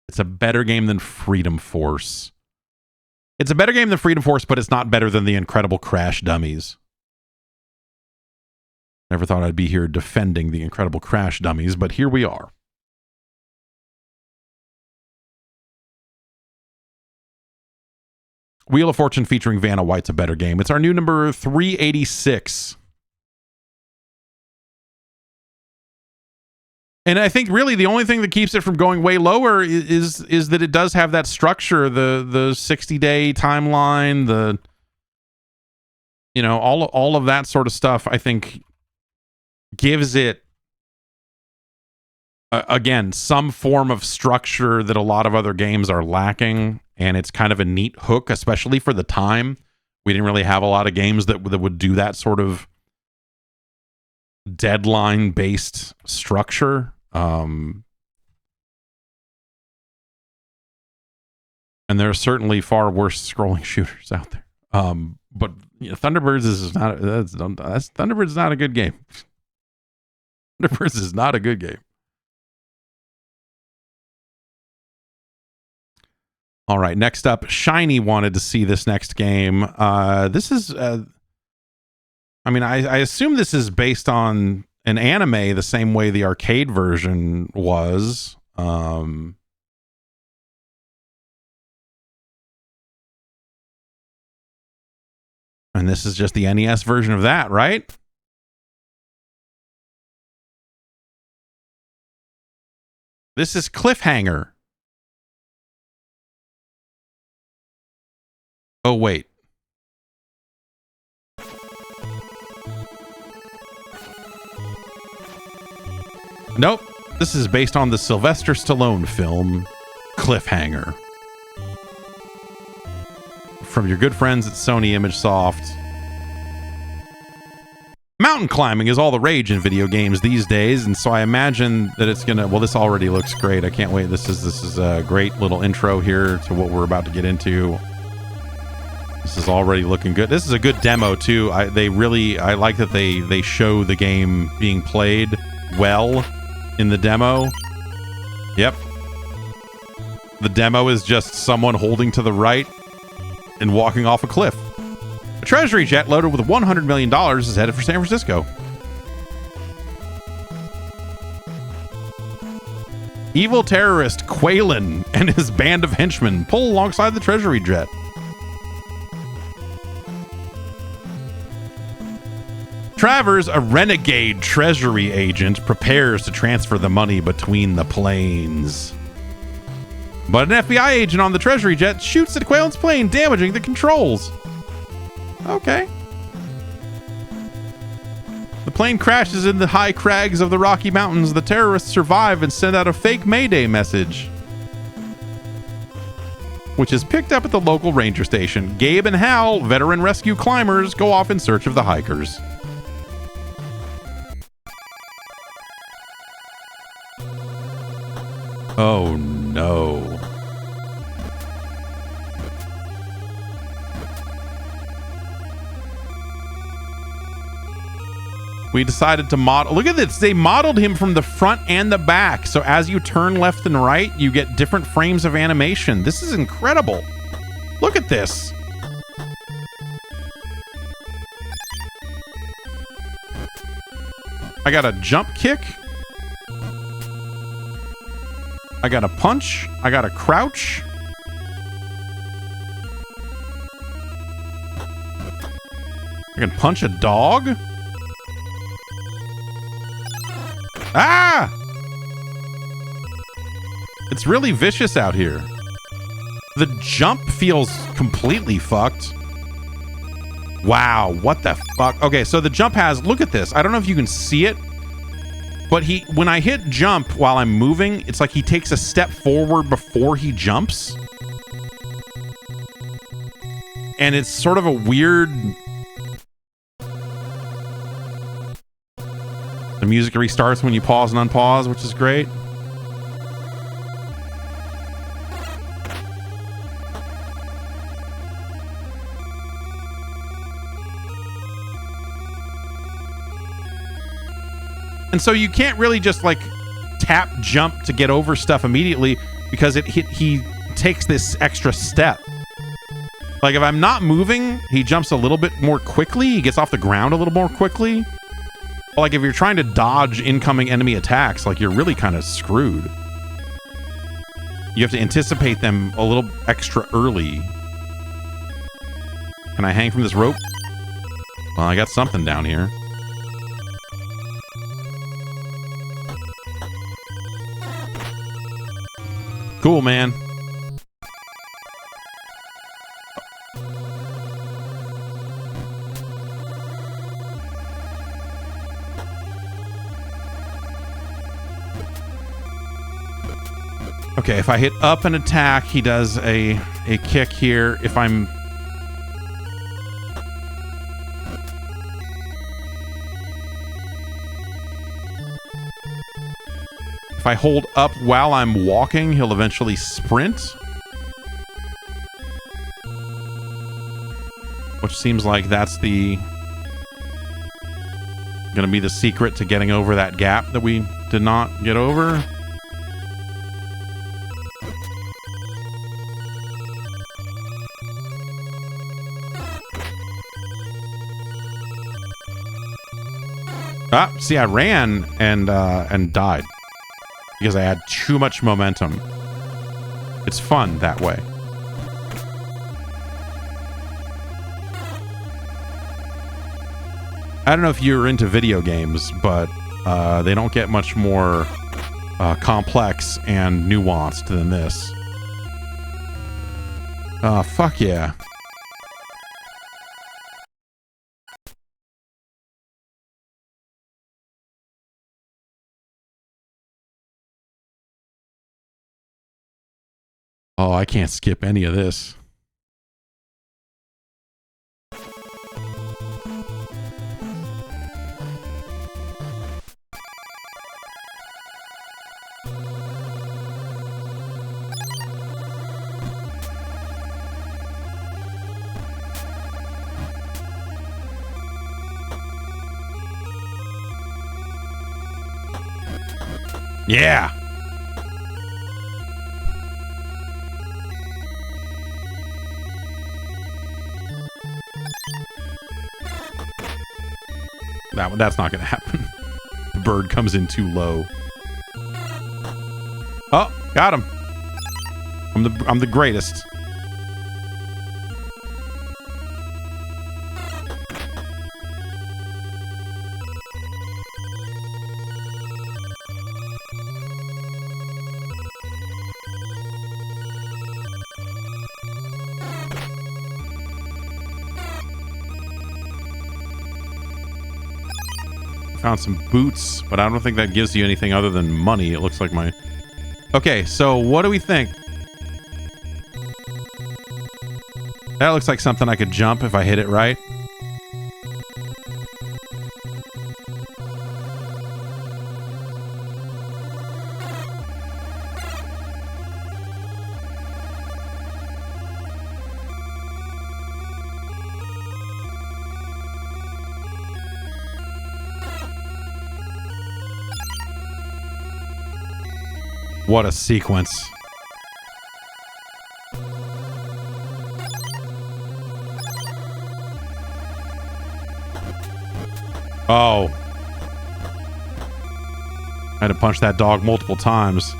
S1: It's a better game than Freedom Force. It's a better game than Freedom Force, but it's not better than the Incredible Crash Dummies. Never thought I'd be here defending the Incredible Crash Dummies, but here we are. Wheel of Fortune featuring Vanna White's a better game. It's our new number 386. And I think really the only thing that keeps it from going way lower is that it does have that structure, the 60-day timeline, the all of that sort of stuff. I think gives it again some form of structure that a lot of other games are lacking, and it's kind of a neat hook, especially for the time. We didn't really have a lot of games that would do that sort of deadline based structure. And there are certainly far worse scrolling shooters out there. But Thunderbirds is not Thunderbirds is not a good game. Thunderbirds is not a good game. All right, next up, Shiny wanted to see this next game. This is I assume this is based on an anime the same way the arcade version was. And this is just the NES version of that, right? This is Cliffhanger. Oh, wait. Nope. This is based on the Sylvester Stallone film, Cliffhanger. From your good friends at Sony ImageSoft. Mountain climbing is all the rage in video games these days, and so I imagine that it's gonna... Well, this already looks great. I can't wait. This is a great little intro here to what we're about to get into. This is already looking good. This is a good demo, too. I like that they show the game being played well in the demo. Yep. The demo is just someone holding to the right and walking off a cliff. A treasury jet loaded with $100 million is headed for San Francisco. Evil terrorist Quaylen and his band of henchmen pull alongside the treasury jet. Travers, a renegade treasury agent, prepares to transfer the money between the planes. But an FBI agent on the treasury jet shoots at Quaylen's plane, damaging the controls. Okay. The plane crashes in the high crags of the Rocky Mountains. The terrorists survive and send out a fake Mayday message. which is picked up at the local ranger station. Gabe and Hal, veteran rescue climbers, go off in search of the hikers. Oh no. We decided to model. Look at this. They modeled him from the front and the back. So as you turn left and right, you get different frames of animation. This is incredible. Look at this. I got a jump kick. I got a punch. I got a crouch. I can punch a dog. Ah! It's really vicious out here. The jump feels completely fucked. Wow, what the fuck? Okay, so the jump has, look at this. I don't know if you can see it, but when I hit jump while I'm moving, it's like he takes a step forward before he jumps. And it's sort of a weird... The music restarts when you pause and unpause, which is great. And so you can't really just like tap jump to get over stuff immediately because he takes this extra step. Like if I'm not moving, he jumps a little bit more quickly. He gets off the ground a little more quickly. Like if you're trying to dodge incoming enemy attacks, like you're really kind of screwed. You have to anticipate them a little extra early. Can I hang from this rope? Well, I got something down here. Cool, man. Okay, if I hit up an attack, he does a kick here. If I'm... If I hold up while I'm walking, he'll eventually sprint. Which seems like that's gonna be the secret to getting over that gap that we did not get over. Ah, see, I ran and died because I had too much momentum. It's fun that way. I don't know if you're into video games, but they don't get much more complex and nuanced than this. Fuck yeah. Oh, I can't skip any of this. Yeah. That's not going to happen. The bird comes in too low. Oh, got him. I'm the greatest. Found some boots, but I don't think that gives you anything other than money. It looks like my... Okay, so what do we think? That looks like something I could jump if I hit it right. What a sequence. Oh. I had to punch that dog multiple times.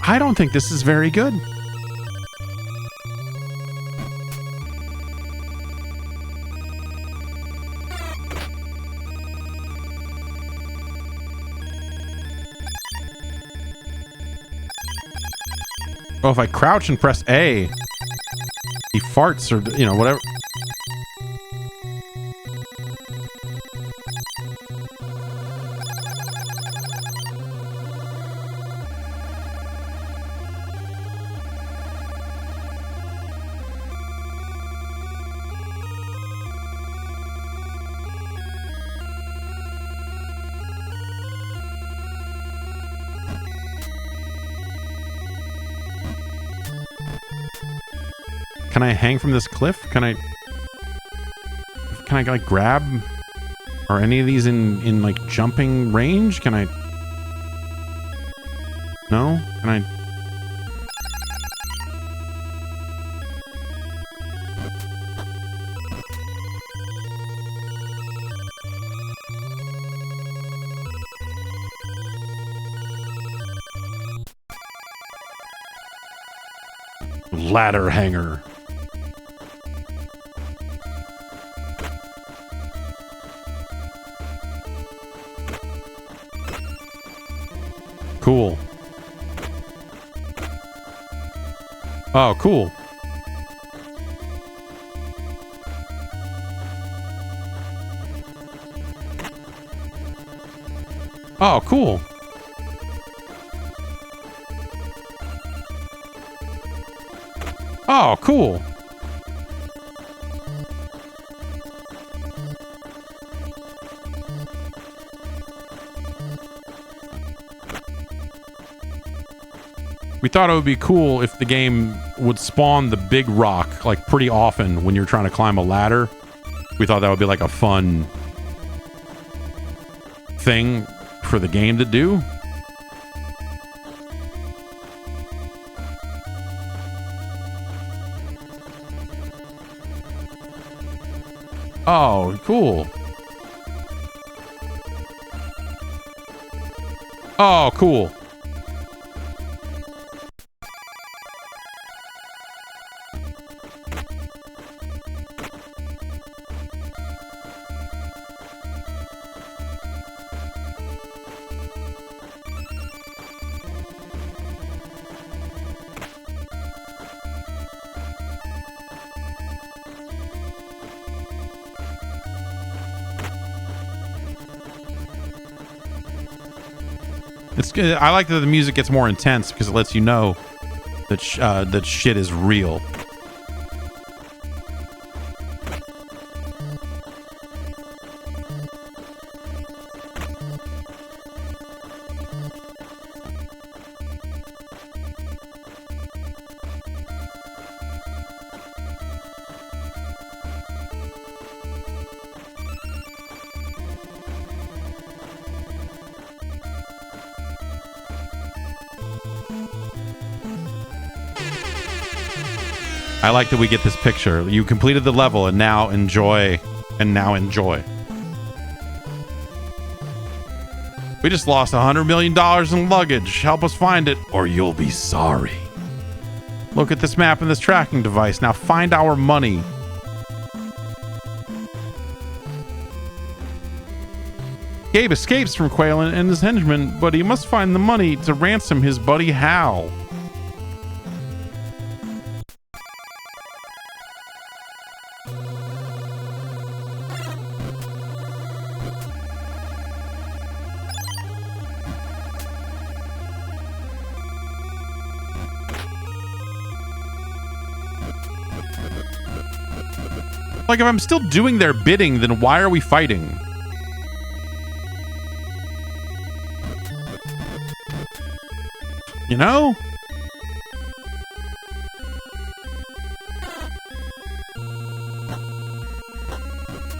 S1: I don't think this is very good. Oh, if I crouch and press A, he farts or, you know, whatever. Can I hang from this cliff? Can I like grab? Are any of these in like jumping range? Can I? No? Can I? Ladder hanger. Cool. Oh, cool. Oh, cool. Oh, cool. We thought it would be cool if the game would spawn the big rock like pretty often when you're trying to climb a ladder. We thought that would be like a fun thing for the game to do. Oh, cool. Oh, cool. It's good. I like that the music gets more intense because it lets you know that that shit is real. I like that we get this picture. You completed the level and now enjoy. And now enjoy. We just lost $100 million in luggage. Help us find it, or you'll be sorry. Look at this map and this tracking device. Now find our money. Gabe escapes from Quaylen and his henchmen, but he must find the money to ransom his buddy Hal. Like, if I'm still doing their bidding, then why are we fighting? You know?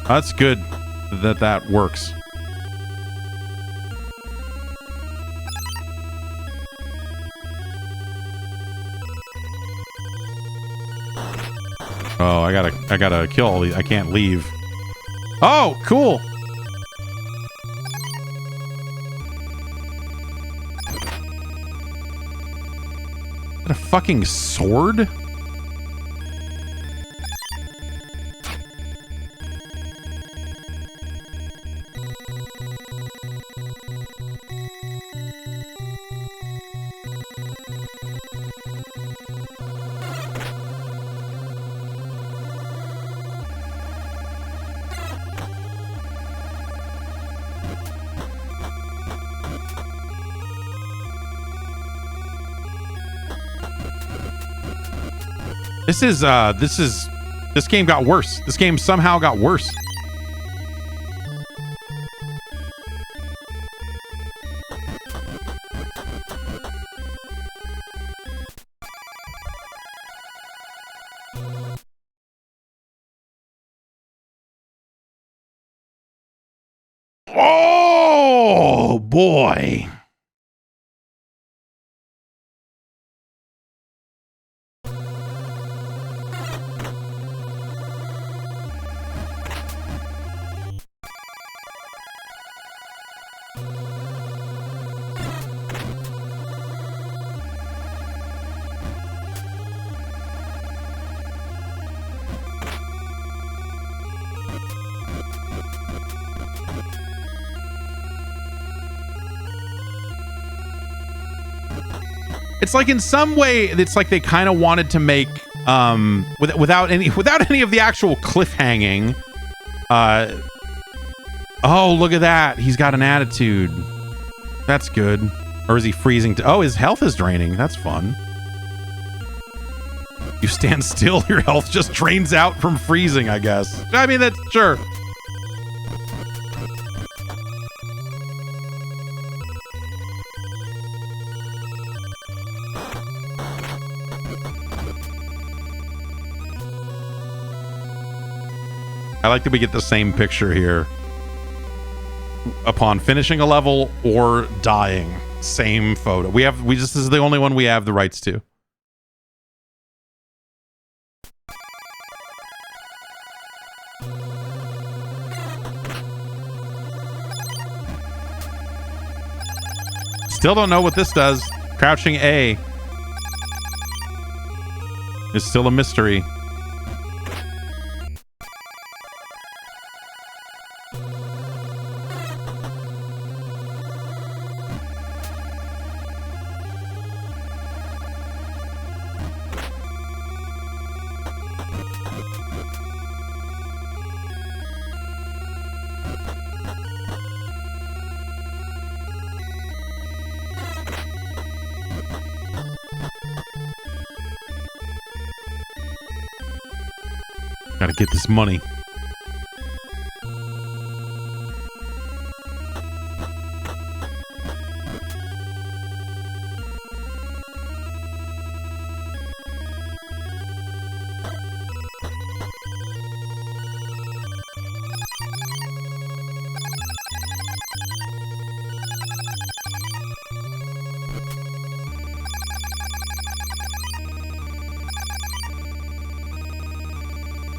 S1: That's good that that works. Oh, I gotta kill all these. I can't leave. Oh, cool. Is that a fucking sword? This game got worse. This game somehow got worse. Oh boy. It's like in some way, it's like they kind of wanted to make without any of the actual cliffhanging. Oh, look at that! He's got an attitude. That's good. Or is he freezing? Oh, his health is draining. That's fun. You stand still, your health just drains out from freezing, I guess. I mean, that's sure. I like that we get the same picture here. Upon finishing a level or dying. Same photo. This is the only one we have the rights to. Still don't know what this does. Crouching A is still a mystery. Gotta get this money.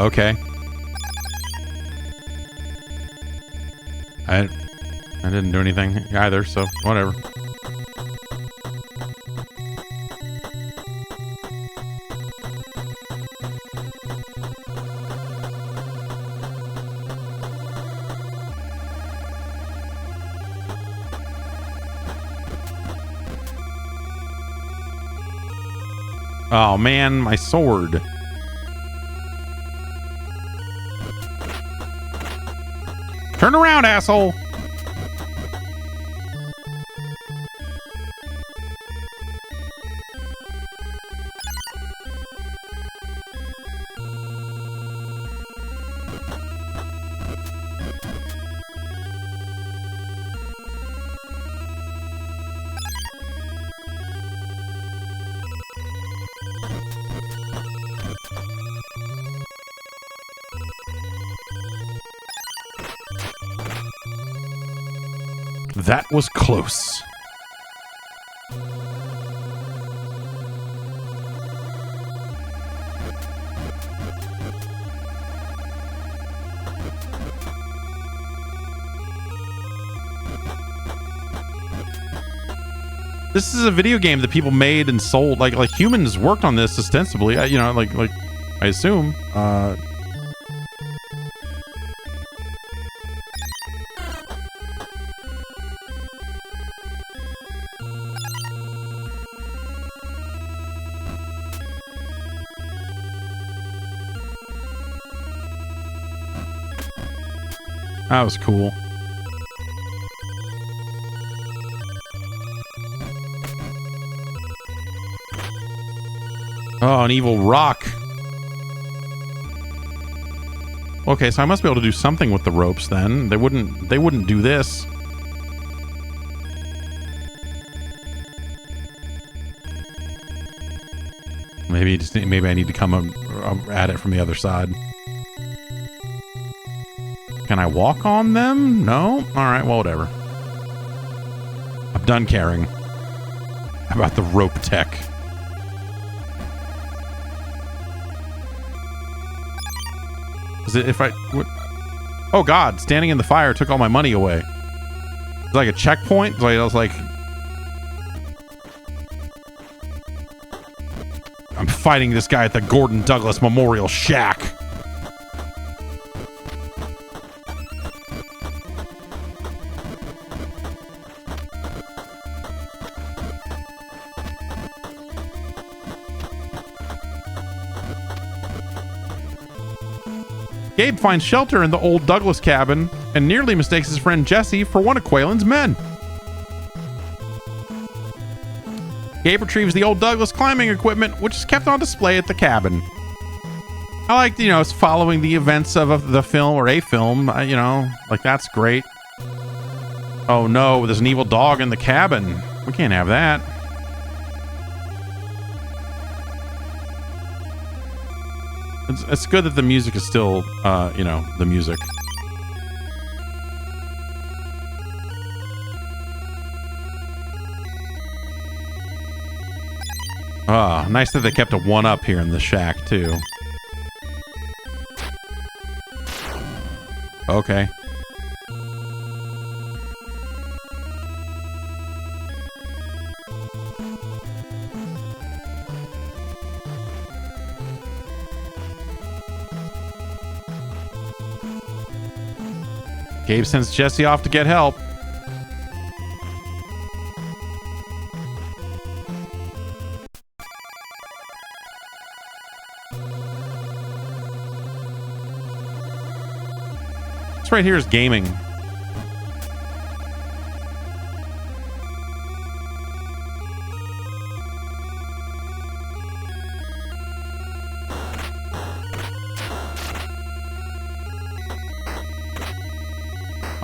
S1: Okay. I didn't do anything either, so whatever. Oh man, my sword. Turn around, asshole. That was close. This is a video game that people made and sold. Like humans worked on this ostensibly. You know, like I assume. That was cool. Oh, an evil rock. Okay, so I must be able to do something with the ropes then. They wouldn't do this. Maybe I need to come at it from the other side. Can I walk on them? No? Alright, well, whatever. I'm done caring about the rope tech. Is it if I... Oh, God. Standing in the fire took all my money away. It's like a checkpoint? Like, I was like... I'm fighting this guy at the Gordon Douglas Memorial Shack. Gabe finds shelter in the old Douglas cabin and nearly mistakes his friend Jesse for one of Quaylen's men. Gabe retrieves the old Douglas climbing equipment, which is kept on display at the cabin. I like, you know, it's following the events of the film or a film, you know, like that's great. Oh no, there's an evil dog in the cabin. We can't have that. It's good that the music is still, you know, the music. Ah, nice that they kept a 1-up here in the shack, too. Okay. Gabe sends Jesse off to get help. This right here is gaming.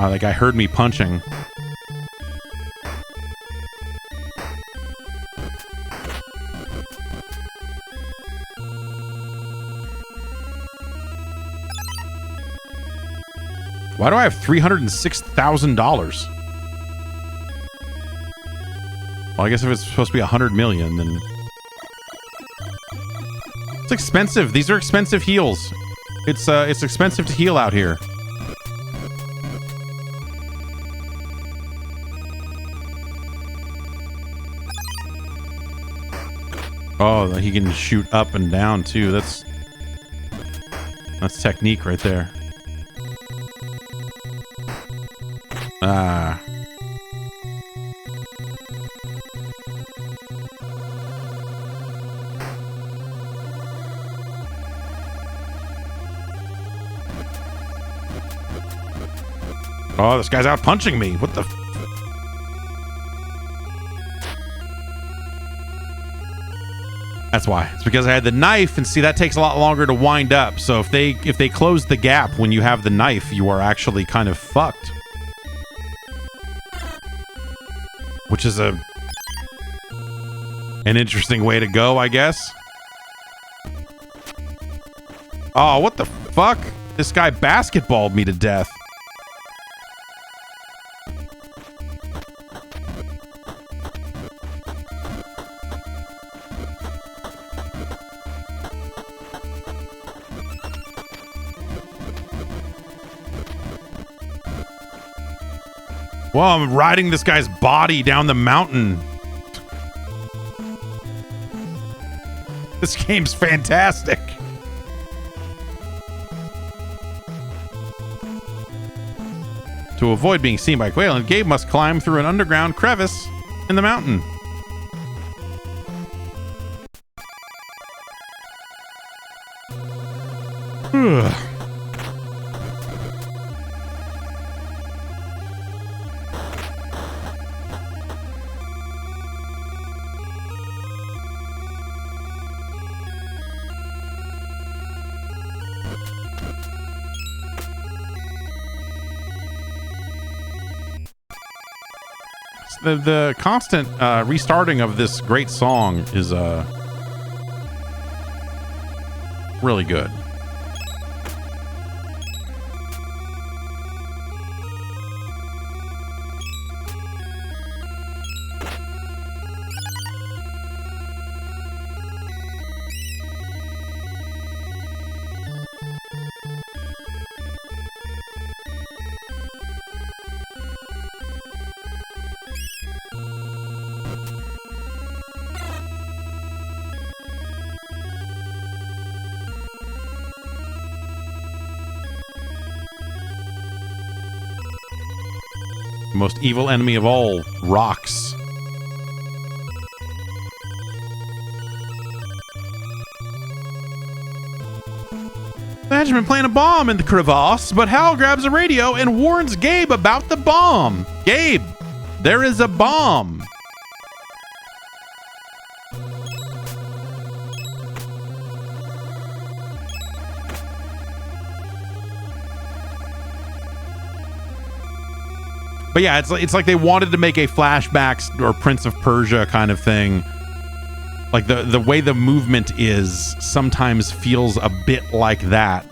S1: Oh, that guy heard me punching. Why do I have $306,000? Well, I guess if it's supposed to be 100 million, then it's expensive. These are expensive heals. It's expensive to heal out here. Oh, he can shoot up and down too. That's technique right there. Ah. Oh, this guy's out punching me. What the? That's why. It's because I had the knife, and see, that takes a lot longer to wind up. So if they close the gap when you have the knife, you are actually kind of fucked. Which is an interesting way to go, I guess. Oh, what the fuck? This guy basketballed me to death. Well, I'm riding this guy's body down the mountain. This game's fantastic. To avoid being seen by Quaylen, Gabe must climb through an underground crevice in the mountain. Ugh. The constant restarting of this great song is really good. Most evil enemy of all, rocks. Imagine been planting a bomb in the crevasse, but Hal grabs a radio and warns Gabe about the bomb. Gabe, there is a bomb. But yeah, it's like they wanted to make a flashbacks or Prince of Persia kind of thing. Like the way the movement is sometimes feels a bit like that.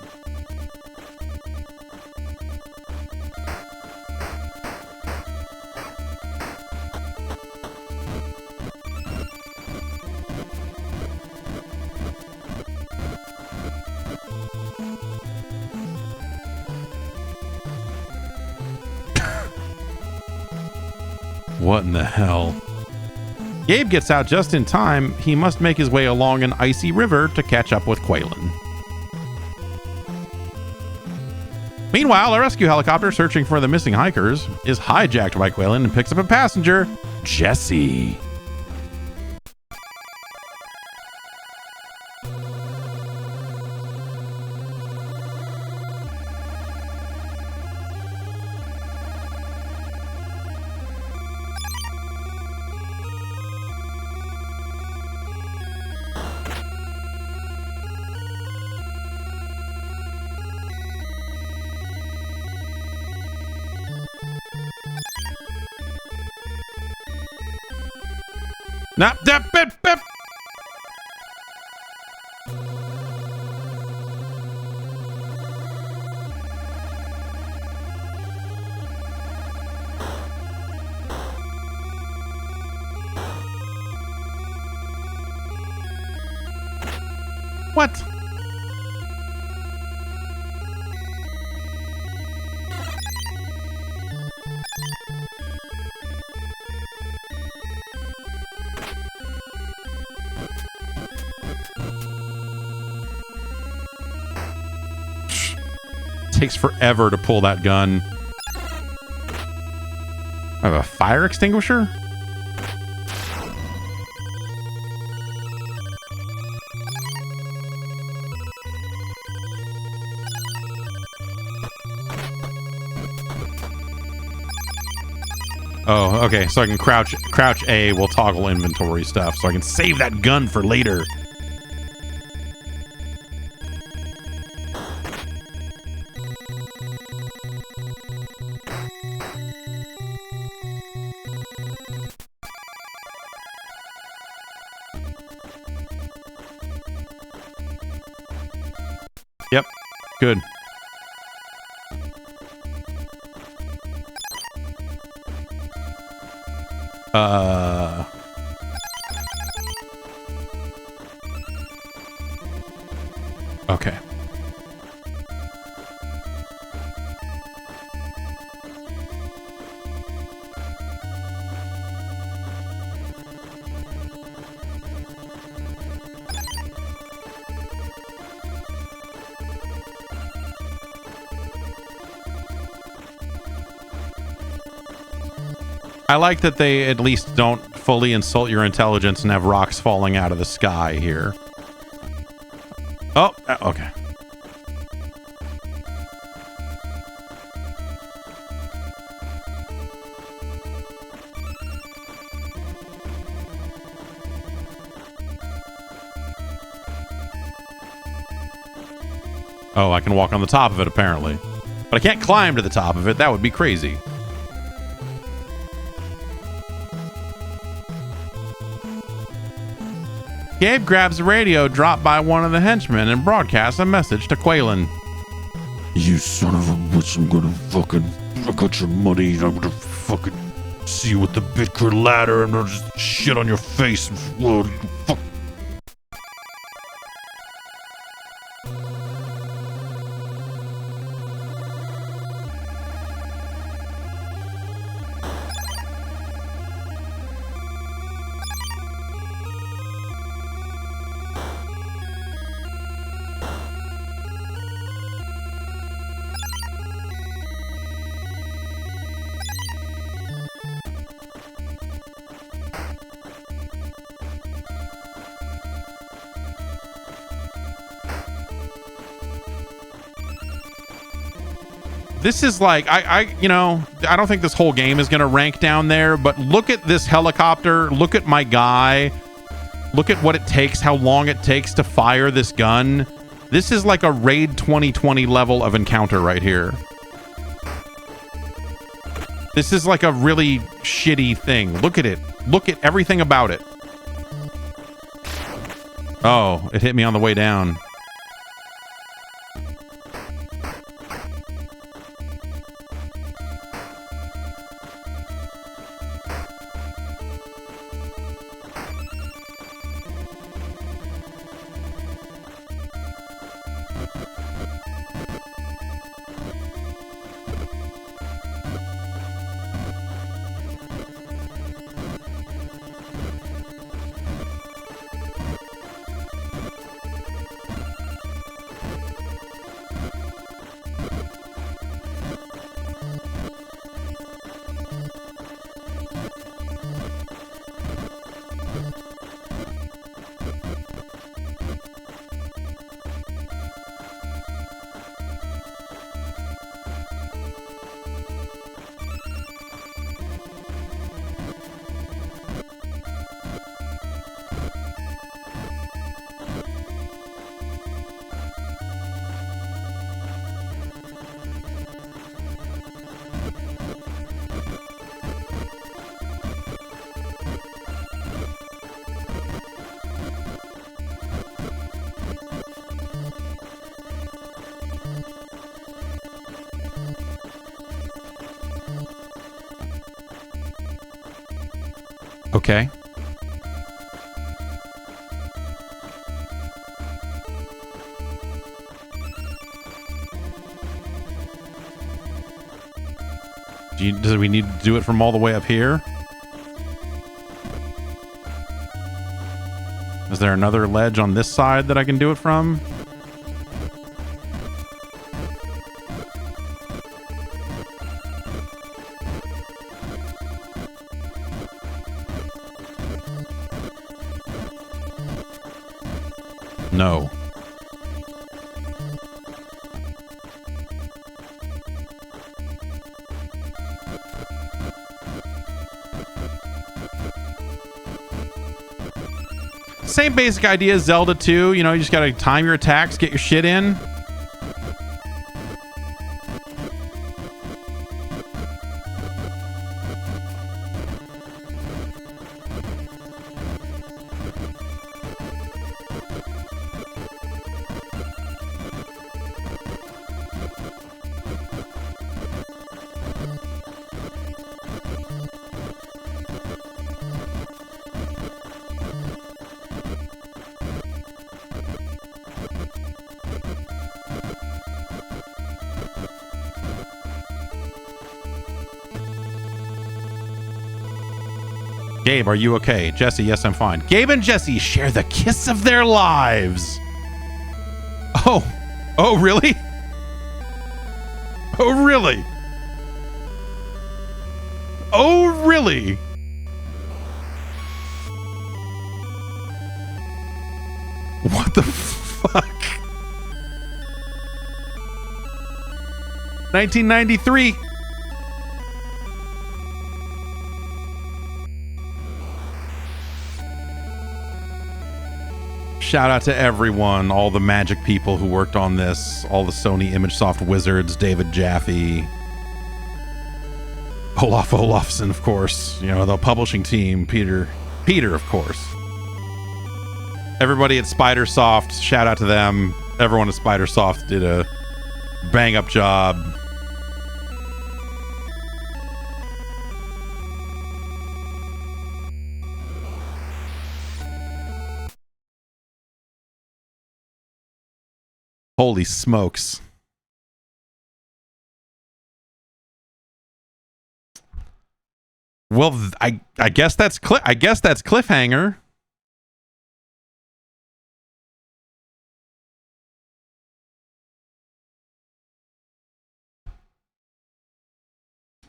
S1: What in the hell? Gabe gets out just in time. He must make his way along an icy river to catch up with Quaylen. Meanwhile, a rescue helicopter searching for the missing hikers is hijacked by Quaylen and picks up a passenger, Jesse. Nah, bip. What? takes forever to pull that gun. I have a fire extinguisher? Oh, okay. So I can crouch A will toggle inventory stuff, so I can save that gun for later. Yep. Good. Okay. I like that they at least don't fully insult your intelligence and have rocks falling out of the sky here. Oh, okay. Oh, I can walk on the top of it, apparently. But I can't climb to the top of it. That would be crazy. Gabe grabs the radio dropped by one of the henchmen and broadcasts a message to Quaylen.
S3: You son of a bitch, I'm gonna fucking... I got your money and I'm gonna fucking see you with the Bitcoin ladder and I'll just shit on your face. Whoa, fuck.
S1: This is like, you know, I don't think this whole game is going to rank down there, but look at this helicopter. Look at my guy. Look at what it takes, how long it takes to fire this gun. This is like a Raid 2020 level of encounter right here. This is like a really shitty thing. Look at it. Look at everything about it. Oh, it hit me on the way down. Okay. Do we need to do it from all the way up here? Is there another ledge on this side that I can do it from? No. Same basic idea as Zelda 2. You know, you just gotta time your attacks, get your shit in. Gabe, are you okay? Jesse, yes, I'm fine. Gabe and Jesse share the kiss of their lives. Oh, really? Oh, really? Oh, really? What the fuck? 1993. Shout out to everyone, all the magic people who worked on this, all the Sony ImageSoft wizards, David Jaffe, Olaf Olafsson, of course, you know, the publishing team, Peter, of course. Everybody at Spidersoft, shout out to them. Everyone at Spidersoft did a bang up job. Holy smokes. Well, I guess that's Cliffhanger.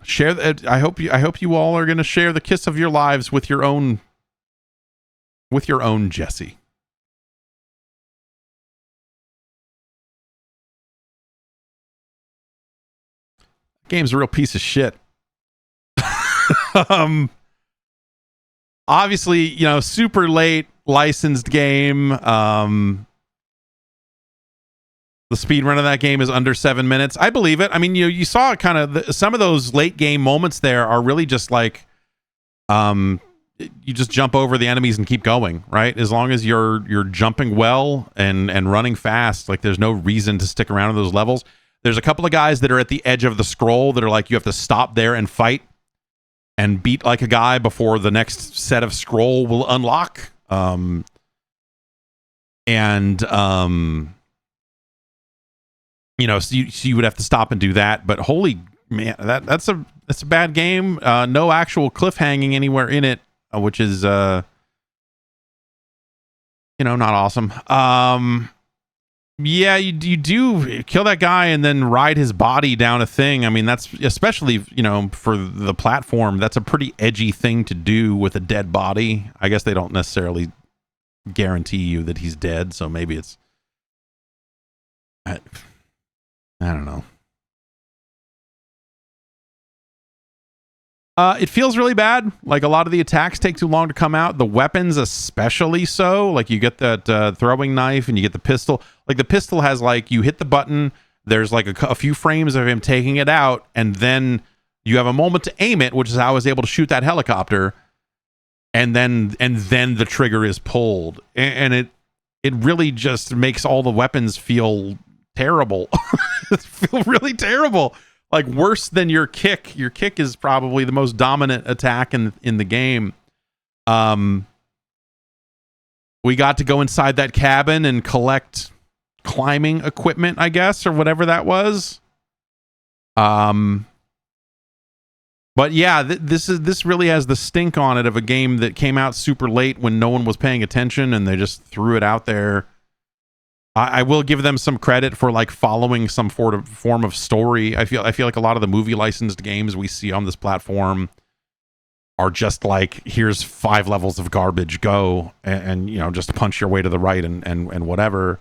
S1: Share that. I hope you all are going to share the kiss of your lives with your own Jesse. Game's a real piece of shit. Obviously, you know, super late licensed game. The speed run of that game is under 7 minutes. I believe it. I mean, you saw kind of some of those late game moments there are really just like, you just jump over the enemies and keep going, right? As long as you're jumping well and running fast, like there's no reason to stick around in those levels. There's a couple of guys that are at the edge of the scroll that are like, you have to stop there and fight and beat like a guy before the next set of scroll will unlock. You know, so you would have to stop and do that. But holy man, that's a bad game. No actual cliffhanging anywhere in it, which is you know, not awesome. Yeah, you do kill that guy and then ride his body down a thing. I mean, that's especially, you know, for the platform, that's a pretty edgy thing to do with a dead body. I guess they don't necessarily guarantee you that he's dead, so maybe it's I don't know. It feels really bad. Like a lot of the attacks take too long to come out. The weapons especially so. Like you get that throwing knife and you get the pistol. Like the pistol has like, you hit the button, there's like a few frames of him taking it out, and then you have a moment to aim it, which is how I was able to shoot that helicopter, and then the trigger is pulled. And it really just makes all the weapons feel terrible. Feel really terrible. Like worse than your kick. Your kick is probably the most dominant attack in the game. We got to go inside that cabin and collect climbing equipment, I guess, or whatever that was. But yeah, this really has the stink on it of a game that came out super late when no one was paying attention and they just threw it out there. I will give them some credit for like following some form of story. I feel like a lot of the movie licensed games we see on this platform are just like, here's 5 levels of garbage, go and you know, just punch your way to the right and whatever.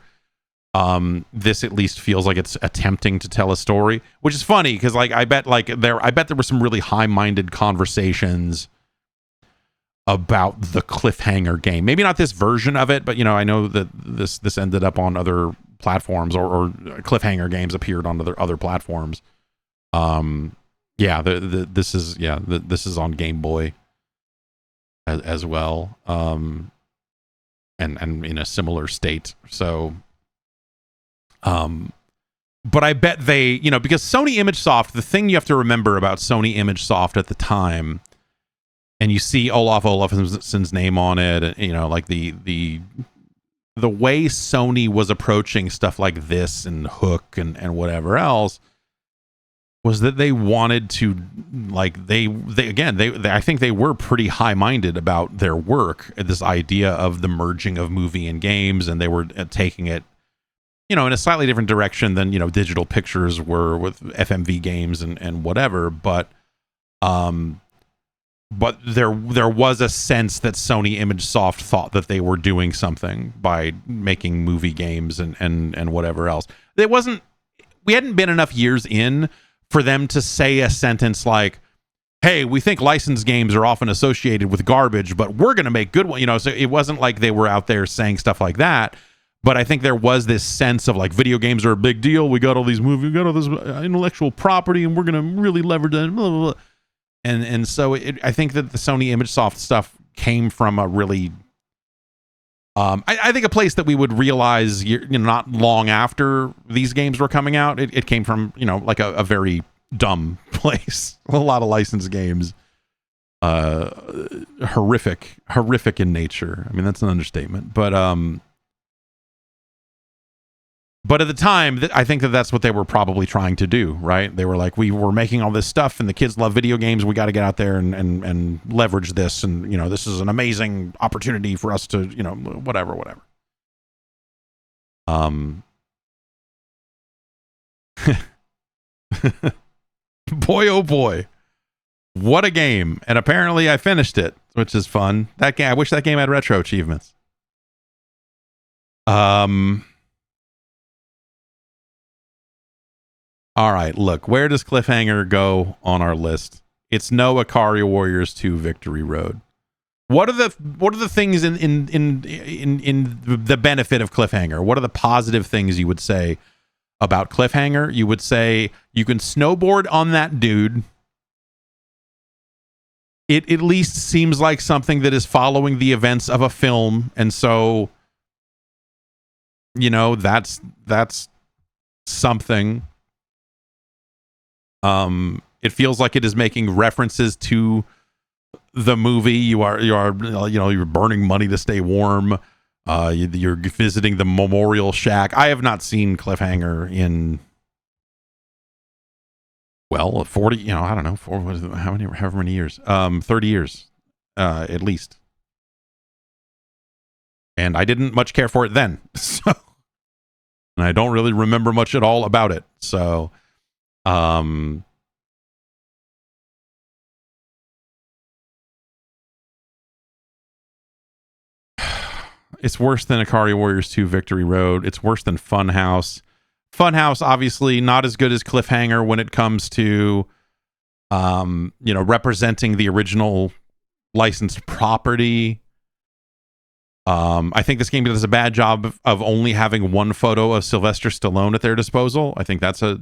S1: This at least feels like it's attempting to tell a story, which is funny because like I bet there were some really high-minded conversations about the Cliffhanger game. Maybe not this version of it, but you know, I know that this ended up on other platforms, or Cliffhanger games appeared on other platforms. This is on Game Boy as well, and in a similar state. So, but I bet they, you know, because Sony ImageSoft, the thing you have to remember about Sony ImageSoft at the time, and you see Olaf Olafsson's name on it, you know, like the way Sony was approaching stuff like this and Hook and whatever else, was that they wanted to, like, they I think they were pretty high-minded about their work, this idea of the merging of movie and games, and they were taking it, you know, in a slightly different direction than, you know, Digital Pictures were with FMV games and whatever, but there was a sense that Sony ImageSoft thought that they were doing something by making movie games and whatever else. We hadn't been enough years in for them to say a sentence like, hey, we think licensed games are often associated with garbage, but we're going to make good ones. You know, so it wasn't like they were out there saying stuff like that. But I think there was this sense of like, video games are a big deal. We got all these movies, we got all this intellectual property, and we're going to really leverage that. Blah, blah, blah. And so I think that the Sony ImageSoft stuff came from a really, I think a place that we would realize, you know, not long after these games were coming out. It came from, you know, like a very dumb place. A lot of licensed games, horrific in nature. I mean, that's an understatement. But at the time, I think that's what they were probably trying to do, right? They were like, we were making all this stuff, and the kids love video games. We got to get out there and leverage this, and you know, this is an amazing opportunity for us to, you know, whatever. Boy, oh boy, what a game! And apparently, I finished it, which is fun. That game, I wish that game had retro achievements. All right, look, where does Cliffhanger go on our list? It's no Ikari Warriors 2 Victory Road. What are the things in the benefit of Cliffhanger? What are the positive things you would say about Cliffhanger? You would say you can snowboard on that dude. It at least seems like something that is following the events of a film, and so, you know, that's something. It feels like it is making references to the movie. You're burning money to stay warm. You're visiting the memorial shack. I have not seen Cliffhanger in, well, 40, you know, I don't know, however many years, 30 years, at least. And I didn't much care for it then. So, and I don't really remember much at all about it. So, it's worse than Ikari Warriors 2 Victory Road. It's worse than Funhouse. Funhouse, obviously, not as good as Cliffhanger when it comes to, you know, representing the original licensed property. I think this game does a bad job of only having one photo of Sylvester Stallone at their disposal. I think that's a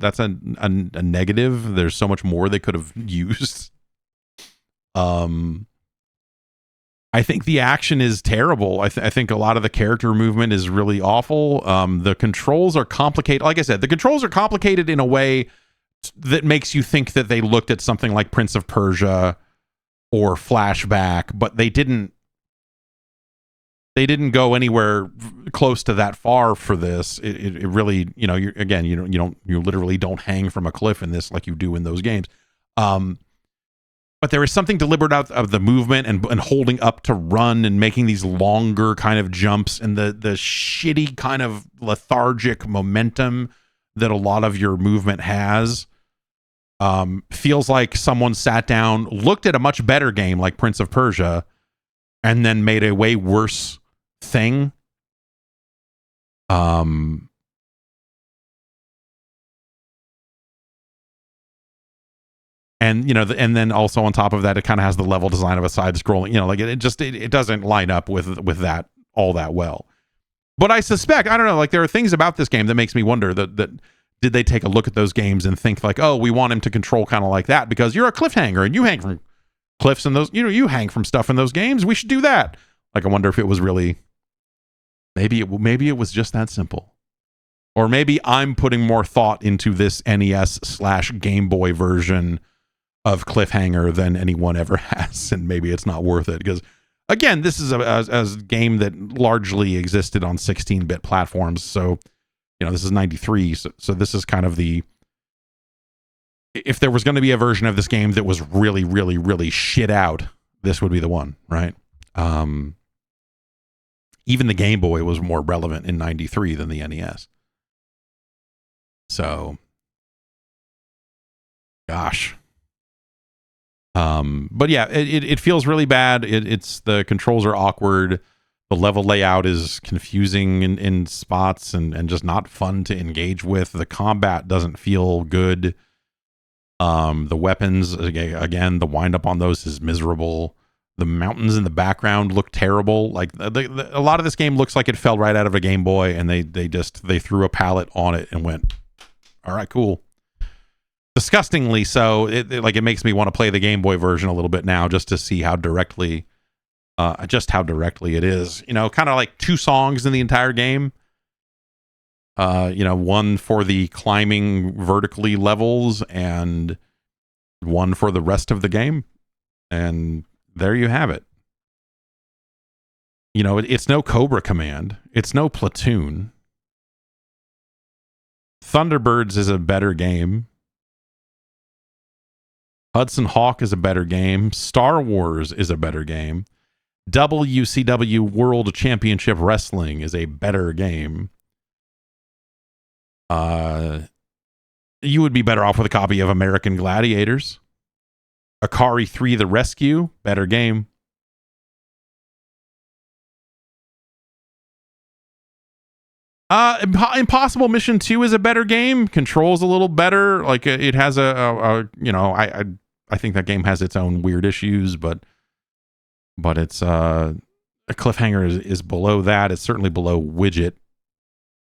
S1: negative. There's so much more they could have used. I think the action is terrible. I think a lot of the character movement is really awful. The controls are complicated. Like I said, the controls are complicated in a way that makes you think that they looked at something like Prince of Persia or Flashback, but they didn't go anywhere close to that far for this. It really, you know, you literally don't hang from a cliff in this like you do in those games. But there is something deliberate out of the movement and holding up to run and making these longer kind of jumps, and the shitty kind of lethargic momentum that a lot of your movement has. feels like someone sat down, looked at a much better game like Prince of Persia, and then made a way worse thing. And and then also on top of that, it kind of has the level design of a side scrolling. Like it doesn't line up with that all that well. But I suspect, I don't know, like there are things about this game that makes me wonder that did they take a look at those games and think like, oh, we want him to control kind of like that because you're a cliffhanger and you hang from cliffs and those, you hang from stuff in those games. We should do that. Like, I wonder if it was really, maybe it was just that simple. Or maybe I'm putting more thought into this NES/Game Boy version of Cliffhanger than anyone ever has, and maybe it's not worth it because, again, this is a game that largely existed on 16-bit platforms. So, this is 93. So this is kind of if there was going to be a version of this game that was really, really, really shit out, this would be the one, right? Even the Game Boy was more relevant in 93 than the NES. So, gosh. But yeah, it feels really bad. It's the controls are awkward. The level layout is confusing in spots and just not fun to engage with. The combat doesn't feel good. The weapons, again, the wind up on those is miserable. The mountains in the background look terrible. Like a lot of this game looks like it fell right out of a Game Boy, and they threw a palette on it and went, all right, cool. Disgustingly so. It makes me want to play the Game Boy version a little bit now just to see how directly it is. Kind of like 2 songs in the entire game. One for the climbing vertically levels and one for the rest of the game. And there you have it. It's no Cobra Command. It's no Platoon. Thunderbirds is a better game. Hudson Hawk is a better game. Star Wars is a better game. WCW World Championship Wrestling is a better game. You would be better off with a copy of American Gladiators. Akari 3 The Rescue, better game. Impossible Mission 2 is a better game. Controls a little better. Like it has I think that game has its own weird issues, but it's a Cliffhanger is below that. It's certainly below Widget.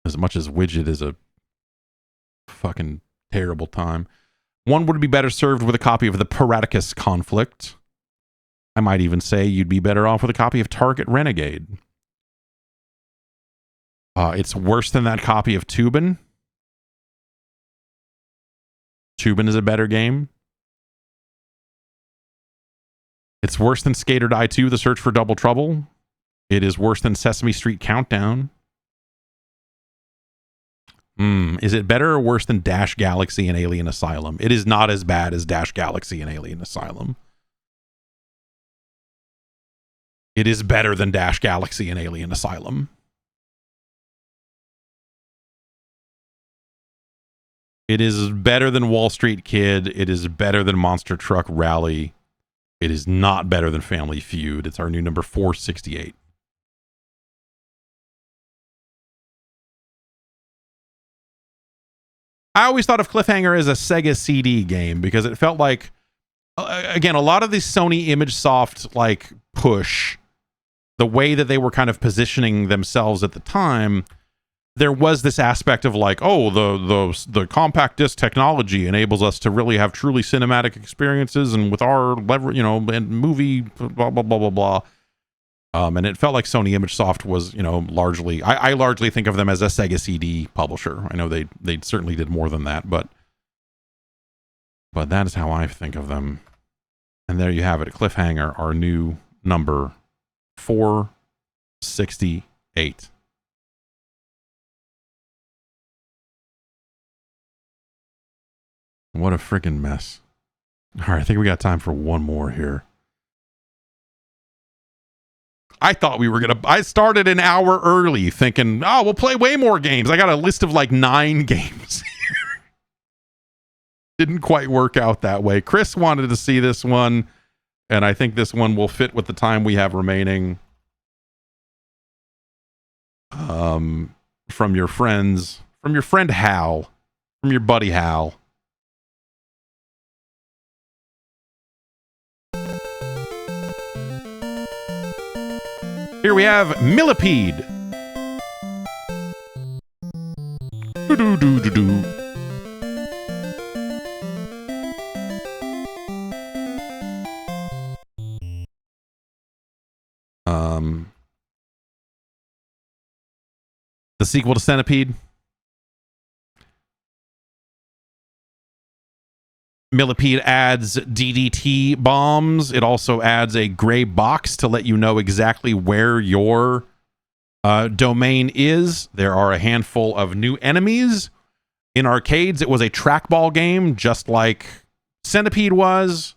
S1: As much as Widget is a fucking terrible time. One would be better served with a copy of the Paraticus Conflict. I might even say you'd be better off with a copy of Target Renegade. It's worse than that copy of Tubin. Tubin is a better game. It's worse than Skater Die 2, The Search for Double Trouble. It is worse than Sesame Street Countdown. Is it better or worse than Dash Galaxy and Alien Asylum? It is not as bad as Dash Galaxy and Alien Asylum. It is better than Dash Galaxy and Alien Asylum. It is better than Wall Street Kid. It is better than Monster Truck Rally. It is not better than Family Feud. It's our new number 468. I always thought of Cliffhanger as a Sega CD game because it felt like, again, a lot of these Sony ImageSoft like push, the way that they were kind of positioning themselves at the time, there was this aspect of like, oh, the compact disc technology enables us to really have truly cinematic experiences, and with our lever, and movie, blah blah blah blah blah. And it felt like Sony ImageSoft was, largely. I largely think of them as a Sega CD publisher. I know they certainly did more than that, but that is how I think of them. And there you have it, Cliffhanger, our new number 468. What a freaking mess. All right, I think we got time for one more here. I thought I started an hour early thinking, oh, we'll play way more games. I got a list of like 9 games here. didn't quite work out that way. Chris wanted to see this one, and I think this one will fit with the time we have remaining. From your friend Hal, from your buddy Hal. Here we have Millipede. Do-do-do-do-do. The sequel to Centipede. Millipede adds DDT bombs. It also adds a gray box to let you know exactly where your domain is. There are a handful of new enemies. In arcades, it was a trackball game, just like Centipede was.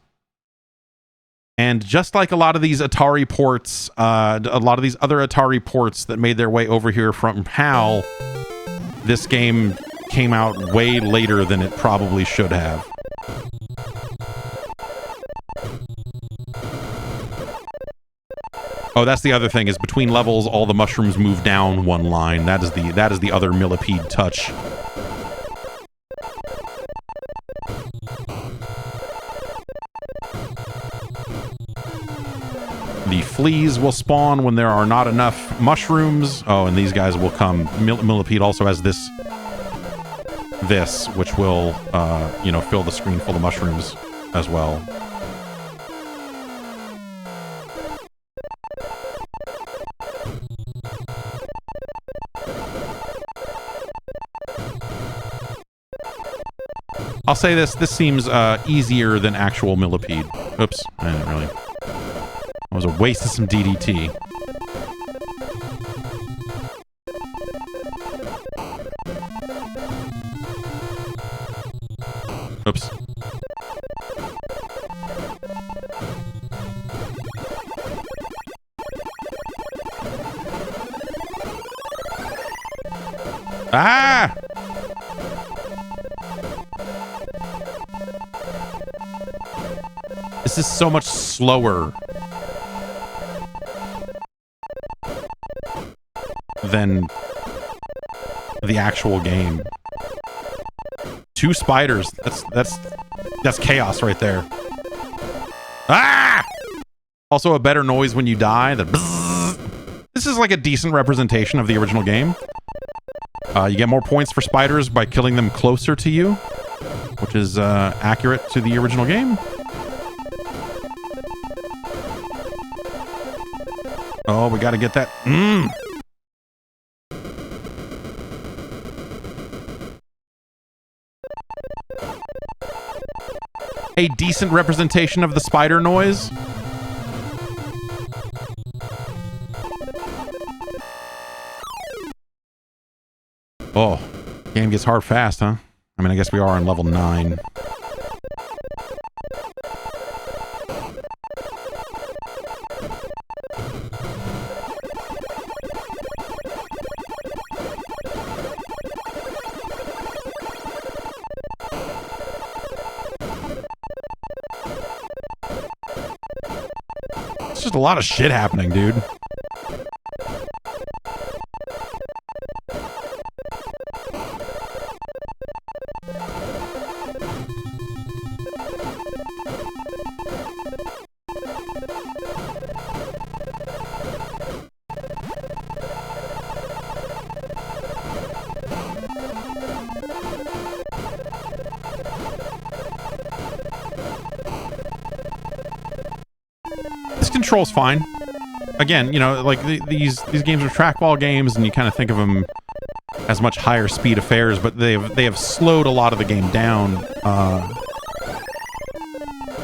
S1: And just like a lot of these Atari ports, a lot of these other Atari ports that made their way over here from HAL, this game came out way later than it probably should have. Oh, that's the other thing, is between levels, all the mushrooms move down one line. That is the other Millipede touch. The fleas will spawn when there are not enough mushrooms. Oh, and these guys will come. Millipede also has this, which will, fill the screen full of mushrooms as well. I'll say this seems easier than actual Millipede. Oops, I didn't really. That was a waste of some DDT. Oops. Ah! This is so much slower than the actual game. 2 spiders. That's chaos right there. Ah! Also a better noise when you die. This is like a decent representation of the original game. You get more points for spiders by killing them closer to you, which is accurate to the original game. Oh, we gotta get that. A decent representation of the spider noise. Oh, game gets hard fast, huh? I mean, I guess we are on level 9. It's just a lot of shit happening, dude. Control's fine. Again, you know, like these games are trackball games, and you kind of think of them as much higher speed affairs, but they have slowed a lot of the game down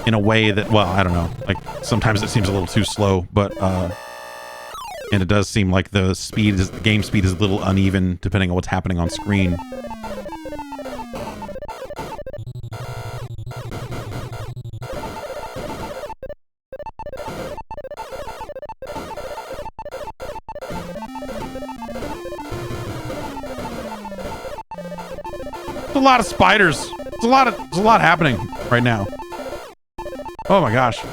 S1: in a way that, well, I don't know. Like sometimes it seems a little too slow, but and it does seem like the game speed is a little uneven depending on what's happening on screen. A lot of spiders. There's a lot happening right now. Oh my gosh.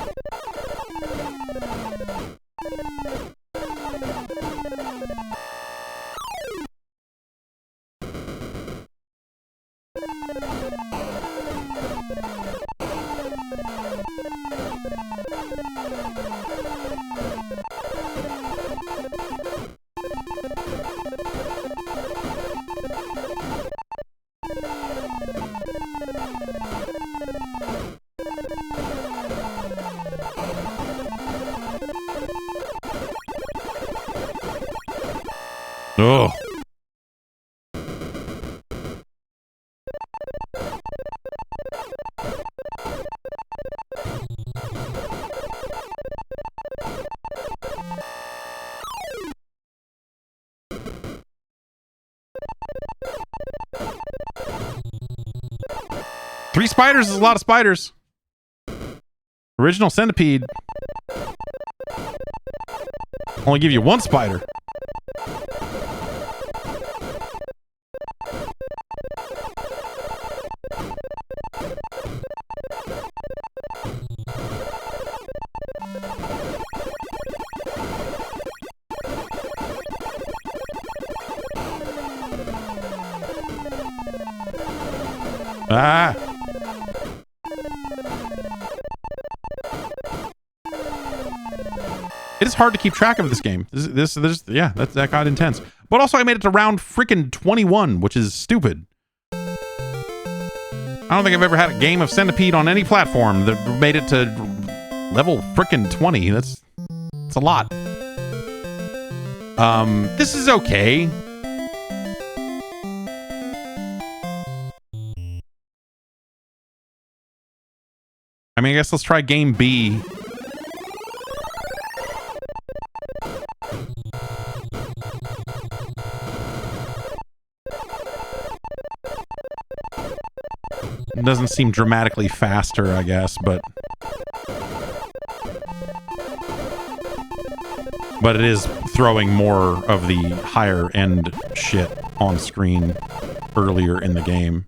S1: Oh. Three spiders is a lot of spiders. Original Centipede only give you one spider. Ah. It is hard to keep track of this game. Yeah, that got intense. But also, I made it to round freaking 21, which is stupid. I don't think I've ever had a game of Centipede on any platform that made it to level freaking 20. That's a lot. This is okay. I mean, I guess let's try game B. It doesn't seem dramatically faster, I guess, but it is throwing more of the higher end shit on screen earlier in the game.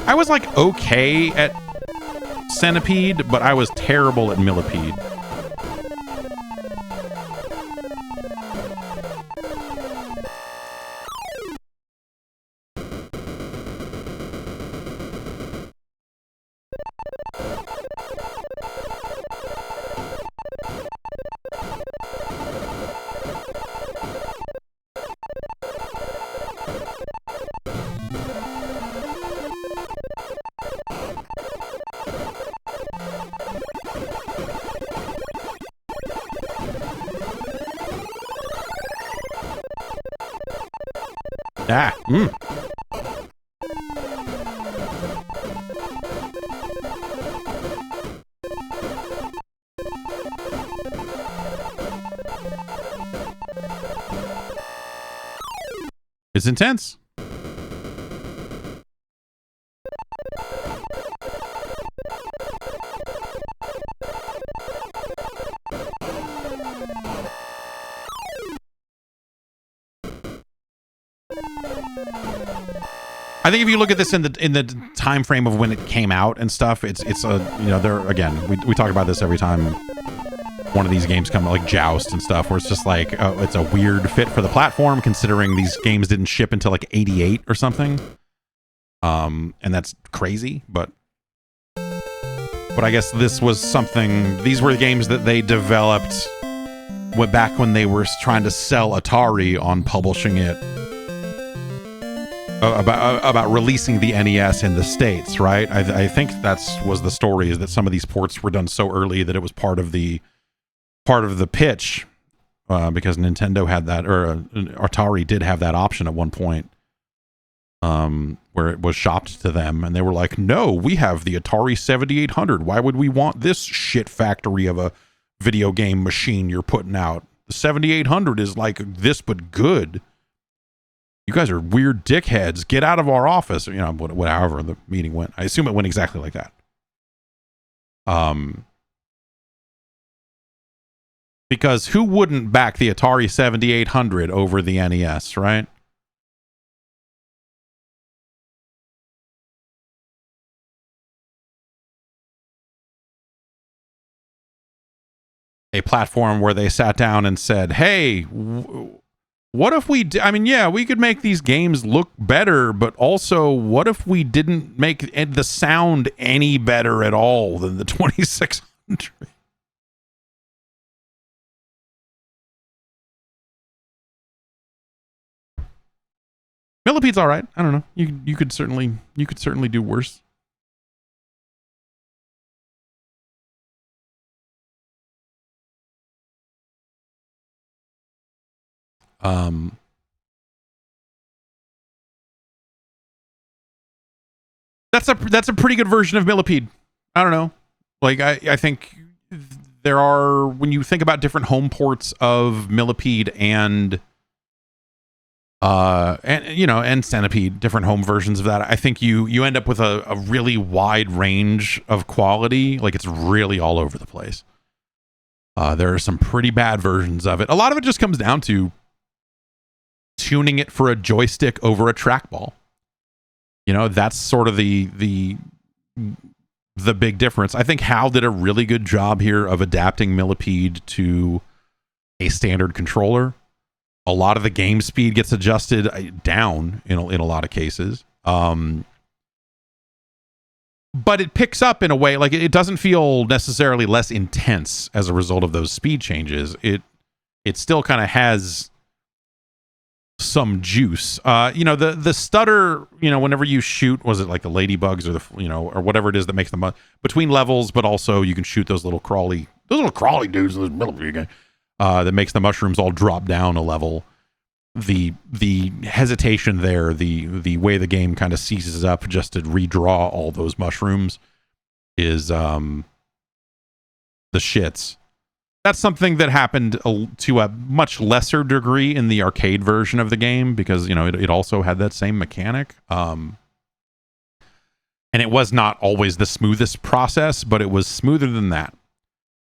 S1: I was like okay at Centipede, but I was terrible at Millipede. Ah, It's intense. I think if you look at this in the time frame of when it came out and stuff, it's a, you know, there again, we talk about this every time one of these games come, like Joust and stuff, where it's just like, oh, it's a weird fit for the platform considering these games didn't ship until like 88 or something. And that's crazy, but I guess this was something, these were the games that they developed back when they were trying to sell Atari on publishing it. About releasing the NES in the States, right? I think was the story, is that some of these ports were done so early that it was part of the pitch, because Nintendo had that, or Atari did have that option at one point, where it was shopped to them, and they were like, no, we have the Atari 7800. Why would we want this shit factory of a video game machine you're putting out? The 7800 is like this, but good. You guys are weird dickheads. Get out of our office. You know, however the meeting went. I assume it went exactly like that. Because who wouldn't back the Atari 7800 over the NES, right? A platform where they sat down and said, hey, what if we I mean, yeah, we could make these games look better, but also what if we didn't make the sound any better at all than the 2600? Millipede's all right. I don't know. You could certainly do worse. That's a pretty good version of Millipede. I don't know. Like I think there are, when you think about different home ports of Millipede and Centipede, different home versions of that, I think you end up with a really wide range of quality. Like, it's really all over the place. There are some pretty bad versions of it. A lot of it just comes down to tuning it for a joystick over a trackball. You know, that's sort of the big difference. I think Hal did a really good job here of adapting Millipede to a standard controller. A lot of the game speed gets adjusted down in a lot of cases. But it picks up in a way, like, it doesn't feel necessarily less intense as a result of those speed changes. It still kind of has some juice. The stutter, whenever you shoot, was it like the ladybugs or or whatever it is that makes them between levels, but also you can shoot those little crawly dudes in this Millipede game, that makes the mushrooms all drop down a level. The hesitation there, the way the game kind of seizes up just to redraw all those mushrooms is the shits. That's something that happened to a much lesser degree in the arcade version of the game, because it also had that same mechanic, and it was not always the smoothest process, but it was smoother than that.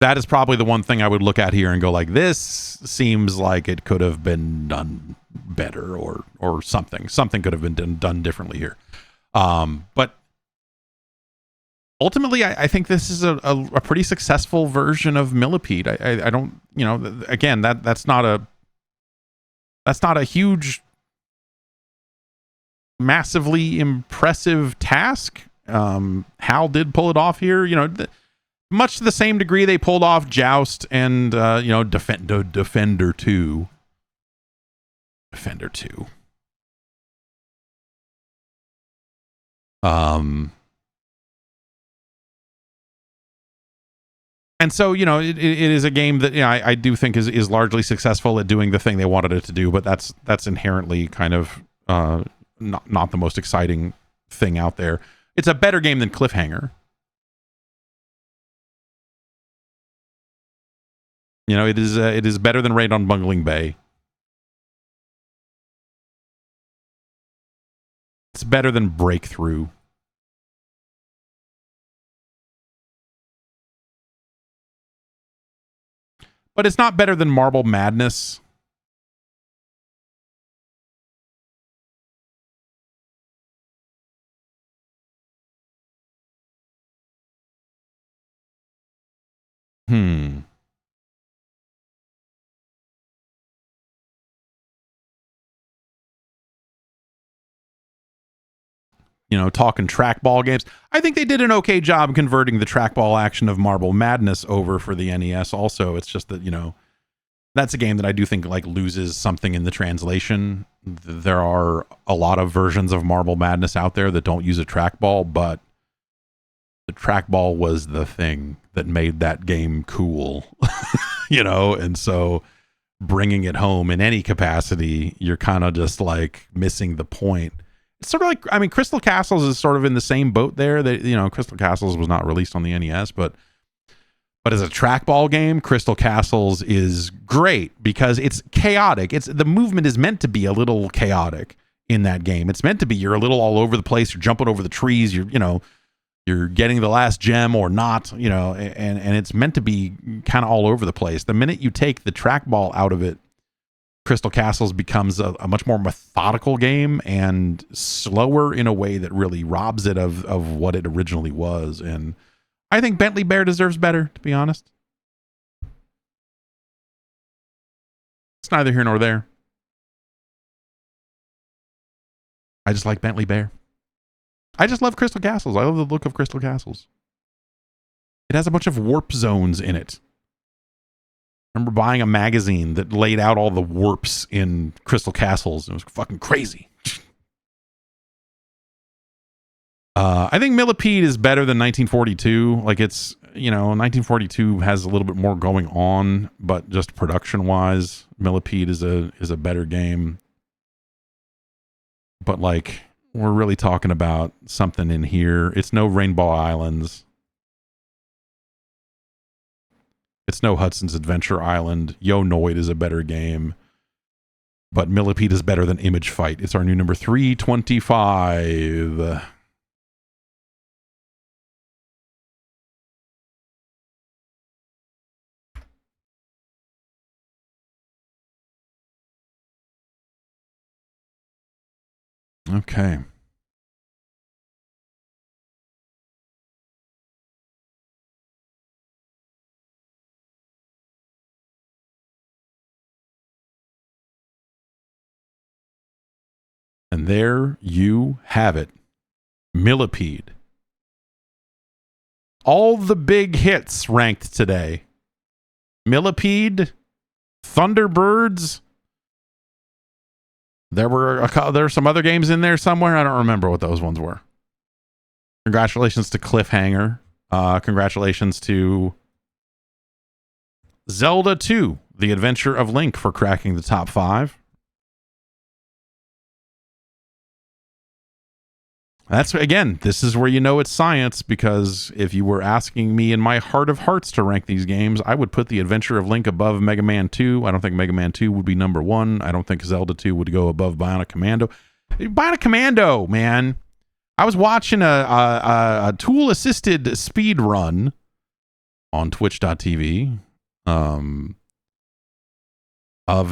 S1: That is probably the one thing I would look at here and go, like, this seems like it could have been done better, or something could have been done differently here. But ultimately, I think this is a pretty successful version of Millipede. I don't, again, that's not a huge, massively impressive task. Hal did pull it off here, much to the same degree they pulled off Joust and Defender 2. Defender 2. And so, it is a game that I do think is largely successful at doing the thing they wanted it to do, but that's inherently kind of not the most exciting thing out there. It's a better game than Cliffhanger. It is better than Raid on Bungling Bay. It's better than Breakthrough. But it's not better than Marble Madness. Talking trackball games. I think they did an okay job converting the trackball action of Marble Madness over for the NES also. It's just that, that's a game that I do think loses something in the translation. There are a lot of versions of Marble Madness out there that don't use a trackball, but the trackball was the thing that made that game cool, and so bringing it home in any capacity, you're kind of just missing the point. It's sort of Crystal Castles is sort of in the same boat there. That Crystal Castles was not released on the NES, but as a trackball game, Crystal Castles is great because it's chaotic. The movement is meant to be a little chaotic in that game. It's meant to be, you're a little all over the place. You're jumping over the trees. You're you're getting the last gem or not, you know, and it's meant to be kind of all over the place. The minute you take the trackball out of it, Crystal Castles becomes a much more methodical game and slower in a way that really robs it of what it originally was. And I think Bentley Bear deserves better, to be honest. It's neither here nor there. I just like Bentley Bear. I just love Crystal Castles. I love the look of Crystal Castles. It has a bunch of warp zones in it. I remember buying a magazine that laid out all the warps in Crystal Castles. It was fucking crazy. I think Millipede is better than 1942. Like, it's, you know, 1942 has a little bit more going on, but just production wise, Millipede is a better game. But like, we're really talking about something in here. It's no Rainbow Islands. It's no Hudson's Adventure Island. Yo Noid is a better game. But Millipede is better than Image Fight. It's our new number 325. Okay. And there you have it. Millipede. All the big hits ranked today. Millipede, Thunderbirds. There were some other games in there somewhere. I don't remember what those ones were. Congratulations to Cliffhanger. Congratulations to Zelda II, The Adventure of Link, for cracking the top 5. That's, again, this is where you know it's science, because if you were asking me in my heart of hearts to rank these games, I would put The Adventure of Link above Mega Man 2. I don't think Mega Man 2 would be number 1. I don't think Zelda 2 would go above Bionic Commando. Bionic Commando, man. I was watching a tool-assisted speed run on twitch.tv of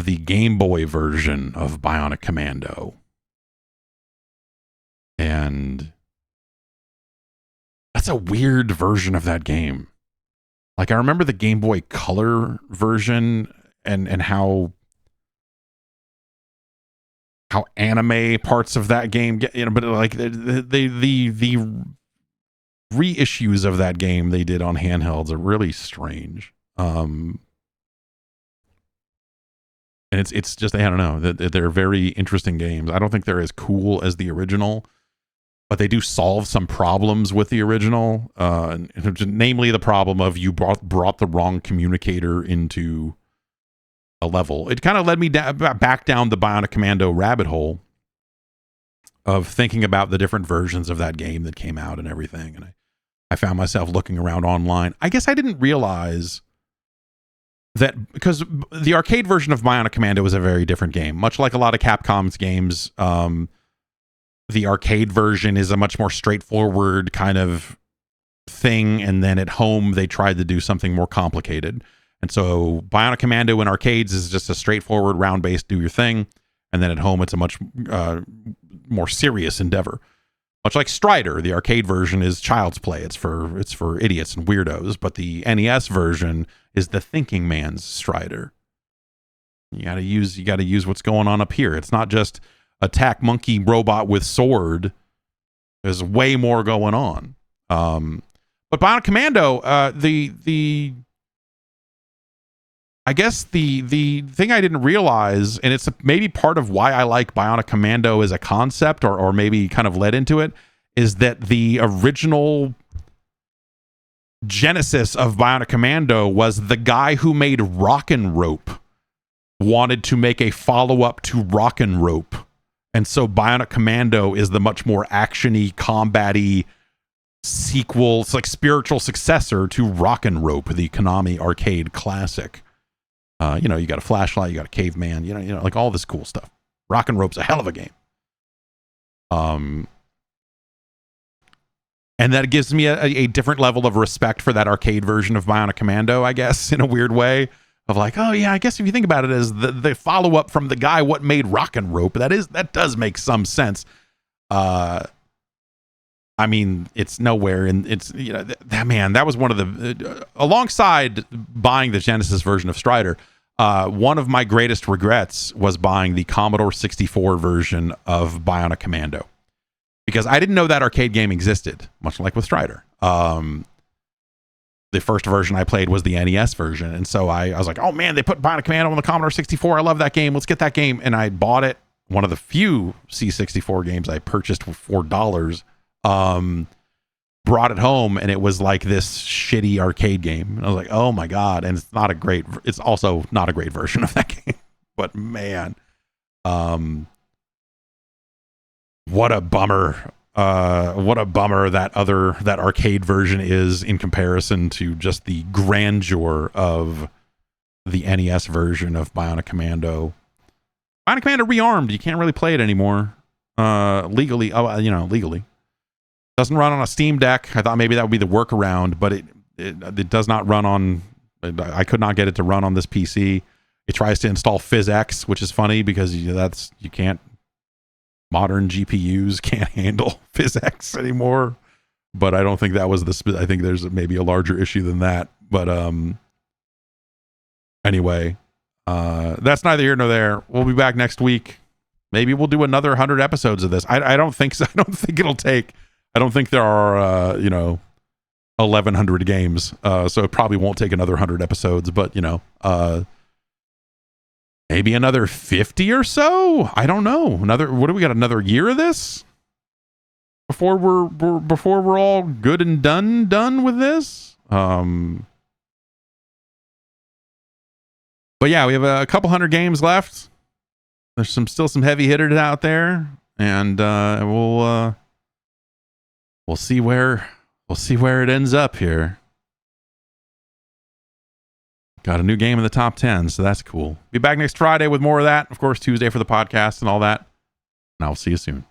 S1: the Game Boy version of Bionic Commando. And that's a weird version of that game. Like, I remember the Game Boy Color version and how anime parts of that game get, you know, but like the reissues of that game they did on handhelds are really strange. And it's just, I don't know, they're very interesting games. I don't think they're as cool as the original, but they do solve some problems with the original, namely the problem of you brought the wrong communicator into a level. It kind of led me back down the Bionic Commando rabbit hole of thinking about the different versions of that game that came out and everything. And I found myself looking around online. I guess I didn't realize that, because the arcade version of Bionic Commando was a very different game. Much like a lot of Capcom's games, the arcade version is a much more straightforward kind of thing, and then at home they tried to do something more complicated. And so Bionic Commando in arcades is just a straightforward round-based do your thing, and then at home it's a much more serious endeavor. Much like Strider, the arcade version is child's play. It's for idiots and weirdos, but the NES version is the thinking man's Strider. You gotta use what's going on up here. It's not just attack monkey robot with sword. There's way more going on. But Bionic Commando, I guess the thing I didn't realize, and it's maybe part of why I like Bionic Commando as a concept, or maybe kind of led into it, is that the original genesis of Bionic Commando was the guy who made Rockin' Rope wanted to make a follow-up to Rockin' Rope. And so Bionic Commando is the much more action-y, combat-y sequel. It's like spiritual successor to Rockin' Rope, the Konami arcade classic. You know, you got a flashlight, you got a caveman, you know, like all this cool stuff. Rockin' Rope's a hell of a game. And that gives me a different level of respect for that arcade version of Bionic Commando, I guess, in a weird way. Of like, oh yeah, I guess if you think about it as the follow-up from the guy what made Rock and Rope, that does make some sense. I mean, it's nowhere, and it's, you know, that was one of the alongside buying the Genesis version of Strider. One of my greatest regrets was buying the Commodore 64 version of Bionic Commando, because I didn't know that arcade game existed, much like with Strider. The first version I played was the NES version, and so I was like, oh man, they put Bionic Commando on the Commodore 64. I love that game. Let's get that game. And I bought it. One of the few C64 games I purchased for $4. Brought it home, and it was like this shitty arcade game. And I was like, oh my god. And it's also not a great version of that game. But man, what a bummer. What a bummer that arcade version is in comparison to just the grandeur of the NES version of Bionic Commando. Bionic Commando Rearmed, you can't really play it anymore legally. Legally. Doesn't run on a Steam Deck. I thought maybe that would be the workaround, but it does not run on. I could not get it to run on this PC. It tries to install PhysX, which is funny because you can't. Modern GPUs can't handle PhysX anymore, but I don't think that was I think there's maybe a larger issue than that. But anyway, that's neither here nor there. We'll be back next week. Maybe we'll do another 100 episodes of this. I don't think so. I don't think it'll take. I don't think there are 1,100 games, so it probably won't take another 100 episodes. But maybe another 50 or so. I don't know. What do we got? Another year of this before we're all good and done with this. But yeah, we have a couple hundred games left. There's still some heavy hitters out there, and we'll see where it ends up here. Got a new game in the top 10, so that's cool. Be back next Friday with more of that. Of course, Tuesday for the podcast and all that. And I'll see you soon.